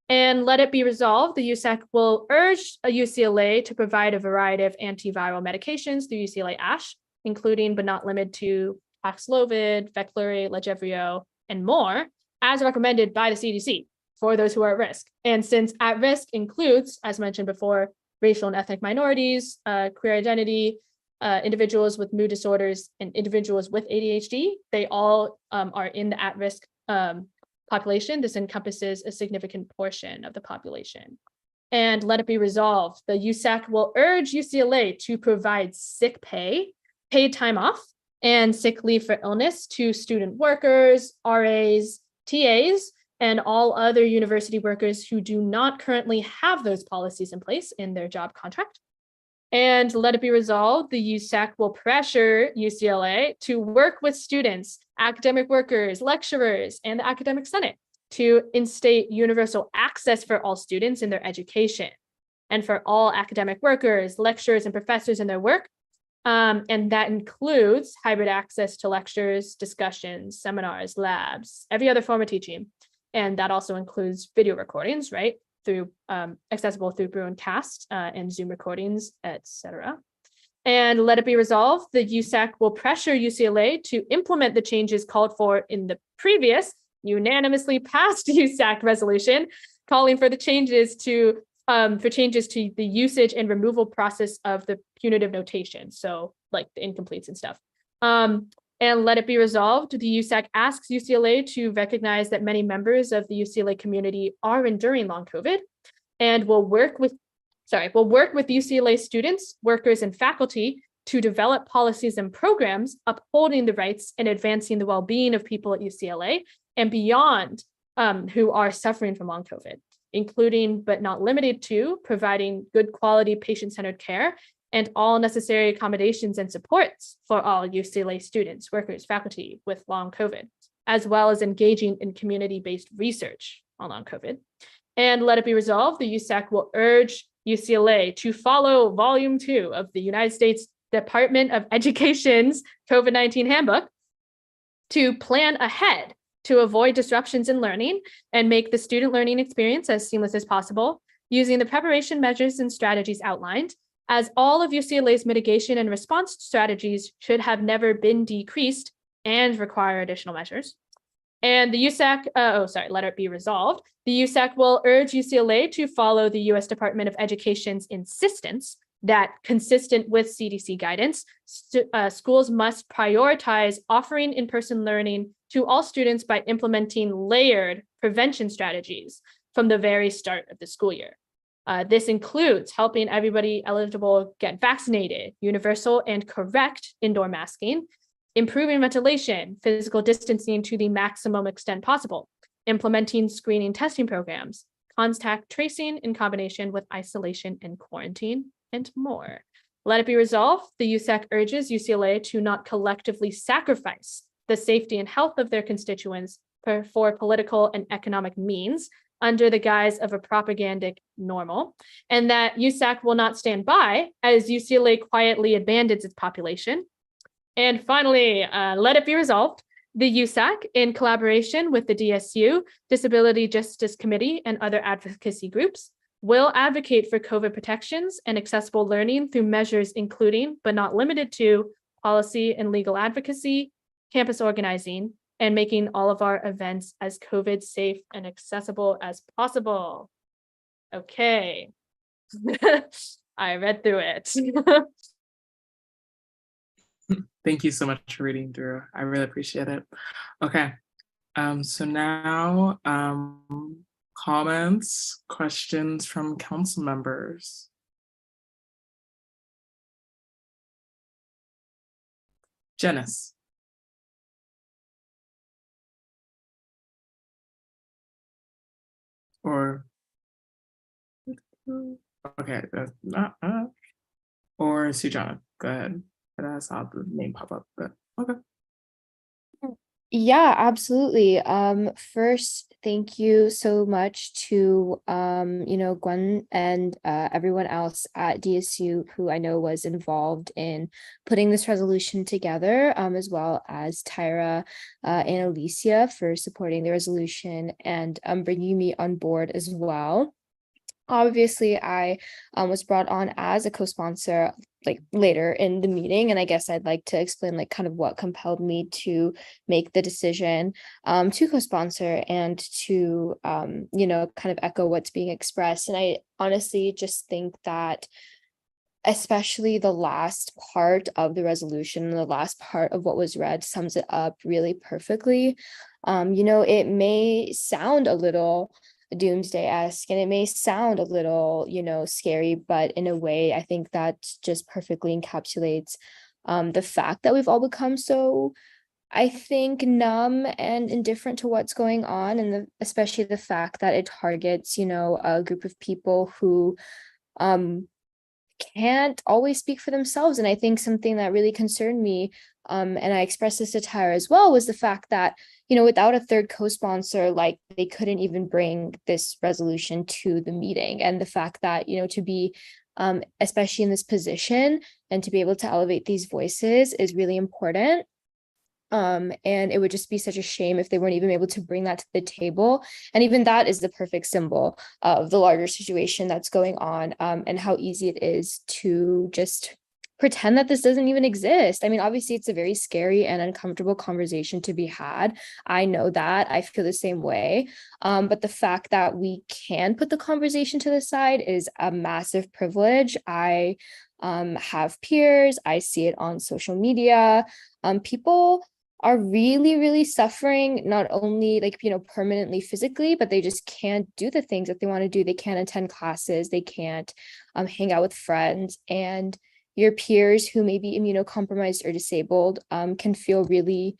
And let it be resolved, the USAC will urge UCLA to provide a variety of antiviral medications through UCLA ASH, including but not limited to Paxlovid, Veklury, Lagevrio, and more, as recommended by the CDC for those who are at risk. And since at risk includes, as mentioned before, racial and ethnic minorities, queer identity, individuals with mood disorders, and individuals with ADHD, they all are in the at-risk population. This encompasses a significant portion of the population. And let it be resolved, the USAC will urge UCLA to provide sick pay, paid time off, and sick leave for illness to student workers, RAs, TAs, and all other university workers who do not currently have those policies in place in their job contract. And let it be resolved, the USAC will pressure UCLA to work with students, academic workers, lecturers, and the academic senate to instate universal access for all students in their education and for all academic workers, lecturers, and professors in their work. And that includes hybrid access to lectures, discussions, seminars, labs, every other form of teaching. And that also includes video recordings, right? Through accessible through Bruincast and Zoom recordings, etc. And let it be resolved, the USAC will pressure UCLA to implement the changes called for in the previous unanimously passed USAC resolution, calling for the changes to the usage and removal process of the punitive notation, so like the incompletes and stuff. And let it be resolved, the USAC asks UCLA to recognize that many members of the UCLA community are enduring long COVID, and will work with UCLA students, workers, and faculty to develop policies and programs upholding the rights and advancing the well-being of people at UCLA and beyond who are suffering from long COVID, including but not limited to providing good quality patient-centered care and all necessary accommodations and supports for all UCLA students, workers, faculty with long COVID, as well as engaging in community-based research on long COVID. And let it be resolved, the USAC will urge UCLA to follow Volume 2 of the United States Department of Education's COVID-19 handbook to plan ahead to avoid disruptions in learning and make the student learning experience as seamless as possible, using the preparation measures and strategies outlined, as all of UCLA's mitigation and response strategies should have never been decreased and require additional measures. And the USAC, let it be resolved. The USAC will urge UCLA to follow the US Department of Education's insistence that, consistent with CDC guidance, schools must prioritize offering in-person learning to all students by implementing layered prevention strategies from the very start of the school year. This includes helping everybody eligible get vaccinated, universal and correct indoor masking, improving ventilation, physical distancing to the maximum extent possible, implementing screening testing programs, contact tracing in combination with isolation and quarantine, and more. Let it be resolved, the USAC urges UCLA to not collectively sacrifice the safety and health of their constituents for political and economic means under the guise of a propagandic normal, and that USAC will not stand by as UCLA quietly abandons its population. And finally, let it be resolved, the USAC, in collaboration with the DSU, Disability Justice Committee, and other advocacy groups, will advocate for COVID protections and accessible learning through measures including, but not limited to, policy and legal advocacy, campus organizing, and making all of our events as COVID safe and accessible as possible. Okay. I read through it. Thank you so much for reading through. I really appreciate it. Okay. So now comments, questions from council members. Janice. Or okay, or Sujana, go ahead. I saw the name pop up, but okay. Yeah, absolutely. First, thank you so much to Gwen and everyone else at DSU who I know was involved in putting this resolution together, as well as Tyra and Alicia for supporting the resolution and bringing me on board as well. Obviously, I was brought on as a co-sponsor like later in the meeting, and I guess I'd like to explain like kind of what compelled me to make the decision to co-sponsor and to kind of echo what's being expressed. And I honestly just think that especially the last part of the resolution and the last part of what was read sums it up really perfectly. It may sound a little doomsday-esque and it may sound a little scary, but in a way I think that just perfectly encapsulates the fact that we've all become so, I think, numb and indifferent to what's going on, and especially the fact that it targets a group of people who can't always speak for themselves. And I think something that really concerned me, and I expressed this to Tyra as well, was the fact that without a third co-sponsor, like they couldn't even bring this resolution to the meeting. And the fact that to be especially in this position and to be able to elevate these voices is really important. And it would just be such a shame if they weren't even able to bring that to the table. And even that is the perfect symbol of the larger situation that's going on, and how easy it is to just pretend that this doesn't even exist. I mean, obviously, it's a very scary and uncomfortable conversation to be had. I know that. I feel the same way. But the fact that we can put the conversation to the side is a massive privilege. I have peers. I see it on social media. People are really, really suffering, not only permanently physically, but they just can't do the things that they want to do. They can't attend classes. They can't hang out with friends. And your peers who may be immunocompromised or disabled can feel really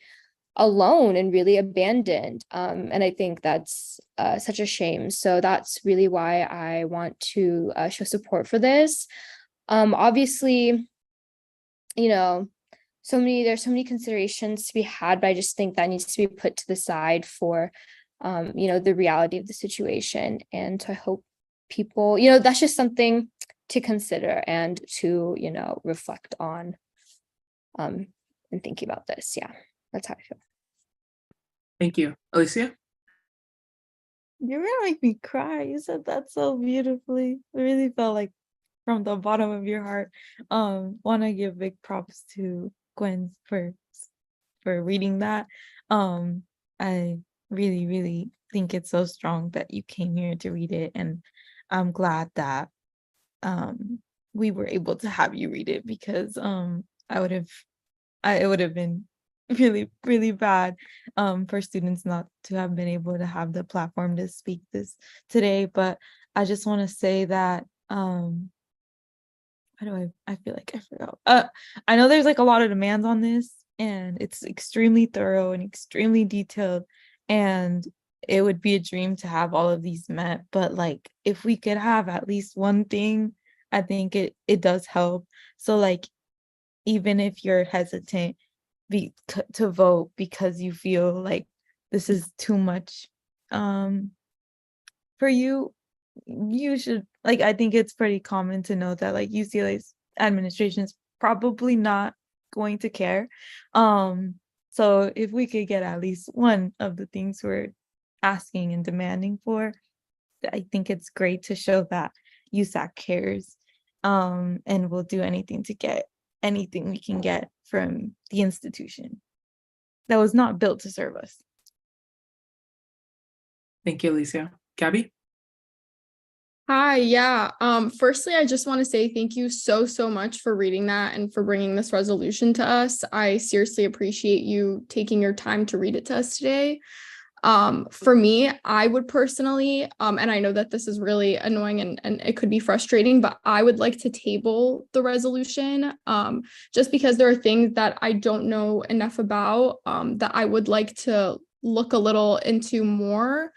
alone and really abandoned. And I think that's such a shame. So that's really why I want to show support for this. Obviously, you know, there's so many considerations to be had, but I just think that needs to be put to the side for, the reality of the situation. And so I hope people, that's just something to consider and to, reflect on, and thinking about this. Yeah, that's how I feel. Thank you. Alicia? You're gonna make me cry. You said that so beautifully. It really felt like from the bottom of your heart. Want to give big props to Gwen for reading that. I really, really think it's so strong that you came here to read it, and I'm glad that we were able to have you read it, because it would have been really, really bad for students not to have been able to have the platform to speak this today. But I just want to say that I feel like I forgot. I know there's like a lot of demands on this, and it's extremely thorough and extremely detailed, and it would be a dream to have all of these met. But like, if we could have at least one thing, I think it does help. So like, even if you're hesitant to vote because you feel like this is too much for you, you should, like, I think it's pretty common to know that like UCLA's administration is probably not going to care. So if we could get at least one of the things we're asking and demanding for, I think it's great to show that USAC cares, and we'll do anything to get anything we can get from the institution that was not built to serve us. Thank you, Alicia. Gabby? Hi, yeah. Firstly, I just want to say thank you so much for reading that and for bringing this resolution to us. I seriously appreciate you taking your time to read it to us today. For me, I would personally, and I know that this is really annoying and it could be frustrating, but I would like to table the resolution, just because there are things that I don't know enough about, that I would like to look a little into more.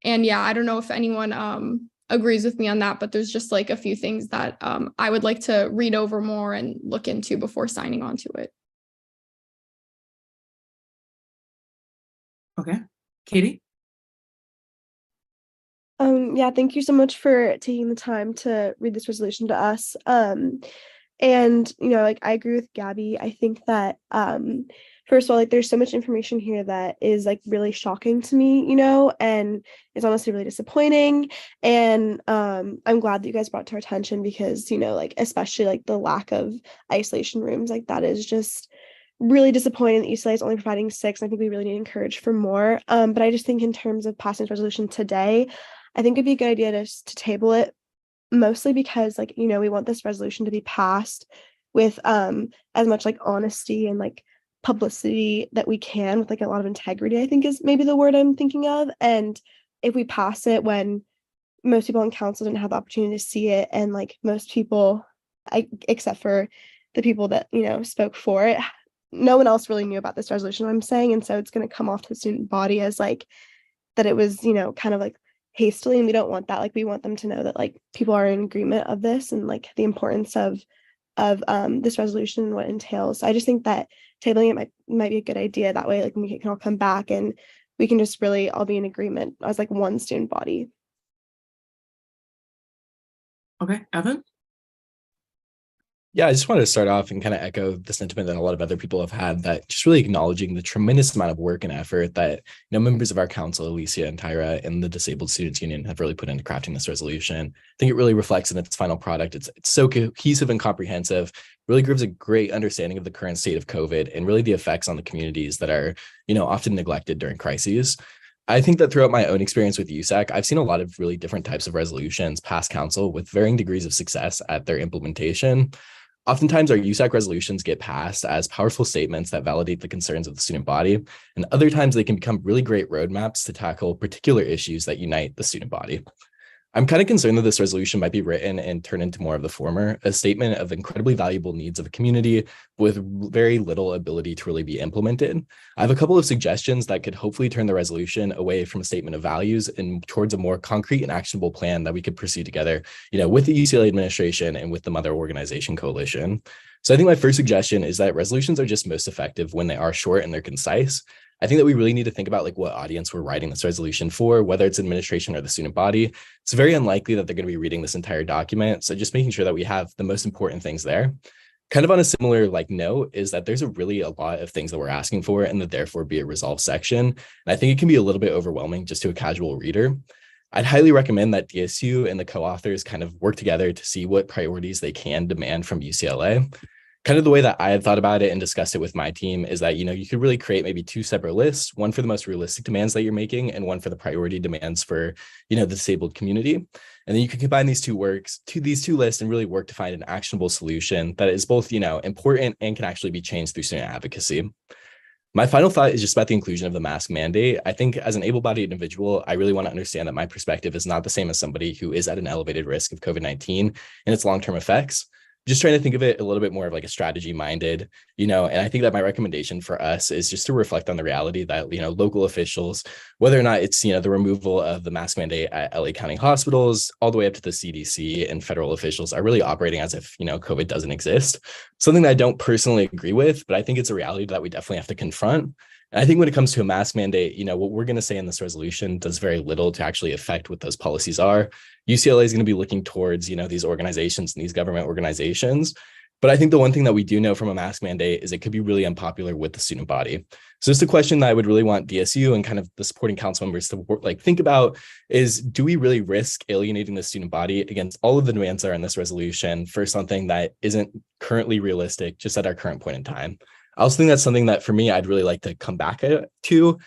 And yeah, I don't know if anyone agrees with me on that, but there's just like a few things that I would like to read over more and look into before signing on to it. Okay. Katie? Yeah, thank you so much for taking the time to read this resolution to us. And like I agree with Gabby. I think that first of all, like there's so much information here that is like really shocking to me, and it's honestly really disappointing. And I'm glad that you guys brought it to our attention, because like especially like the lack of isolation rooms, like that is just really disappointing that UCLA is only providing 6. I think we really need to encourage for more. But I just think in terms of passing this resolution today, I think it'd be a good idea to table it, mostly because like, we want this resolution to be passed with as much like honesty and like publicity that we can, with like a lot of integrity, I think is maybe the word I'm thinking of. And if we pass it when most people on council didn't have the opportunity to see it, and like most people, except for the people that, spoke for it, no one else really knew about this resolution, I'm saying. And so it's going to come off to the student body as like that it was, kind of like hastily, and we don't want that. Like we want them to know that like people are in agreement of this and like the importance of this resolution and what it entails. So I just think that tabling it might be a good idea. That way, like we can all come back and we can just really all be in agreement as like one student body. Okay, Evan? Yeah, I just wanted to start off and kind of echo the sentiment that a lot of other people have had, that just really acknowledging the tremendous amount of work and effort that members of our council, Alicia and Tyra, and the Disabled Students Union have really put into crafting this resolution. I think it really reflects in its final product. It's so cohesive and comprehensive, really gives a great understanding of the current state of COVID and really the effects on the communities that are, often neglected during crises. I think that throughout my own experience with USAC, I've seen a lot of really different types of resolutions pass council with varying degrees of success at their implementation. Oftentimes, our USAC resolutions get passed as powerful statements that validate the concerns of the student body, and other times they can become really great roadmaps to tackle particular issues that unite the student body. I'm kind of concerned that this resolution might be written and turn into more of the former, a statement of incredibly valuable needs of a community with very little ability to really be implemented. I have a couple of suggestions that could hopefully turn the resolution away from a statement of values and towards a more concrete and actionable plan that we could pursue together, with the UCLA administration and with the Mother Organization Coalition. So I think my first suggestion is that resolutions are just most effective when they are short and they're concise. I think that we really need to think about what audience we're writing this resolution for, whether it's administration or the student body. It's very unlikely that they're going to be reading this entire document. So just making sure that we have the most important things there. Kind of on a similar note is that there's really a lot of things that we're asking for in the therefore be it resolved section. And I think it can be a little bit overwhelming just to a casual reader. I'd highly recommend that DSU and the co-authors kind of work together to see what priorities they can demand from UCLA. Kind of the way that I had thought about it and discussed it with my team is that, you could really create maybe two separate lists, one for the most realistic demands that you're making and one for the priority demands for, the disabled community. And then you can combine these two lists and really work to find an actionable solution that is both, important and can actually be changed through student advocacy. My final thought is just about the inclusion of the mask mandate. I think as an able-bodied individual, I really want to understand that my perspective is not the same as somebody who is at an elevated risk of COVID-19 and its long-term effects. Just trying to think of it a little bit more of a strategy minded, and I think that my recommendation for us is just to reflect on the reality that, local officials, whether or not it's, the removal of the mask mandate at LA County hospitals, all the way up to the CDC and federal officials are really operating as if, COVID doesn't exist. Something that I don't personally agree with, but I think it's a reality that we definitely have to confront. And I think when it comes to a mask mandate, what we're going to say in this resolution does very little to actually affect what those policies are. UCLA is going to be looking towards, these organizations and these government organizations. But I think the one thing that we do know from a mask mandate is it could be really unpopular with the student body. So just a question that I would really want DSU and kind of the supporting council members to think about is, do we really risk alienating the student body against all of the demands that are in this resolution for something that isn't currently realistic just at our current point in time? I also think that's something that for me, I'd really like to come back to,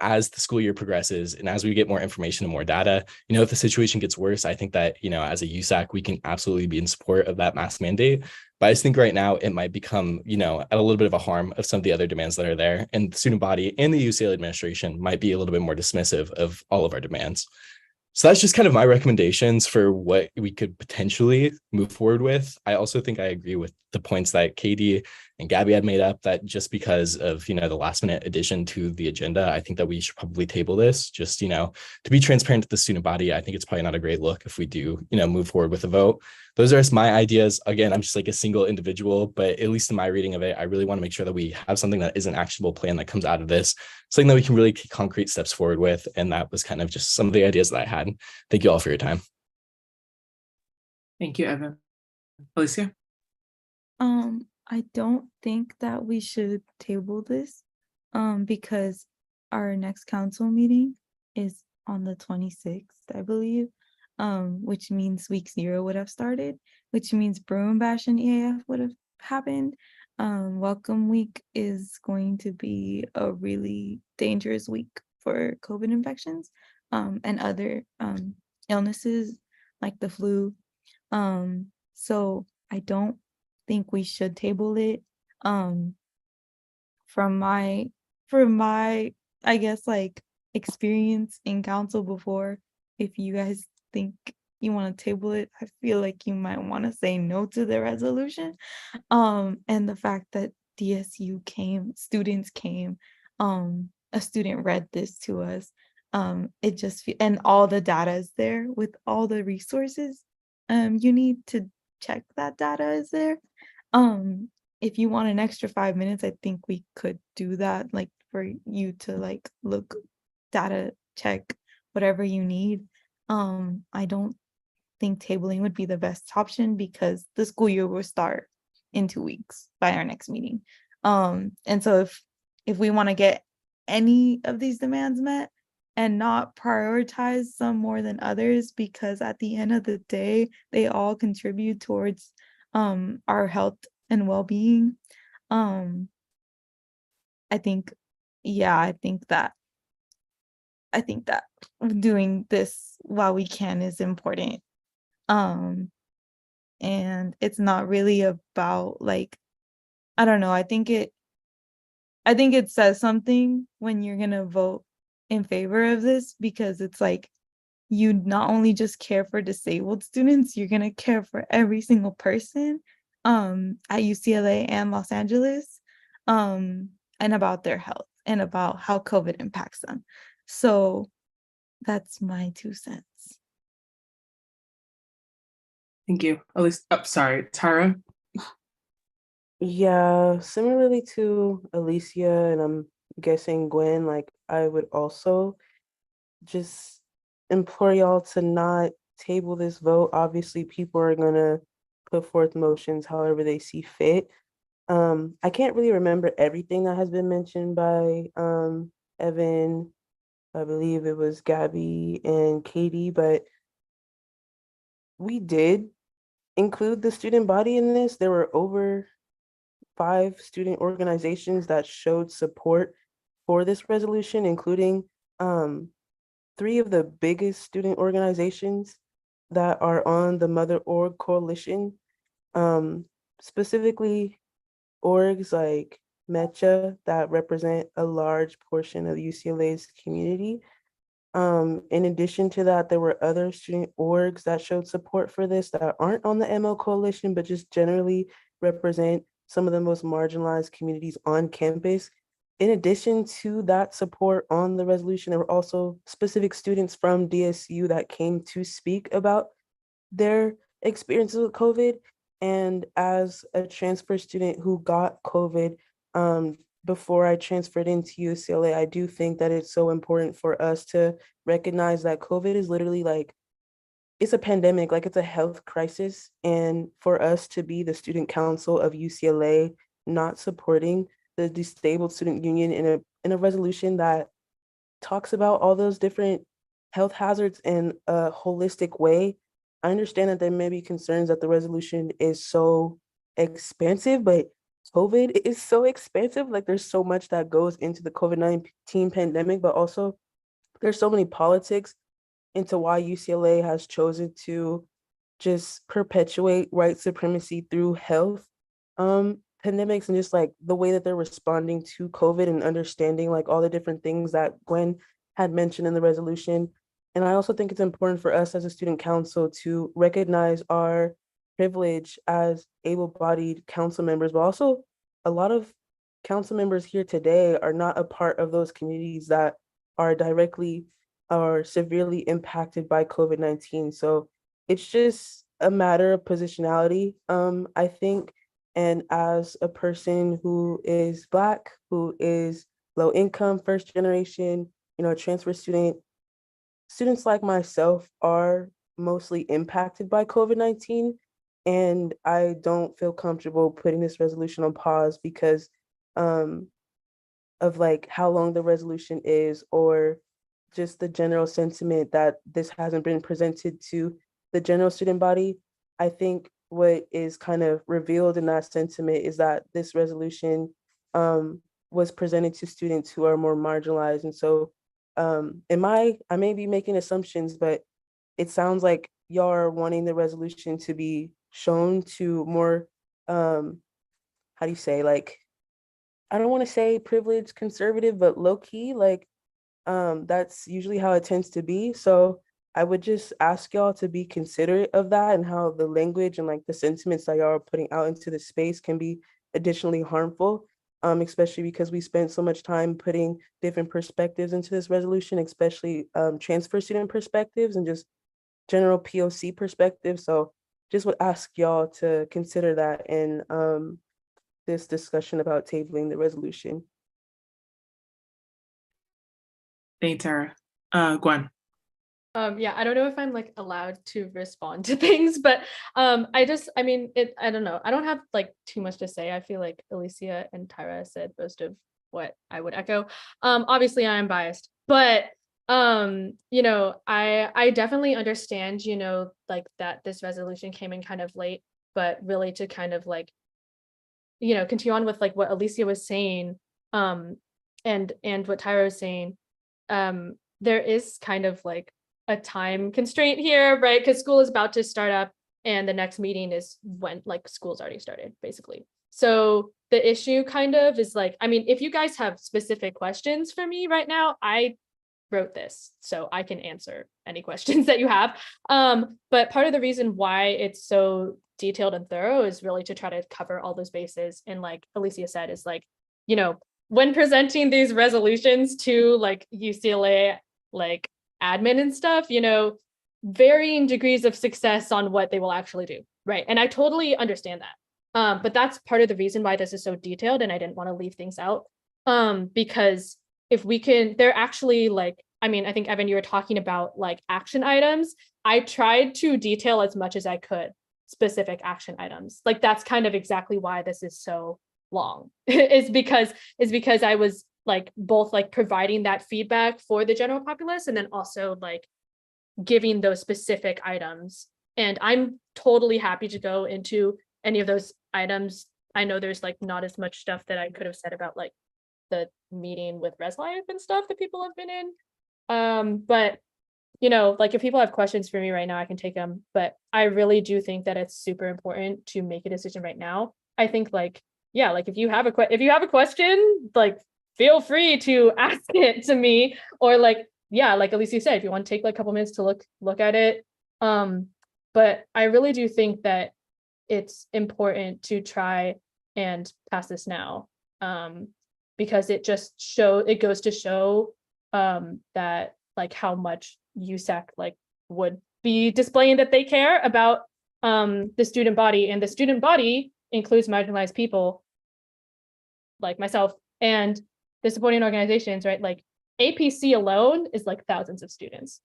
as the school year progresses and as we get more information and more data, if the situation gets worse, I think that, as a USAC, we can absolutely be in support of that mask mandate. But I just think right now it might become, at a little bit of a harm of some of the other demands that are there. And the student body and the UCLA administration might be a little bit more dismissive of all of our demands. So that's just kind of my recommendations for what we could potentially move forward with. I also think I agree with the points that Katie and Gabby had made up, that just because of, the last minute addition to the agenda, I think that we should probably table this just, to be transparent to the student body. I think it's probably not a great look if we do, move forward with a vote. Those are just my ideas. Again, I'm just a single individual, but at least in my reading of it, I really want to make sure that we have something that is an actionable plan that comes out of this, something that we can really take concrete steps forward with. And that was kind of just some of the ideas that I had. Thank you all for your time. Thank you, Evan. Alicia? I don't think that we should table this, because our next council meeting is on the 26th, I believe, which means week 0 would have started, which means Bruin Bash and EAF would have happened. Welcome week is going to be a really dangerous week for COVID infections, and other illnesses like the flu. So I don't think we should table it. From my I guess experience in council before, if you guys think you want to table it, I feel like you might want to say no to the resolution. And the fact that students came, a student read this to us. It just and all the data is there with all the resources. You need to check that data is there. If you want an extra 5 minutes, I think we could do that, for you to look, data check, whatever you need. I don't think tabling would be the best option because the school year will start in 2 weeks by our next meeting. And so if we want to get any of these demands met and not prioritize some more than others, because at the end of the day, they all contribute towards our health and well-being. I think that doing this while we can is important. And it's not really about I don't know, I think it says something when you're gonna vote in favor of this, because it's you not only just care for disabled students, you're gonna care for every single person at UCLA and Los Angeles, and about their health and about how COVID impacts them. So that's my 2 cents. Thank you. Elise, oh, sorry, Tara. Yeah, similarly to Alicia, and I'm guessing Gwen, like I would also just implore y'all to not table this vote. Obviously, people are gonna put forth motions however they see fit. I can't really remember everything that has been mentioned by Evan. I believe it was Gabby and Katie, but we did include the student body in this. There were over 5 student organizations that showed support for this resolution, including 3 of the biggest student organizations that are on the Mother Org Coalition, specifically orgs like MECHA that represent a large portion of UCLA's community. In addition to that, there were other student orgs that showed support for this that aren't on the ML Coalition, but just generally represent some of the most marginalized communities on campus. In addition to that support on the resolution, there were also specific students from DSU that came to speak about their experiences with COVID. And as a transfer student who got COVID, before I transferred into UCLA, I do think that it's so important for us to recognize that COVID is literally like, it's a pandemic, like it's a health crisis. And for us to be the student council of UCLA not supporting the disabled student union in a resolution that talks about all those different health hazards in a holistic way. I understand that there may be concerns that the resolution is so expansive, but COVID is so expansive. Like there's so much that goes into the COVID-19 pandemic, but also there's so many politics into why UCLA has chosen to just perpetuate white supremacy through health pandemics, and just like the way that they're responding to COVID and understanding like all the different things that Gwen had mentioned in the resolution. And I also think it's important for us as a student council to recognize our privilege as able-bodied council members, but also a lot of council members here today are not a part of those communities that are directly or severely impacted by COVID-19. So it's just a matter of positionality, I think. And as a person who is Black, who is low income, first generation, a transfer student, students like myself are mostly impacted by COVID-19. And I don't feel comfortable putting this resolution on pause because of like how long the resolution is, or just the general sentiment that this hasn't been presented to the general student body. I think what is kind of revealed in that sentiment is that this resolution was presented to students who are more marginalized. And so I may be making assumptions, but it sounds like y'all are wanting the resolution to be shown to more, how do you say, like, I don't want to say privileged conservative, but low key, like that's usually how it tends to be. So I would just ask y'all to be considerate of that and how the language and like the sentiments that y'all are putting out into the space can be additionally harmful, especially because we spent so much time putting different perspectives into this resolution, especially transfer student perspectives and just general POC perspectives. So just would ask y'all to consider that in this discussion about tabling the resolution. Thanks, Tara. Gwen. Yeah, I don't know if I'm like allowed to respond to things, but I don't know. I don't have like too much to say. I feel like Alicia and Tyra said most of what I would echo. Obviously I am biased, but I definitely understand, like that this resolution came in kind of late, but really to kind of like, continue on with like what Alicia was saying, and what Tyra was saying, there is kind of like a time constraint here, right? Because school is about to start up and the next meeting is when like school's already started, basically. So the issue kind of is like, I mean, if you guys have specific questions for me right now, I wrote this, so I can answer any questions that you have. But part of the reason why it's so detailed and thorough is really to try to cover all those bases. And like Alicia said, is like, you know, when presenting these resolutions to like UCLA, like admin and stuff, you know, varying degrees of success on what they will actually do, right? And I totally understand that. But that's part of the reason why this is so detailed, and I didn't want to leave things out. Because if we can, they're actually like, I mean, I think Evan, you were talking about like action items. I tried to detail as much as I could specific action items. Like that's kind of exactly why this is so long is because I was like both like providing that feedback for the general populace and then also like giving those specific items. And I'm totally happy to go into any of those items. I know there's like not as much stuff that I could have said about like the meeting with Res Life and stuff that people have been in. But you know, like if people have questions for me right now, I can take them. But I really do think that it's super important to make a decision right now. I think like, yeah, like if you have a question, like feel free to ask it to me, or like, yeah, like Alicia said, if you want to take like a couple minutes to look at it. But I really do think that it's important to try and pass this now. Because it goes to show that like how much USAC like would be displaying that they care about the student body, and the student body includes marginalized people like myself and the supporting organizations, right? Like APC alone is like thousands of students.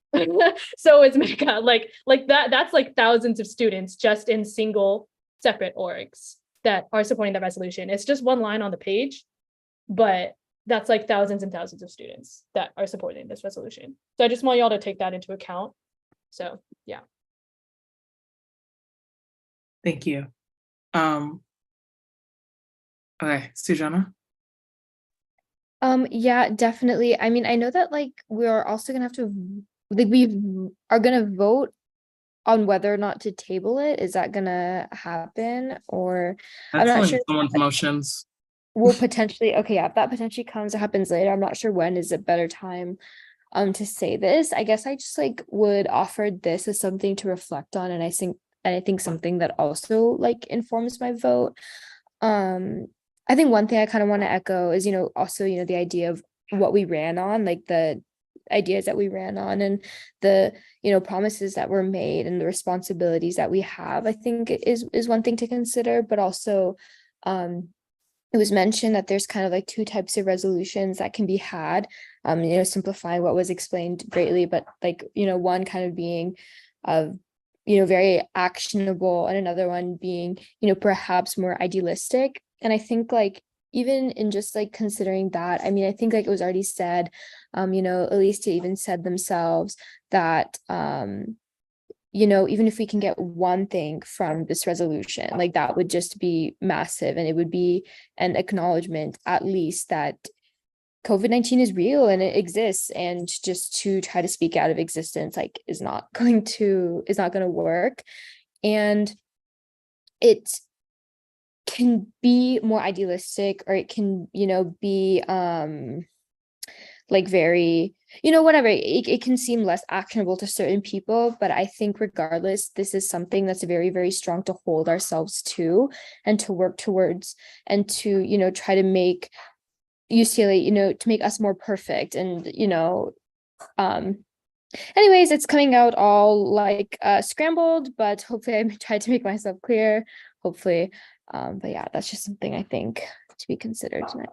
So it's mega, like that's like thousands of students just in single separate orgs that are supporting the resolution. It's just one line on the page, but that's like thousands and thousands of students that are supporting this resolution. So I just want y'all to take that into account. So yeah. Thank you. Okay, Sujana. Yeah, definitely. I mean, I know that like we're also gonna have to like we are gonna vote on whether or not to table it. Is that gonna happen? Or I'm That's not on sure. someone's motions. Will potentially, okay, yeah, if that potentially comes, it happens later. I'm not sure when is a better time to say this. I guess I just like would offer this as something to reflect on, and I think something that also like informs my vote. I think one thing I kind of want to echo is, you know, also, you know, the idea of what we ran on, like the ideas that we ran on and the, you know, promises that were made and the responsibilities that we have, I think is one thing to consider. But also it was mentioned that there's kind of like two types of resolutions that can be had, you know, simplifying what was explained greatly, but like, you know, one kind of being you know, very actionable, and another one being, you know, perhaps more idealistic. And I think like even in just like considering that, I mean, I think like it was already said, you know, Alicia even said themselves that you know, even if we can get one thing from this resolution, like that would just be massive, and it would be an acknowledgement at least that COVID-19 is real and it exists, and just to try to speak out of existence like is not going to work. And it can be more idealistic, or it can, you know, be like very, you know, whatever, it can seem less actionable to certain people, but I think regardless, this is something that's very, very strong to hold ourselves to and to work towards, and to, you know, try to make UCLA, you know, to make us more perfect. And, you know, anyways, it's coming out all like scrambled, but hopefully I tried to make myself clear, hopefully. But yeah, that's just something I think to be considered tonight.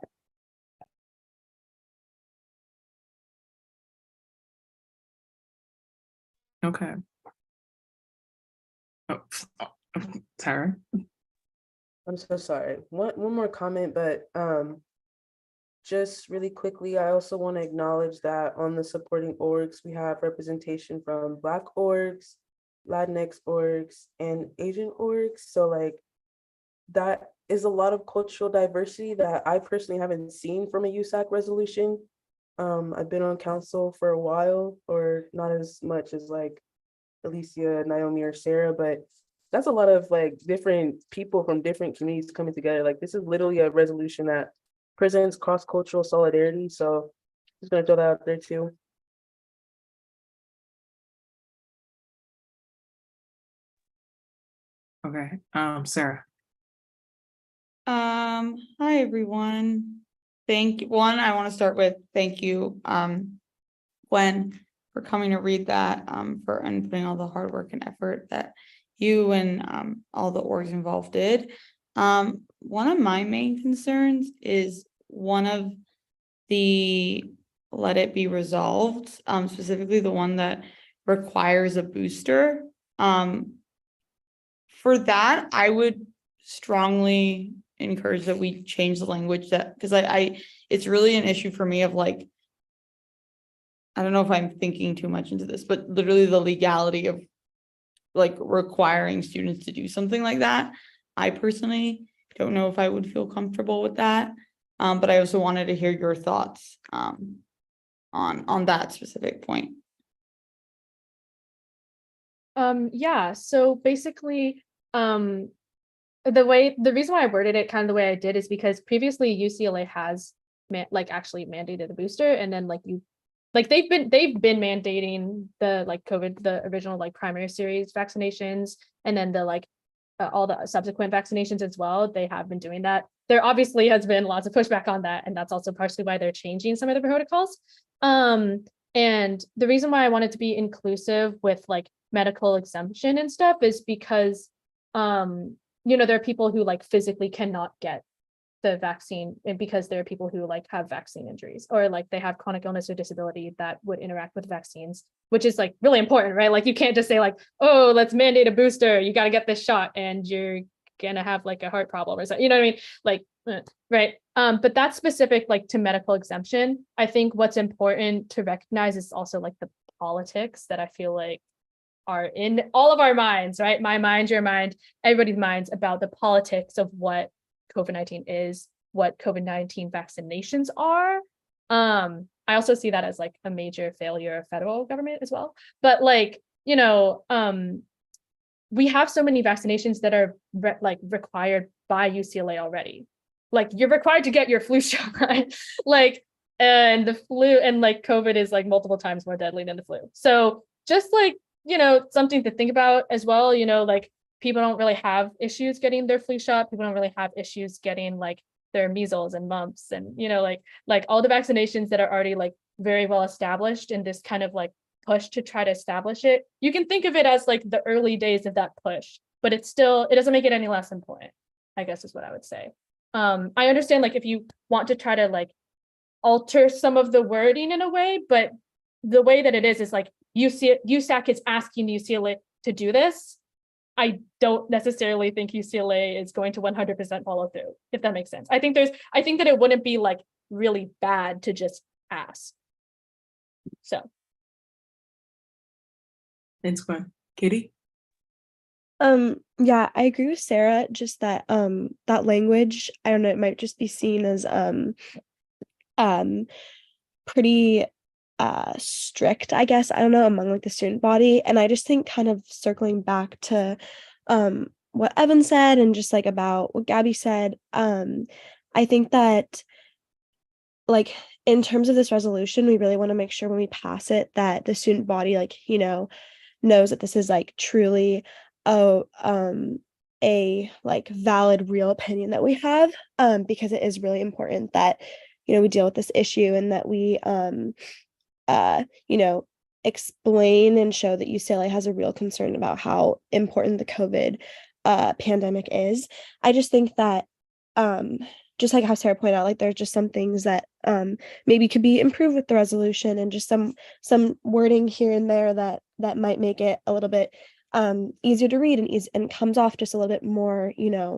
Okay. Oh, Tara. I'm so sorry. One more comment, but just really quickly, I also want to acknowledge that on the supporting orgs, we have representation from Black orgs, Latinx orgs, and Asian orgs. So like that is a lot of cultural diversity that I personally haven't seen from a USAC resolution. I've been on council for a while, or not as much as like Alicia, Naomi, or Sarah, but that's a lot of like different people from different communities coming together. Like this is literally a resolution that presents cross-cultural solidarity. So just gonna throw that out there too. Okay, Sarah. Hi, everyone. I want to start with thank you, Gwen, for coming to read that, and putting all the hard work and effort that you and all the orgs involved did. One of my main concerns is one of the let it be resolved, specifically the one that requires a booster. For that, I would strongly encourage that we change the language that, because it's really an issue for me of like, I don't know if I'm thinking too much into this, but literally the legality of like requiring students to do something like that. I personally don't know if I would feel comfortable with that. But I also wanted to hear your thoughts on that specific point. Yeah, so basically, the reason why I worded it kind of the way I did is because previously UCLA has actually mandated a booster, and then they've been mandating the COVID, the original primary series vaccinations, and then the all the subsequent vaccinations as well. They have been doing that. There obviously has been lots of pushback on that, and that's also partially why they're changing some of the protocols. And the reason why I wanted to be inclusive with medical exemption and stuff is because there are people who physically cannot get the vaccine, and because there are people who have vaccine injuries, or they have chronic illness or disability that would interact with vaccines, which is really important, right? You can't just say oh, let's mandate a booster, you got to get this shot and you're gonna have a heart problem or something, you know what I mean? Right. But that's specific to medical exemption. I think what's important to recognize is also the politics that I feel are in all of our minds, right? My mind, your mind, everybody's minds, about the politics of what COVID-19 is, what COVID-19 vaccinations are. I also see that as a major failure of federal government as well. But we have so many vaccinations that are required by UCLA already. You're required to get your flu shot, right? And the flu and COVID is multiple times more deadly than the flu. So just something to think about as well, people don't really have issues getting their flu shot. People don't really have issues getting their measles and mumps, and all the vaccinations that are already very well established in this kind of push to try to establish it. You can think of it as the early days of that push, but it doesn't make it any less important, I guess is what I would say. I understand if you want to try to alter some of the wording in a way, but the way that it is USAC is asking UCLA to do this. I don't necessarily think UCLA is going to 100% follow through, if that makes sense. I think that it wouldn't be really bad to just ask. So. Thanks, Gwen. Katie? Yeah, I agree with Sarah, just that that language, I don't know, it might just be seen as pretty strict, I guess, I don't know, among the student body. And I just think, kind of circling back to what Evan said, and just about what Gabby said, I think that in terms of this resolution, we really want to make sure when we pass it that the student body knows that this is truly a valid, real opinion that we have, because it is really important that we deal with this issue, and that we explain and show that UCLA has a real concern about how important the COVID pandemic is. I just think that just how Sarah pointed out, there's just some things that maybe could be improved with the resolution, and just some wording here and there that might make it a little bit easier to read, and comes off just a little bit more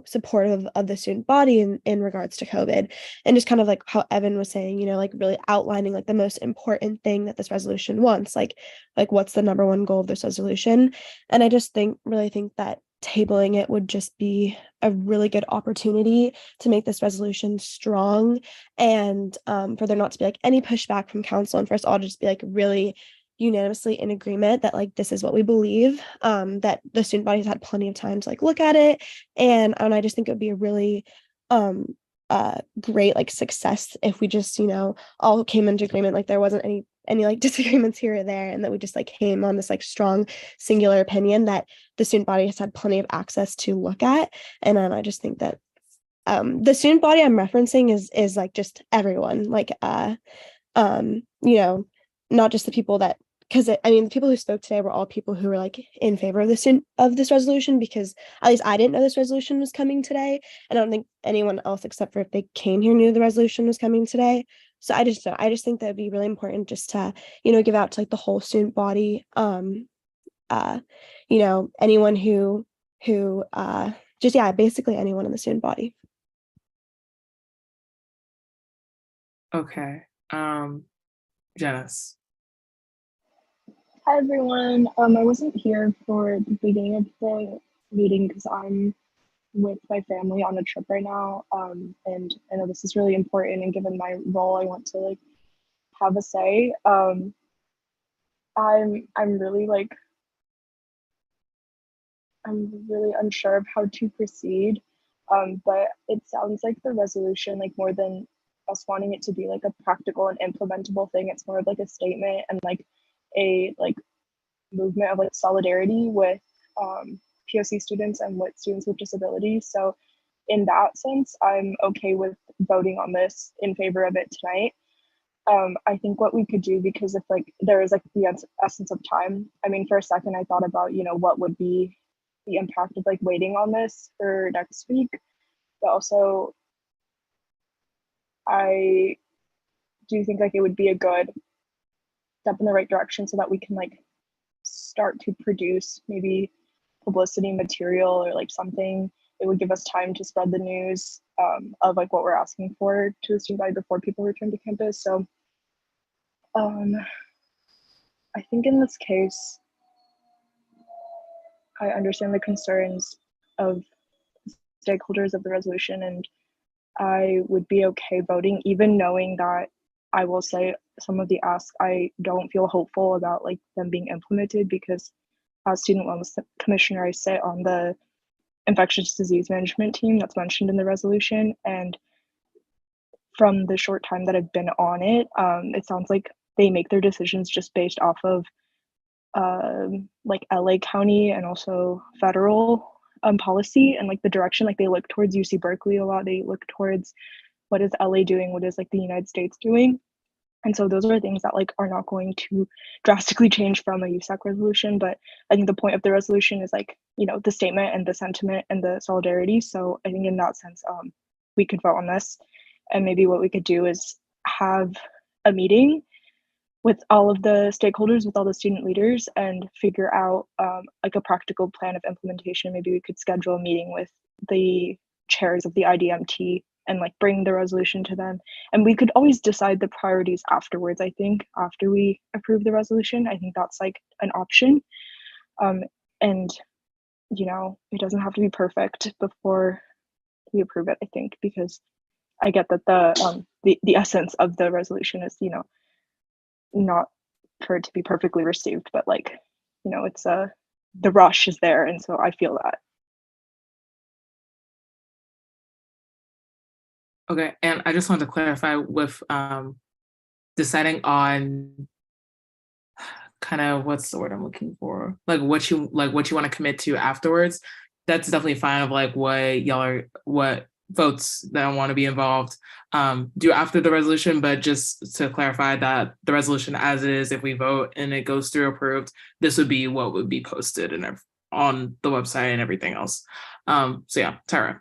supportive of the student body in regards to COVID, and just kind of how Evan was saying, really outlining the most important thing that this resolution wants, what's the number one goal of this resolution. And I just really think that tabling it would just be a really good opportunity to make this resolution strong, and for there not to be any pushback from council, and for us all to just be really unanimously in agreement that this is what we believe, that the student body has had plenty of time to look at it, and I just think it would be a really great success if we just all came into agreement, there wasn't any any like disagreements here or there, and that we just like came on this like strong singular opinion that the student body has had plenty of access to look at. And I just think that the student body I'm referencing is like just everyone, like not just the people that, because I mean the people who spoke today were all people who were like in favor of this resolution, because at least I didn't know this resolution was coming today. I don't think anyone else, except for if they came here, knew the resolution was coming today. So I just think that would be really important just to give out to like the whole student body, anyone who basically anyone in the student body. Okay. Janice. Hi everyone. I wasn't here for the beginning of the meeting because I'm with my family on a trip right now. And I know this is really important, and given my role, I want to like have a say. I'm really like I'm really unsure of how to proceed. But it sounds like the resolution, like more than us wanting it to be like a practical and implementable thing, it's more of like a statement and like a movement of like solidarity with POC students and with students with disabilities. So in that sense, I'm okay with voting on this in favor of it tonight. I think what we could do, because if like there is like the essence of time, I mean, for a second I thought about, what would be the impact of like waiting on this for next week, but also I do think like it would be a good step in the right direction so that we can like start to produce maybe publicity material or like something. It would give us time to spread the news of like what we're asking for to the student body before people return to campus. So I think in this case, I understand the concerns of stakeholders of the resolution, and I would be okay voting, even knowing that I will say some of the asks I don't feel hopeful about like them being implemented, because as student wellness commissioner, I sit on the infectious disease management team that's mentioned in the resolution, and from the short time that I've been on it, it sounds like they make their decisions just based off of like LA County and also federal policy, and like the direction, like they look towards UC Berkeley a lot. They look towards what is LA doing, what is like the United States doing. And so those are things that like are not going to drastically change from a USAC resolution. But I think the point of the resolution is like, the statement and the sentiment and the solidarity. So I think in that sense, we could vote on this. And maybe what we could do is have a meeting with all of the stakeholders, with all the student leaders, and figure out like a practical plan of implementation. Maybe we could schedule a meeting with the chairs of the IDMT and like bring the resolution to them. And we could always decide the priorities afterwards, I think, after we approve the resolution. I think that's like an option. And it doesn't have to be perfect before we approve it, I think, because I get that the essence of the resolution is, not for it to be perfectly received, but like, it's the rush is there, and so I feel that. Okay, and I just wanted to clarify with deciding on kind of, what's the word I'm looking for? Like what you want to commit to afterwards. That's definitely fine, of like what votes that want to be involved do after the resolution. But just to clarify that the resolution as it is, if we vote and it goes through approved, this would be what would be posted and on the website and everything else. So yeah, Tara.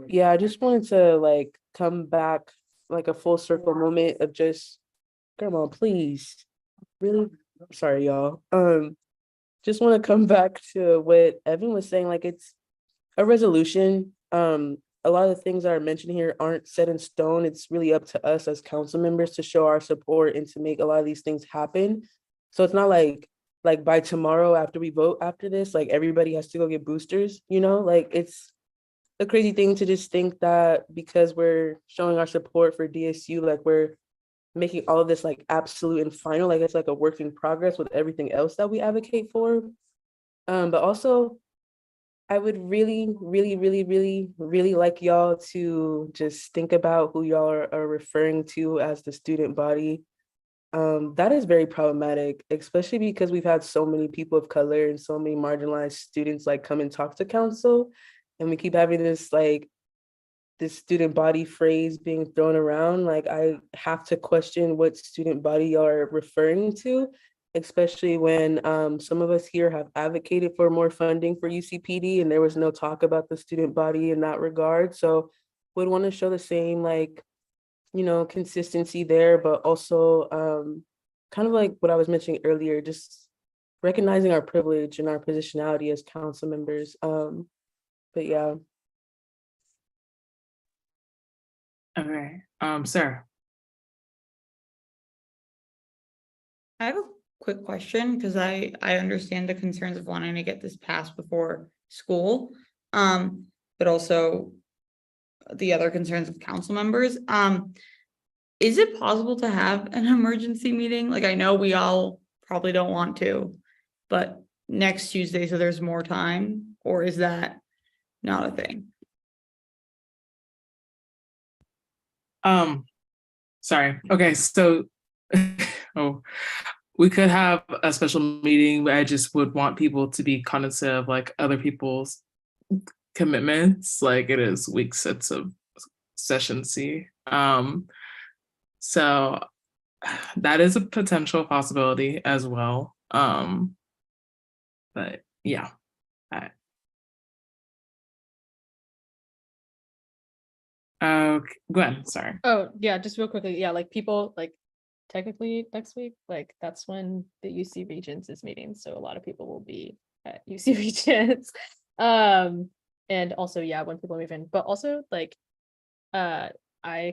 Yeah, I just wanted to like come back like a full circle moment of just, come on, please. Really? I'm sorry, y'all. Just want to come back to what Evan was saying. Like, it's a resolution. A lot of the things that are mentioned here aren't set in stone. It's really up to us as council members to show our support and to make a lot of these things happen. So it's not like by tomorrow after we vote after this, like everybody has to go get boosters, like it's a crazy thing to just think that because we're showing our support for DSU, like we're making all of this like absolute and final, like it's like a work in progress with everything else that we advocate for. But also I would really like y'all to just think about who y'all are referring to as the student body. That is very problematic, especially because we've had so many people of color and so many marginalized students like come and talk to council, and we keep having this student body phrase being thrown around. Like, I have to question what student body y'all are referring to, especially when some of us here have advocated for more funding for UCPD, and there was no talk about the student body in that regard. So would want to show the same, like, consistency there, but also kind of like what I was mentioning earlier, just recognizing our privilege and our positionality as council members. But yeah. Okay, Sarah. I have a quick question because I understand the concerns of wanting to get this passed before school, but also the other concerns of council members. Is it possible to have an emergency meeting? Like, I know we all probably don't want to, but next Tuesday, so there's more time, or is that not a thing? Sorry. Okay, so we could have a special meeting, but I just would want people to be cognizant of like other people's commitments. Like, it is week sets of session C. So that is a potential possibility as well. But yeah. Okay, Gwen, sorry. Oh, yeah, just real quickly. Yeah, like people, like technically next week, like that's when the UC Regents is meeting. So a lot of people will be at UC Regents. And also, yeah, when people move in, but also like, I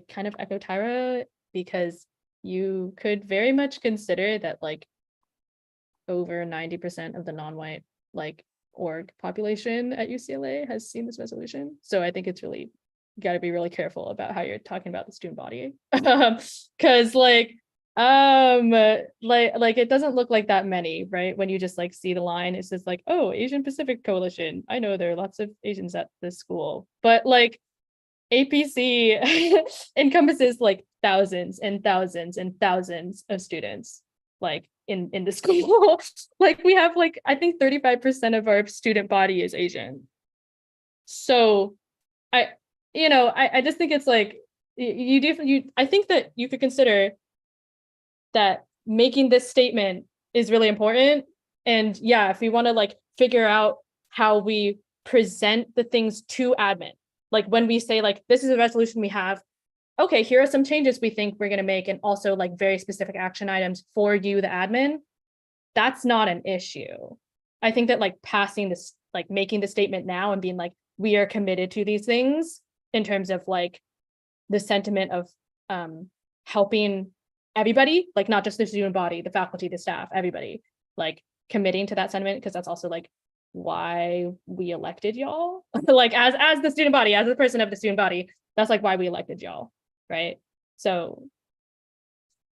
kind of echo Tyra because you could very much consider that like over 90% of the non-white like org population at UCLA has seen this resolution. So I think it's really, you got to be really careful about how you're talking about the student body. Because like it doesn't look like that many, right? When you just like see the line, it's just like, oh, Asian Pacific Coalition. I know there are lots of Asians at this school, but like APC encompasses like thousands and thousands and thousands of students like in the school. Like we have like, I think 35% of our student body is Asian. So I just think it's like I think that you could consider that making this statement is really important. And yeah, if we want to like figure out how we present the things to admin, like when we say like, this is a resolution we have, okay, here are some changes we think we're going to make, and also like very specific action items for you, the admin, that's not an issue. I think that like passing this, like making the statement now and being like, we are committed to these things in terms of like the sentiment of helping everybody, like not just the student body, the faculty, the staff, everybody, like committing to that sentiment, because that's also like why we elected y'all. Like as the student body, as a person of the student body, that's like why we elected y'all, right? So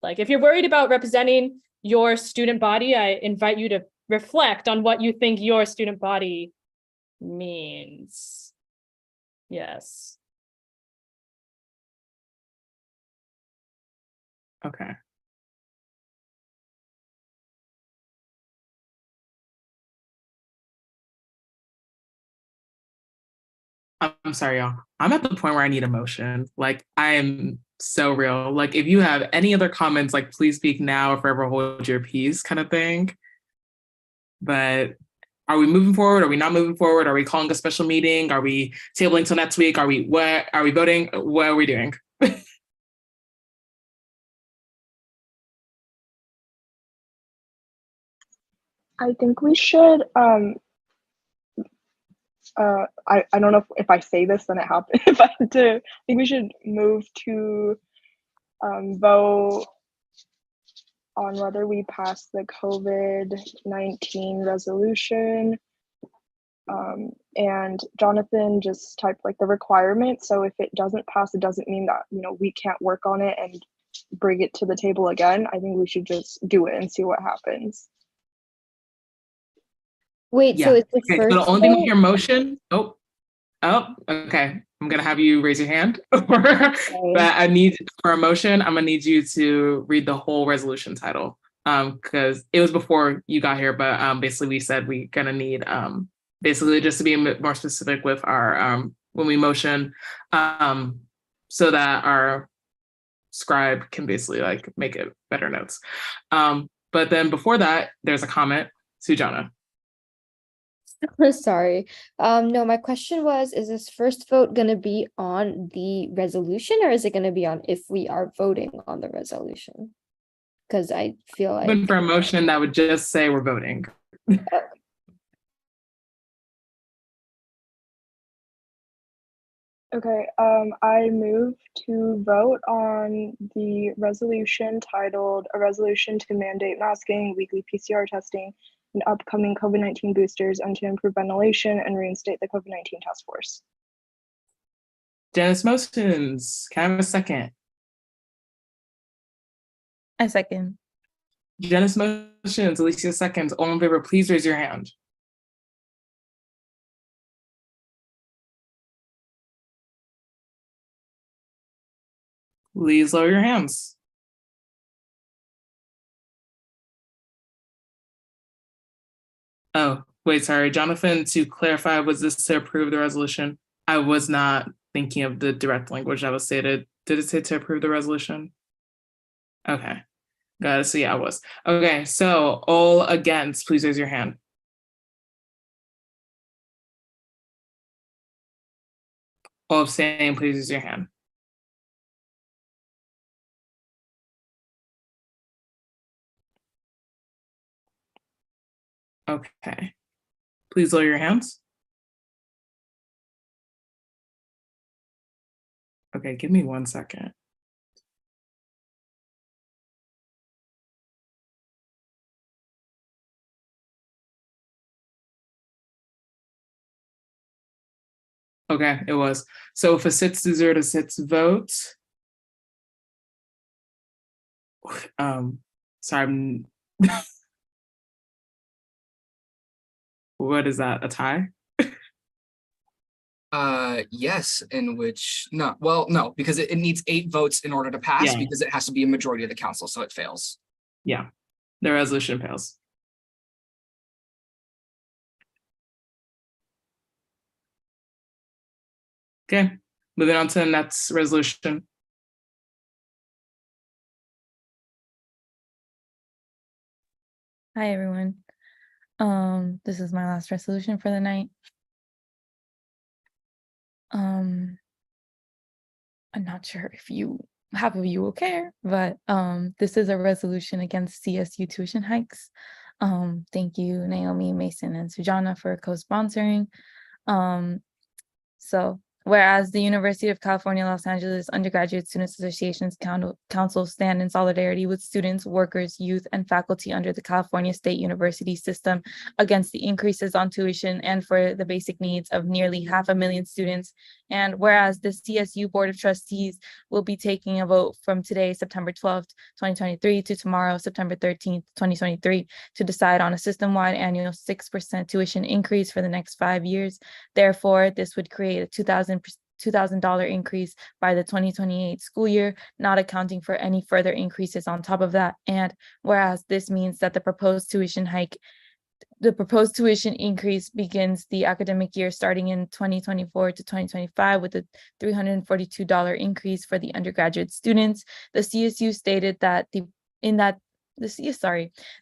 like if you're worried about representing your student body, I invite you to reflect on what you think your student body means. Yes. Okay. I'm sorry, y'all. I'm at the point where I need a motion. Like, I'm so real. Like, if you have any other comments, like, please speak now or forever hold your peace kind of thing. But are we moving forward? Are we not moving forward? Are we calling a special meeting? Are we tabling till next week? Are we voting? What are we doing? I think we should I don't know if I say this then it happens. If I do, I think we should move to vote on whether we pass the COVID-19 resolution. And Jonathan just typed like the requirements. So if it doesn't pass, it doesn't mean that, we can't work on it and bring it to the table again. I think we should just do it and see what happens. Wait, so Yeah. it's the Okay, so first the only thing with vote? your motion, okay. I'm gonna have you raise your hand. But I need for a motion, I'm gonna need you to read the whole resolution title. Because it was before you got here, but basically we said we're gonna need basically just to be a bit more specific with our when we motion, so that our scribe can basically like make it better notes. But then before that, there's a comment, Sujana. Sorry. No, my question was, is this first vote gonna be on the resolution or is it gonna be on if we are voting on the resolution? Because I feel like Open for a motion that would just say we're voting. Okay, I move to vote on the resolution titled "A Resolution to Mandate Masking, Weekly PCR Testing, and Upcoming COVID-19 Boosters, and to Improve Ventilation and Reinstate the COVID-19 Task Force." Janice motions. Can I have a second? I second. Janice motions. Alicia seconds. All in favor, please raise your hand. Please lower your hands. Oh, wait, sorry. Jonathan, to clarify, was this to approve the resolution? I was not thinking of the direct language that was stated. Did it say to approve the resolution? Okay, got it. So yeah, I was. Okay, so all against, please raise your hand. All abstaining, please raise your hand. Okay, please lower your hands. Okay, give me 1 second. Okay, it was. So if a 6-0 to 6 vote, sorry, what is that, a tie? Yes, in which, no, well, no, because it needs 8 votes in order to pass Yeah. because it has to be a majority of the council, so it fails. Yeah, the resolution fails. Okay, moving on to the next resolution. Hi, everyone. This is my last resolution for the night. I'm not sure if half of you will care, but this is a resolution against CSU tuition hikes. Thank you, Naomi, Mason, and Sujana for co-sponsoring. So whereas the University of California, Los Angeles Undergraduate Students Association's council stand in solidarity with students, workers, youth, and faculty under the California State University system against the increases on tuition and for the basic needs of nearly 500,000 students. And whereas the CSU Board of Trustees will be taking a vote from today, September 12th, 2023 to tomorrow, September 13th, 2023 to decide on a system-wide annual 6% tuition increase for the next 5 years. Therefore, this would create a $2,000 increase by the 2028 school year, not accounting for any further increases on top of that. And whereas this means that the proposed tuition increase begins the academic year starting in 2024 to 2025 with a $342 increase for the undergraduate students. The CSU stated that the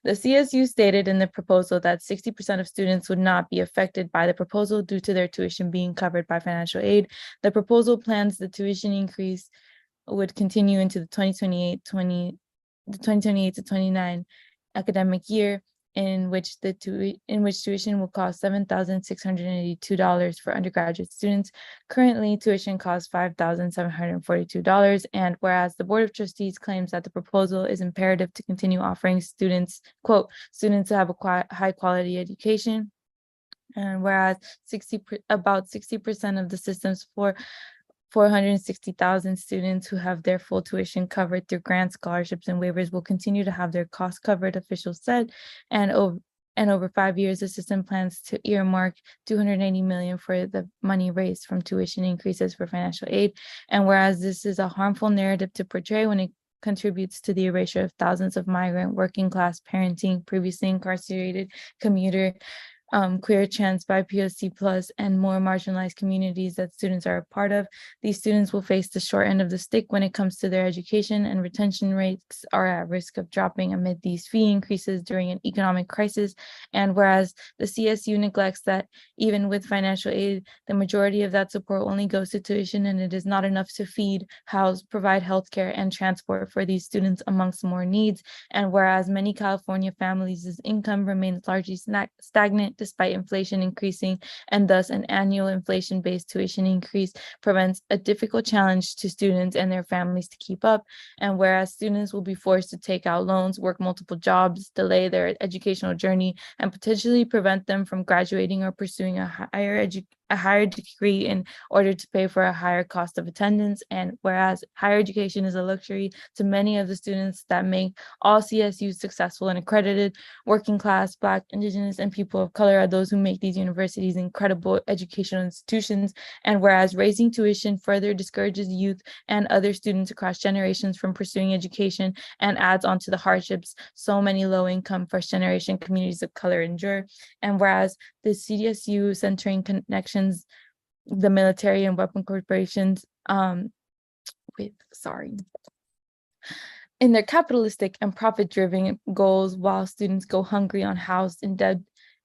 CSU stated in the proposal that 60% of students would not be affected by the proposal due to their tuition being covered by financial aid. The proposal plans the tuition increase would continue into the 2028 to 29 academic year, in which tuition will cost $7,682 for undergraduate students. Currently, tuition costs $5,742. And whereas the Board of Trustees claims that the proposal is imperative to continue offering students, quote, students to have a high quality education. And whereas about 60% of the system's 460,000 students who have their full tuition covered through grants, scholarships, and waivers will continue to have their costs covered, officials said. And And over 5 years, the system plans to earmark 280 million for the money raised from tuition increases for financial aid. And whereas this is a harmful narrative to portray when it contributes to the erasure of thousands of migrant, working class, parenting, previously incarcerated, commuter, queer, trans, BIPOC plus, and more marginalized communities that students are a part of. These students will face the short end of the stick when it comes to their education, and retention rates are at risk of dropping amid these fee increases during an economic crisis. And whereas the CSU neglects that even with financial aid, the majority of that support only goes to tuition, and it is not enough to feed, house, provide healthcare, and transport for these students amongst more needs. And whereas many California families' income remains largely stagnant despite inflation increasing, and thus an annual inflation-based tuition increase prevents a difficult challenge to students and their families to keep up. And whereas students will be forced to take out loans, work multiple jobs, delay their educational journey, and potentially prevent them from graduating or pursuing a higher degree in order to pay for a higher cost of attendance. And whereas higher education is a luxury to many of the students that make all CSUs successful and accredited, working class, Black, Indigenous, and people of color are those who make these universities incredible educational institutions. And whereas raising tuition further discourages youth and other students across generations from pursuing education and adds on to the hardships so many low-income first-generation communities of color endure. And whereas the CDSU centering connections, the military and weapon corporations, in their capitalistic and profit-driven goals, while students go hungry, unhoused,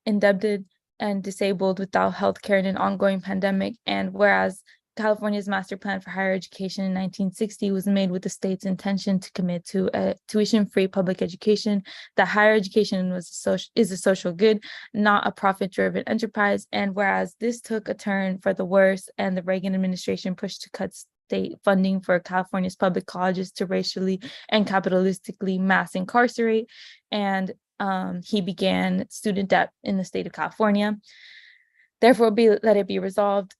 indebted, and disabled without healthcare in an ongoing pandemic. And whereas California's master plan for higher education in 1960 was made with the state's intention to commit to a tuition-free public education, that higher education is a social good, not a profit-driven enterprise. And whereas this took a turn for the worse, and the Reagan administration pushed to cut state funding for California's public colleges to racially and capitalistically mass incarcerate, and he began student debt in the state of California. Therefore, let it be resolved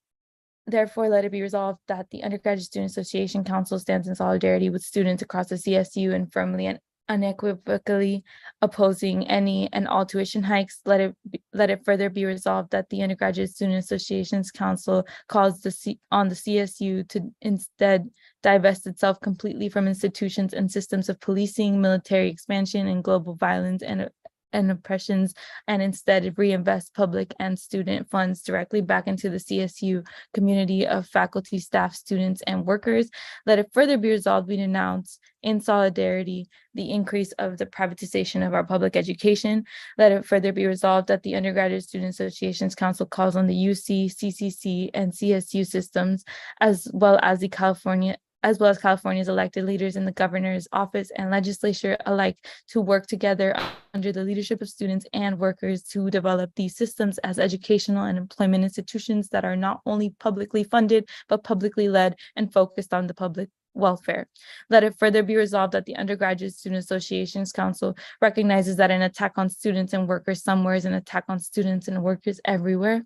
that the Undergraduate Student Association Council stands in solidarity with students across the CSU and firmly and unequivocally opposing any and all tuition hikes. Let it further be resolved that the Undergraduate Student Associations Council calls on the CSU to instead divest itself completely from institutions and systems of policing, military expansion, and global violence and oppressions, and instead reinvest public and student funds directly back into the CSU community of faculty, staff, students, and workers. Let it further be resolved, we denounce in solidarity the increase of the privatization of our public education. Let it further be resolved that the Undergraduate Student Associations Council calls on the UC, CCC, and CSU systems, as well as California's elected leaders in the governor's office and legislature alike, to work together under the leadership of students and workers to develop these systems as educational and employment institutions that are not only publicly funded, but publicly led and focused on the public welfare. Let it further be resolved that the Undergraduate Student Associations Council recognizes that an attack on students and workers somewhere is an attack on students and workers everywhere.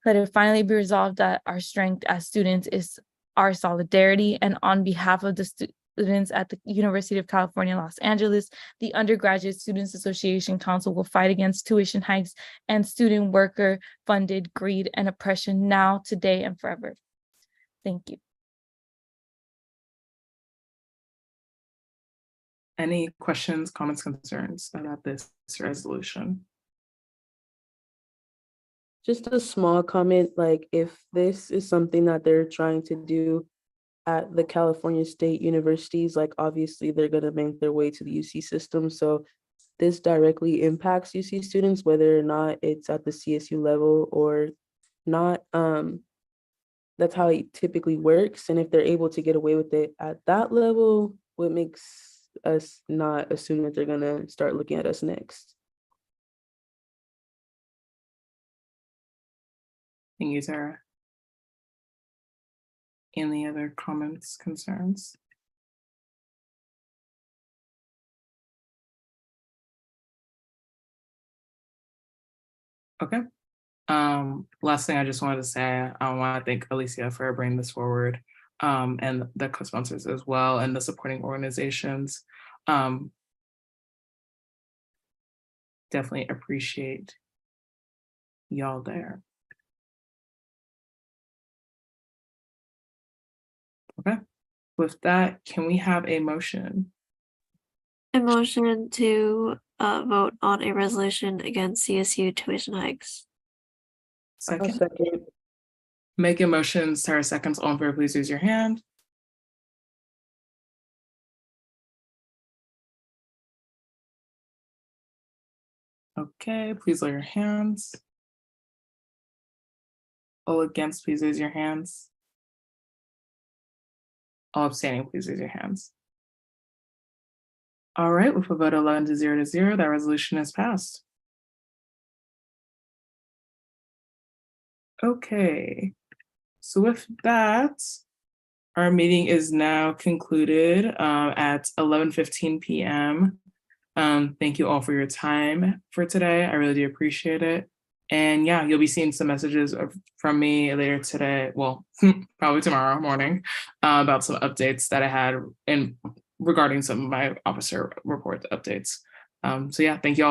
Let it finally be resolved that our strength as students is our solidarity, and on behalf of the students at the University of California, Los Angeles, the Undergraduate Students Association Council will fight against tuition hikes and student worker funded greed and oppression now, today, and forever. Thank you. Any questions, comments, concerns about this resolution? Just a small comment, like if this is something that they're trying to do at the California State Universities, like obviously they're going to make their way to the UC system. So this directly impacts UC students, whether or not it's at the CSU level or not. That's how it typically works. And if they're able to get away with it at that level, what makes us not assume that they're going to start looking at us next? Thank you, Sarah. Any other comments, concerns? Okay. Last thing I just wanted to say, I want to thank Alicia for bringing this forward, and the co-sponsors as well, and the supporting organizations. definitely appreciate y'all there. Okay, with that, can we have a motion? A motion to vote on a resolution against CSU tuition hikes. Second. Second. Making motions, Tara seconds. All in favor, please use your hand. Okay, please lower your hands. All against, please raise your hands. All abstaining, please raise your hands. All right, with a vote 11 to 0, that resolution is passed. Okay, so with that, our meeting is now concluded at 11:15 p.m. Thank you all for your time for today. I really do appreciate it. And yeah, you'll be seeing some messages from me later today. Well, probably tomorrow morning about some updates that I had regarding some of my officer report updates. So yeah, thank you all.